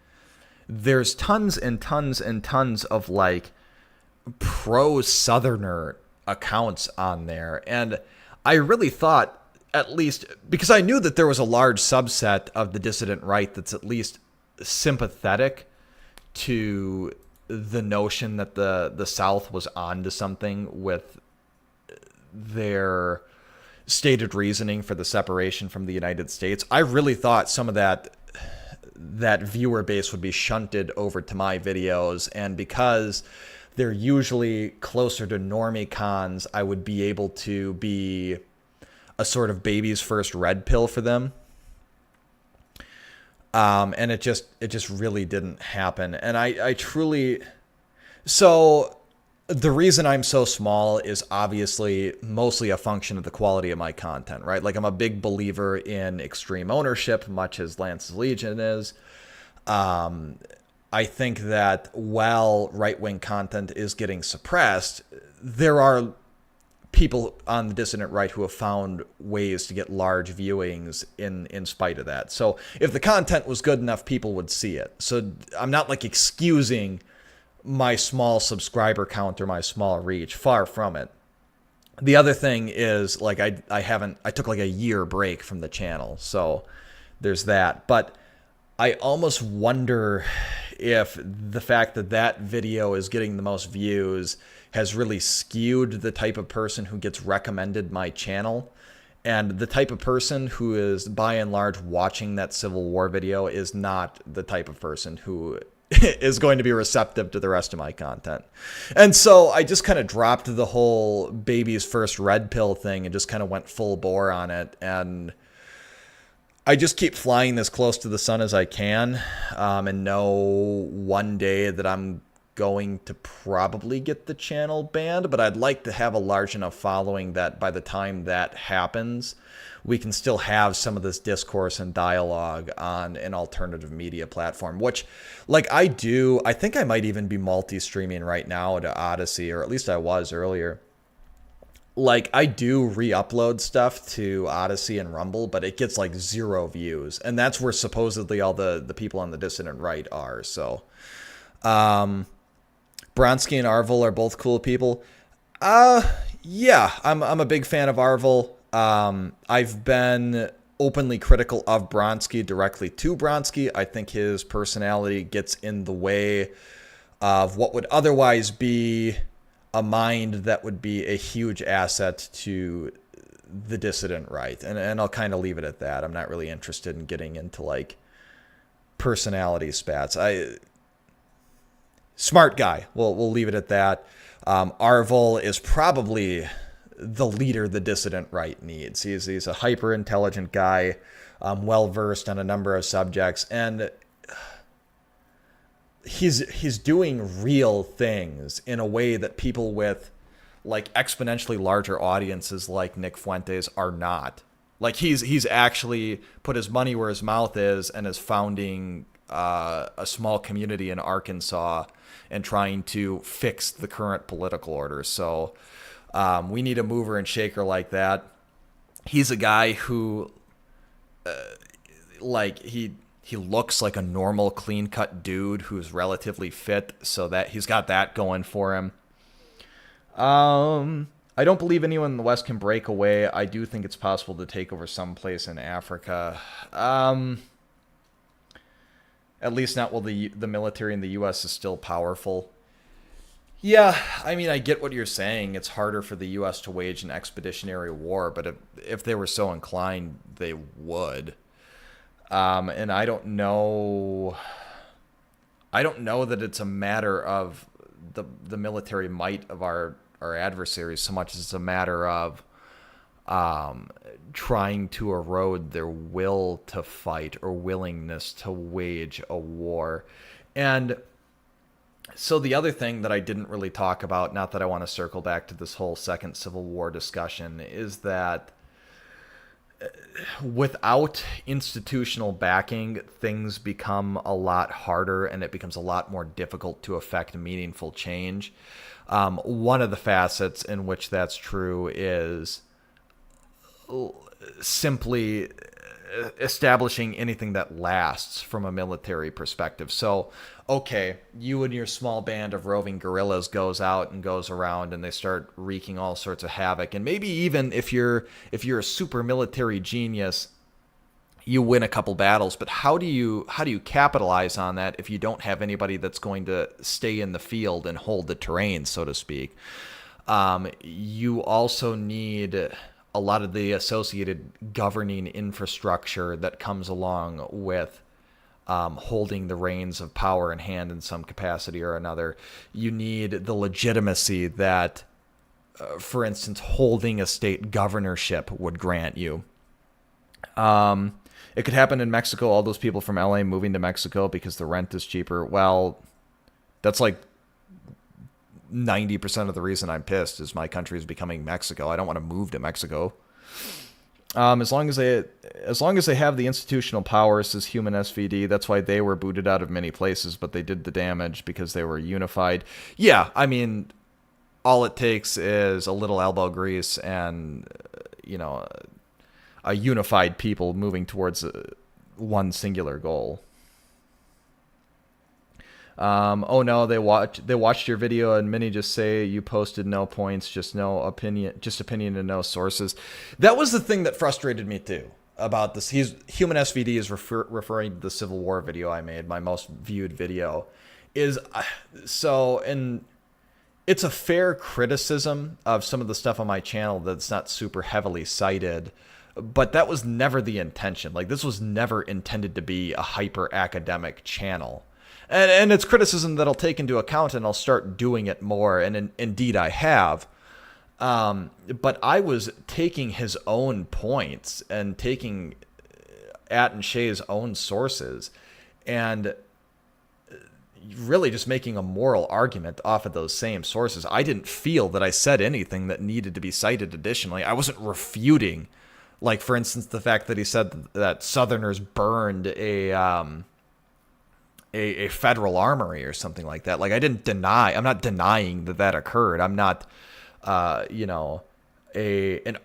there's tons and tons and tons of like pro-Southerner accounts on there. And I really thought, at least, because I knew that there was a large subset of the dissident right that's at least sympathetic to the notion that the South was onto something with their stated reasoning for the separation from the United States. I really thought some of that viewer base would be shunted over to my videos, and because they're usually closer to normie cons, I would be able to be a sort of baby's first red pill for them. And it just really didn't happen. And I truly, so the reason I'm so small is obviously mostly a function of the quality of my content, right? Like, I'm a big believer in extreme ownership, much as Lance's Legion is. I think that while right-wing content is getting suppressed, there are people on the dissident right who have found ways to get large viewings in spite of that. So if the content was good enough, people would see it. So I'm not like excusing my small subscriber count or my small reach. Far from it. The other thing is, like, I took like a year break from the channel. So there's that. But I almost wonder if the fact that video is getting the most views has really skewed the type of person who gets recommended my channel. And the type of person who is, by and large, watching that Civil War video is not the type of person who is going to be receptive to the rest of my content. And so I just kind of dropped the whole baby's first red pill thing and just kind of went full bore on it. And I just keep flying as close to the sun as I can, and know one day that I'm going to probably get the channel banned, but I'd like to have a large enough following that by the time that happens, we can still have some of this discourse and dialogue on an alternative media platform, which, like, I think I might even be multi-streaming right now to Odyssey, or at least I was earlier. Like, I do re-upload stuff to Odyssey and Rumble, but it gets like 0 views, and that's where supposedly all the people on the dissident right are. So Bronsky and Arvel are both cool people. Yeah, I'm a big fan of Arvel. I've been openly critical of Bronsky directly to Bronsky. I think his personality gets in the way of what would otherwise be a mind that would be a huge asset to the dissident right. And I'll kind of leave it at that. I'm not really interested in getting into like personality spats. Smart guy. We'll leave it at that. Arvel is probably the leader the dissident right needs. He's a hyper intelligent guy, well versed on a number of subjects, and he's doing real things in a way that people with like exponentially larger audiences like Nick Fuentes are not. Like, he's actually put his money where his mouth is and is founding a small community in Arkansas and trying to fix the current political order. So we need a mover and shaker like that. He's a guy who he looks like a normal, clean-cut dude who's relatively fit, so that he's got that going for him. I don't believe anyone in the West can break away. I do think it's possible to take over some place in Africa. At least not while the military in the U.S. is still powerful. Yeah, I mean, I get what you're saying. It's harder for the U.S. to wage an expeditionary war, but if they were so inclined, they would. And I don't know. I don't know that it's a matter of the military might of our adversaries so much as it's a matter of trying to erode their will to fight or willingness to wage a war. And so the other thing that I didn't really talk about, not that I want to circle back to this whole second Civil War discussion, is that without institutional backing, things become a lot harder and it becomes a lot more difficult to affect meaningful change. One of the facets in which that's true is simply establishing anything that lasts from a military perspective. So, okay, you and your small band of roving guerrillas goes out and goes around and they start wreaking all sorts of havoc. And maybe even if you're a super military genius, you win a couple battles, but how do you capitalize on that if you don't have anybody that's going to stay in the field and hold the terrain, so to speak? You also need a lot of the associated governing infrastructure that comes along with holding the reins of power in hand in some capacity or another. You need the legitimacy that, for instance, holding a state governorship would grant you. It could happen in Mexico, all those people from LA moving to Mexico because the rent is cheaper. Well, that's like 90% of the reason I'm pissed is my country is becoming Mexico. I don't want to move to Mexico. As long as they have the institutional power, says Human SVD, that's why they were booted out of many places, but they did the damage because they were unified. Yeah, I mean, all it takes is a little elbow grease and, a unified people moving towards one singular goal. Oh no, they watched your video and many just say you posted no points, just opinion and no sources. That was the thing that frustrated me too about this. Human SVD is referring to the Civil War video I made, my most viewed video. And it's a fair criticism of some of the stuff on my channel that's not super heavily cited. But that was never the intention. Like, this was never intended to be a hyper-academic channel. And it's criticism that I'll take into account, and I'll start doing it more, and indeed I have. But I was taking his own points and taking At Shay's own sources and really just making a moral argument off of those same sources. I didn't feel that I said anything that needed to be cited additionally. I wasn't refuting, like, for instance, the fact that he said that Southerners burned a federal armory or something like that. Like, I'm not denying that occurred. I'm not, an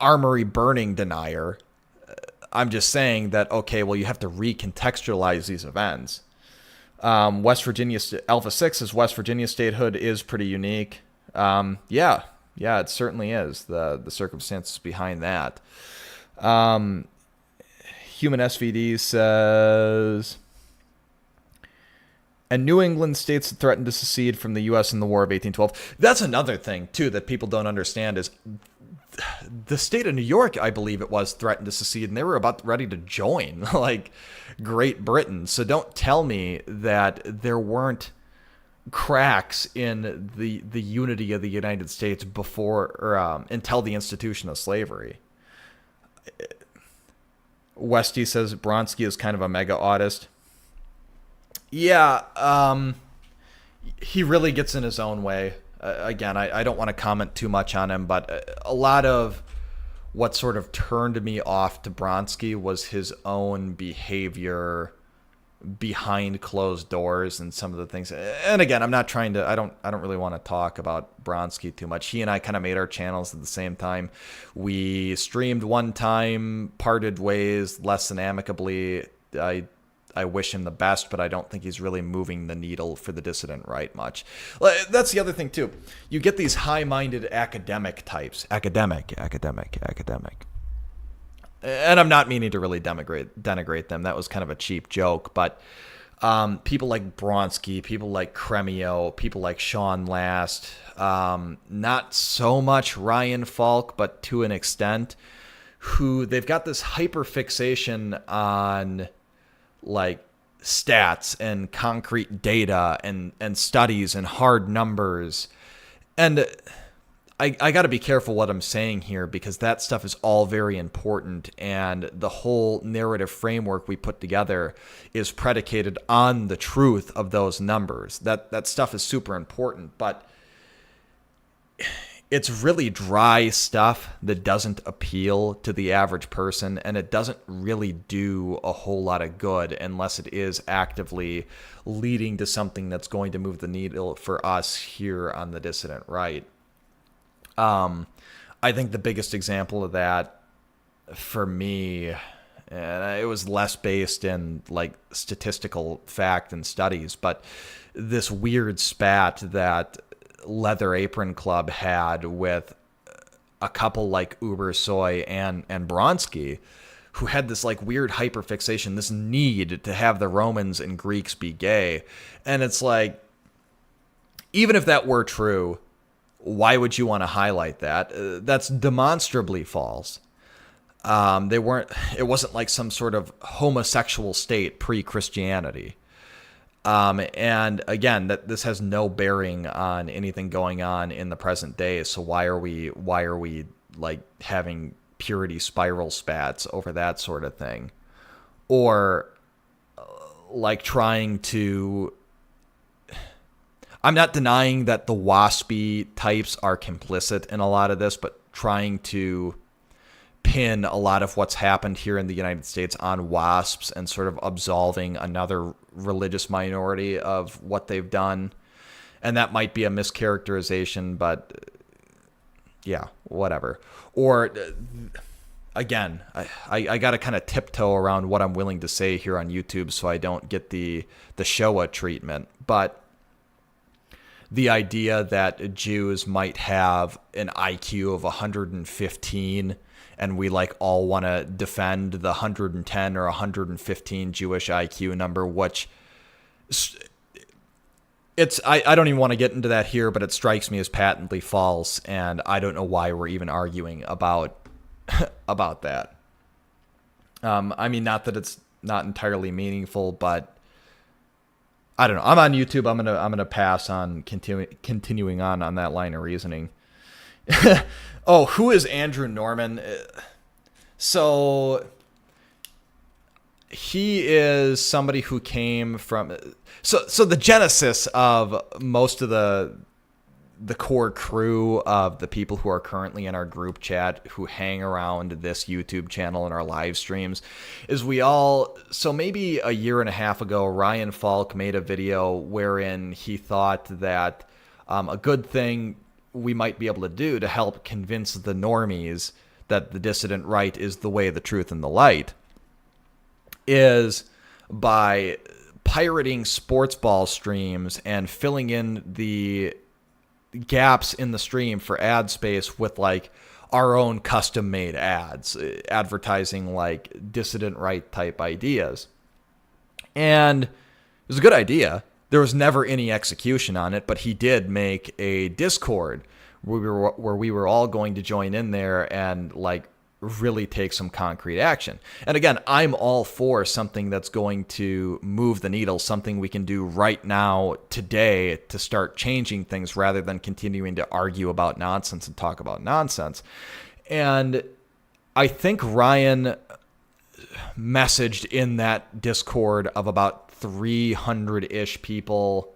armory burning denier. I'm just saying that, okay, well, you have to recontextualize these events. West Virginia, Alpha 6 says West Virginia statehood is pretty unique. Yeah, it certainly is. The circumstances behind that. Human SVD says, and New England states that threatened to secede from the U.S. in the War of 1812. That's another thing, too, that people don't understand is the state of New York, I believe it was, threatened to secede, and they were about ready to join, like, Great Britain. So don't tell me that there weren't cracks in the unity of the United States before or until the institution of slavery. Westy says Bronsky is kind of a mega autist. Yeah, he really gets in his own way. Again, I don't want to comment too much on him, but a lot of what sort of turned me off to Bronsky was his own behavior behind closed doors and some of the things. And again, I'm not trying to, I don't really want to talk about Bronsky too much. He and I kind of made our channels at the same time. We streamed one time, parted ways less than amicably. I I wish him the best, but I don't think he's really moving the needle for the dissident right much. That's the other thing, too. You get these high-minded academic types. Academic. And I'm not meaning to really denigrate them. That was kind of a cheap joke, but people like Bronsky, people like Cremio, people like Sean Last, not so much Ryan Falk, but to an extent, who they've got this hyperfixation on like stats and concrete data and studies and hard numbers. And I got to be careful what I'm saying here, because that stuff is all very important, and the whole narrative framework we put together is predicated on the truth of those numbers. That stuff is super important, but it's really dry stuff that doesn't appeal to the average person, and it doesn't really do a whole lot of good unless it is actively leading to something that's going to move the needle for us here on the Dissident Right. I think the biggest example of that for me, and it was less based in like statistical fact and studies, but this weird spat that Leather Apron Club had with a couple like Uber Soy and Bronsky, who had this like weird hyperfixation, this need to have the Romans and Greeks be gay. And it's like, even if that were true, why would you want to highlight that? That's demonstrably false. It wasn't like some sort of homosexual state pre-Christianity. And again, this has no bearing on anything going on in the present day. So why are we like having purity spiral spats over that sort of thing? Or like trying to, I'm not denying that the waspy types are complicit in a lot of this, but trying to pin a lot of what's happened here in the United States on WASPs and sort of absolving another religious minority of what they've done. And that might be a mischaracterization, but yeah, whatever. Or again, I got to kind of tiptoe around what I'm willing to say here on YouTube so I don't get the Shoah treatment. But the idea that Jews might have an IQ of 115 and we like all want to defend the 110 or 115 Jewish IQ number, which I don't even want to get into that here, but it strikes me as patently false, and I don't know why we're even arguing about that. I mean, not that it's not entirely meaningful, but I don't know. I'm on YouTube. I'm gonna pass on continuing on that line of reasoning. Oh, who is Andrew Norman? So he is somebody who came from. So the genesis of most of the core crew of the people who are currently in our group chat who hang around this YouTube channel and our live streams is so maybe a year and a half ago, Ryan Falk made a video wherein he thought that a good thing we might be able to do to help convince the normies that the dissident right is the way, the truth, and the light is by pirating sports ball streams and filling in the gaps in the stream for ad space with like our own custom made ads, advertising like dissident right type ideas. And it was a good idea. There was never any execution on it, but he did make a Discord where we were all going to join in there and like really take some concrete action. And again, I'm all for something that's going to move the needle, something we can do right now, today, to start changing things rather than continuing to argue about nonsense and talk about nonsense. And I think Ryan messaged in that Discord of about 300-ish people,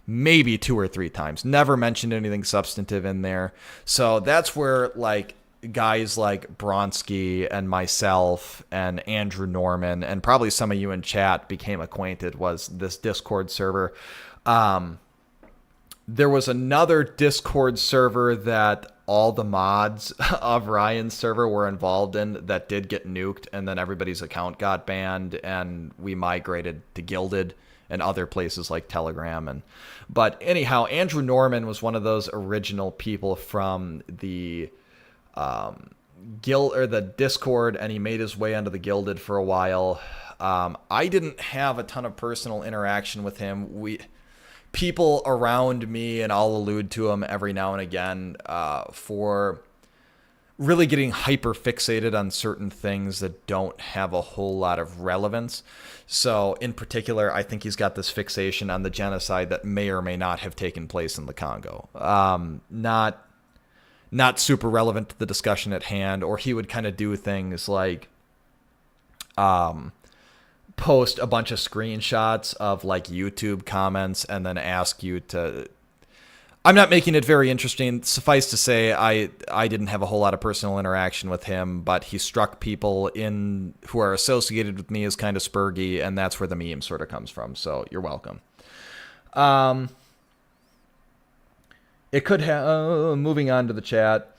maybe 2 or 3 times. Never mentioned anything substantive in there. So that's where like guys like Bronsky and myself and Andrew Norman and probably some of you in chat became acquainted, was this Discord server. There was another Discord server that all the mods of Ryan's server were involved in that did get nuked, and then everybody's account got banned, and we migrated to Gilded and other places like Telegram. But anyhow, Andrew Norman was one of those original people from the the Discord, and he made his way onto the Gilded for a while. I didn't have a ton of personal interaction with him. People around me, and I'll allude to him every now and again, for really getting hyper fixated on certain things that don't have a whole lot of relevance. So in particular, I think he's got this fixation on the genocide that may or may not have taken place in the Congo. Not super relevant to the discussion at hand, or he would kind of do things like post a bunch of screenshots of like YouTube comments and then ask you to... I'm not making it very interesting. Suffice to say, I didn't have a whole lot of personal interaction with him, but he struck people in who are associated with me as kind of spurgy, and that's where the meme sort of comes from. So you're welcome. It could have... moving on to the chat.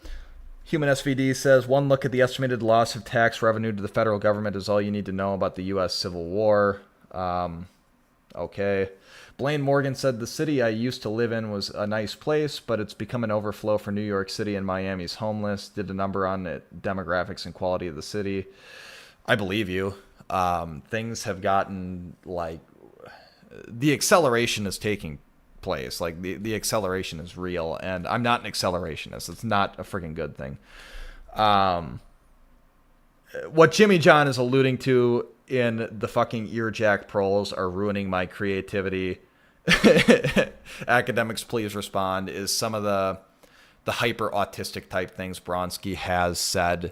Human SVD says, one look at the estimated loss of tax revenue to the federal government is all you need to know about the U.S. Civil War. Okay. Blaine Morgan said, the city I used to live in was a nice place, but it's become an overflow for New York City, and Miami's homeless. Did a number on it, demographics and quality of the city. I believe you. Things have gotten, like... The acceleration is taking place. Like, the acceleration is real, and I'm not an accelerationist. It's not a freaking good thing. What Jimmy John is alluding to in the fucking earjack proles are ruining my creativity. Academics, please respond. Is some of the hyper autistic type things Bronski has said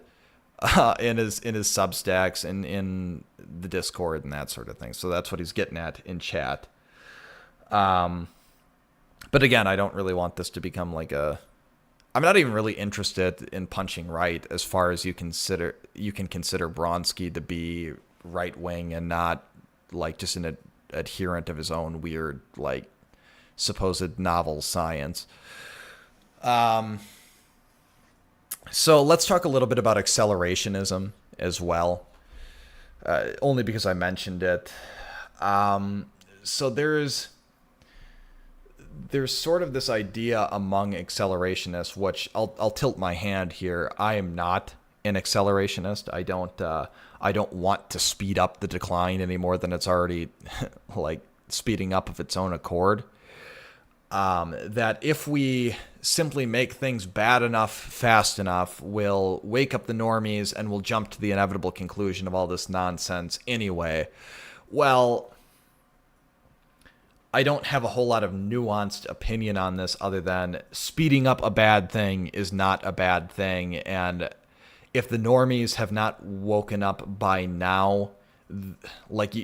in his Substacks and in the Discord and that sort of thing. So that's what he's getting at in chat. But again, I don't really want this to become like a... I'm not even really interested in punching right as far as you can consider Bronski to be right wing and not like just an adherent of his own weird like supposed novel science. So let's talk a little bit about accelerationism as well, only because I mentioned it. So there's sort of this idea among accelerationists, which I'll tilt my hand here. I am not an accelerationist. I don't want to speed up the decline any more than it's already like speeding up of its own accord. That if we simply make things bad enough, fast enough, we'll wake up the normies and we'll jump to the inevitable conclusion of all this nonsense anyway. Well, I don't have a whole lot of nuanced opinion on this other than speeding up a bad thing is not a bad thing. And if the normies have not woken up by now, like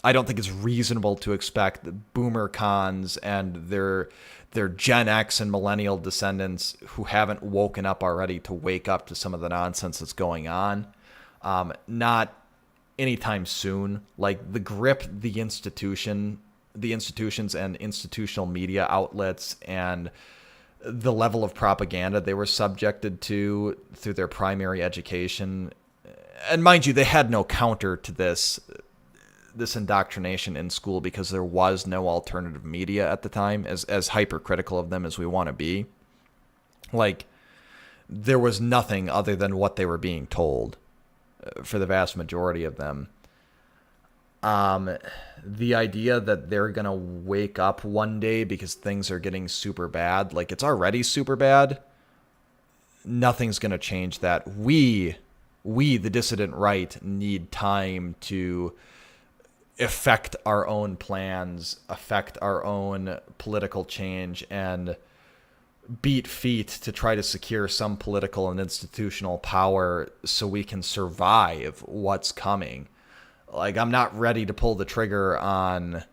I don't think it's reasonable to expect boomer cons and their Gen X and millennial descendants who haven't woken up already to wake up to some of the nonsense that's going on. Not anytime soon. Like the grip the institutions and institutional media outlets and the level of propaganda they were subjected to through their primary education. And mind you, they had no counter to this indoctrination in school because there was no alternative media at the time, as hypercritical of them as we want to be. Like, there was nothing other than what they were being told for the vast majority of them. The idea that they're going to wake up one day because things are getting super bad, like it's already super bad, nothing's going to change that. We, the dissident right, need time to affect our own plans, affect our own political change, and beat feet to try to secure some political and institutional power so we can survive what's coming. Like, I'm not ready to pull the trigger on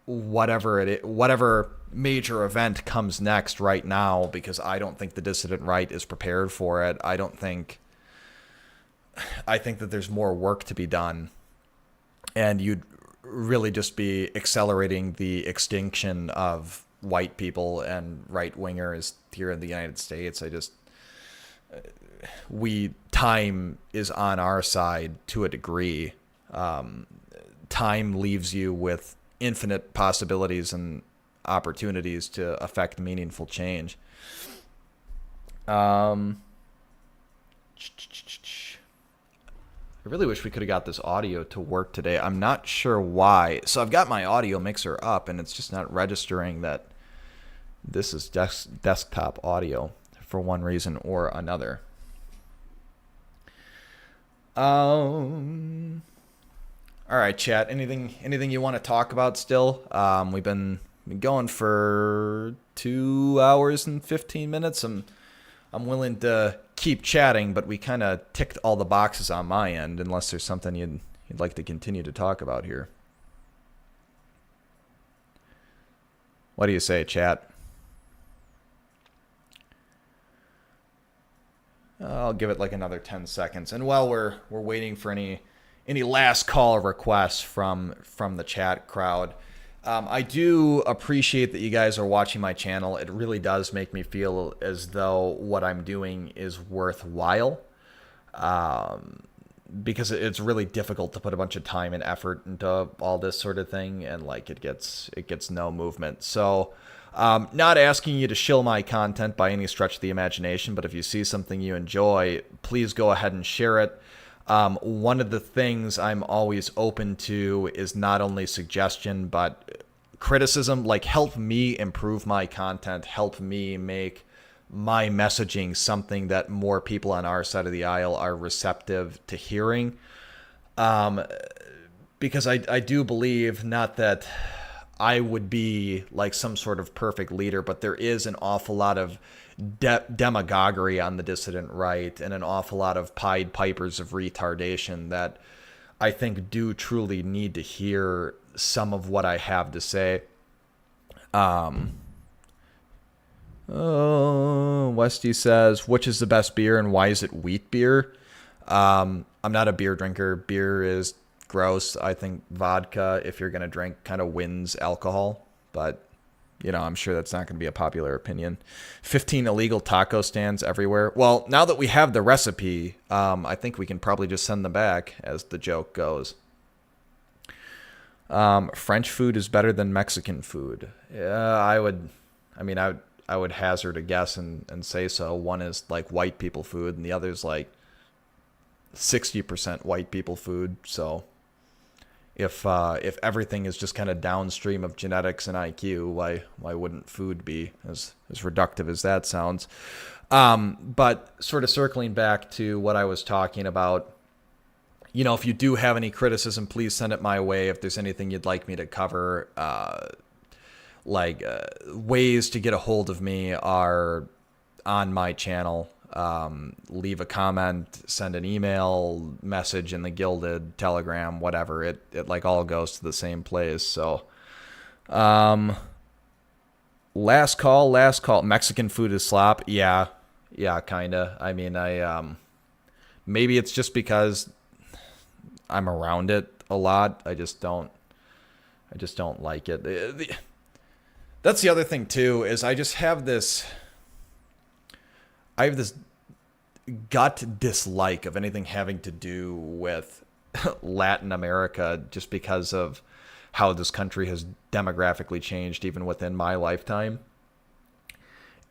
whatever major event comes next right now because I don't think the dissident right is prepared for it. I think that there's more work to be done, and you'd really just be accelerating the extinction of white people and right wingers here in the United States. Time is on our side to a degree. Time leaves you with infinite possibilities and opportunities to affect meaningful change. I really wish we could have got this audio to work today. I'm not sure why. So I've got my audio mixer up, and it's just not registering that this is desktop audio for one reason or another. All right, chat. Anything you want to talk about still? We've been going for 2 hours and 15 minutes. I'm willing to keep chatting, but we kind of ticked all the boxes on my end, unless there's something you'd like to continue to talk about here. What do you say, chat? I'll give it like another 10 seconds. And while we're waiting for any last call requests from the chat crowd, I do appreciate that you guys are watching my channel. It really does make me feel as though what I'm doing is worthwhile, because it's really difficult to put a bunch of time and effort into all this sort of thing, and like it gets no movement. So not asking you to shill my content by any stretch of the imagination, but if you see something you enjoy, please go ahead and share it. One of the things I'm always open to is not only suggestion, but criticism. Like, help me improve my content, help me make my messaging something that more people on our side of the aisle are receptive to hearing. Because I do believe, not that I would be like some sort of perfect leader, but there is an awful lot of demagoguery on the dissident right, and an awful lot of Pied Pipers of retardation that I think do truly need to hear some of what I have to say. Westy says, which is the best beer and why is it wheat beer? I'm not a beer drinker. Beer is gross. I think vodka, if you're going to drink, kind of wins alcohol, but you know, I'm sure that's not going to be a popular opinion. 15 illegal taco stands everywhere. Well, now that we have the recipe, I think we can probably just send them back, as the joke goes. French food is better than Mexican food. I would hazard a guess and say so. One is like white people food, and the other is like 60% white people food. So if everything is just kind of downstream of genetics and IQ, why wouldn't food be, as reductive as that sounds? But sort of circling back to what I was talking about, you know, if you do have any criticism, please send it my way. If there's anything you'd like me to cover, ways to get a hold of me are on my channel. Leave a comment, send an email, message in the Gilded, Telegram, whatever. It like all goes to the same place. So, last call. Mexican food is slop. Yeah, kinda. I mean, maybe it's just because I'm around it a lot. I just don't like it. That's the other thing too, is I have this gut dislike of anything having to do with Latin America, just because of how this country has demographically changed even within my lifetime.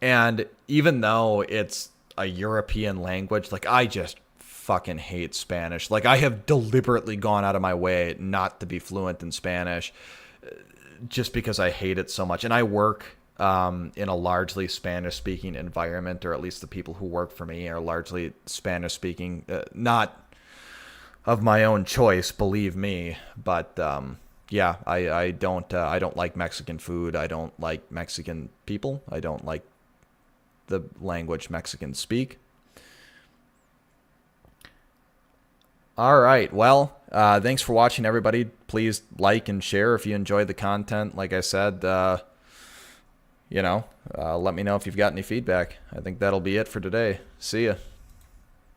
And even though it's a European language, like, I just fucking hate Spanish. Like, I have deliberately gone out of my way not to be fluent in Spanish, just because I hate it so much. And I work in a largely Spanish-speaking environment, or at least the people who work for me are largely Spanish-speaking. Not of my own choice, believe me. But yeah, I don't like Mexican food. I don't like Mexican people. I don't like the language Mexicans speak. All right. Well, thanks for watching, everybody. Please like and share if you enjoyed the content. Like I said, let me know if you've got any feedback. I think that'll be it for today. See ya.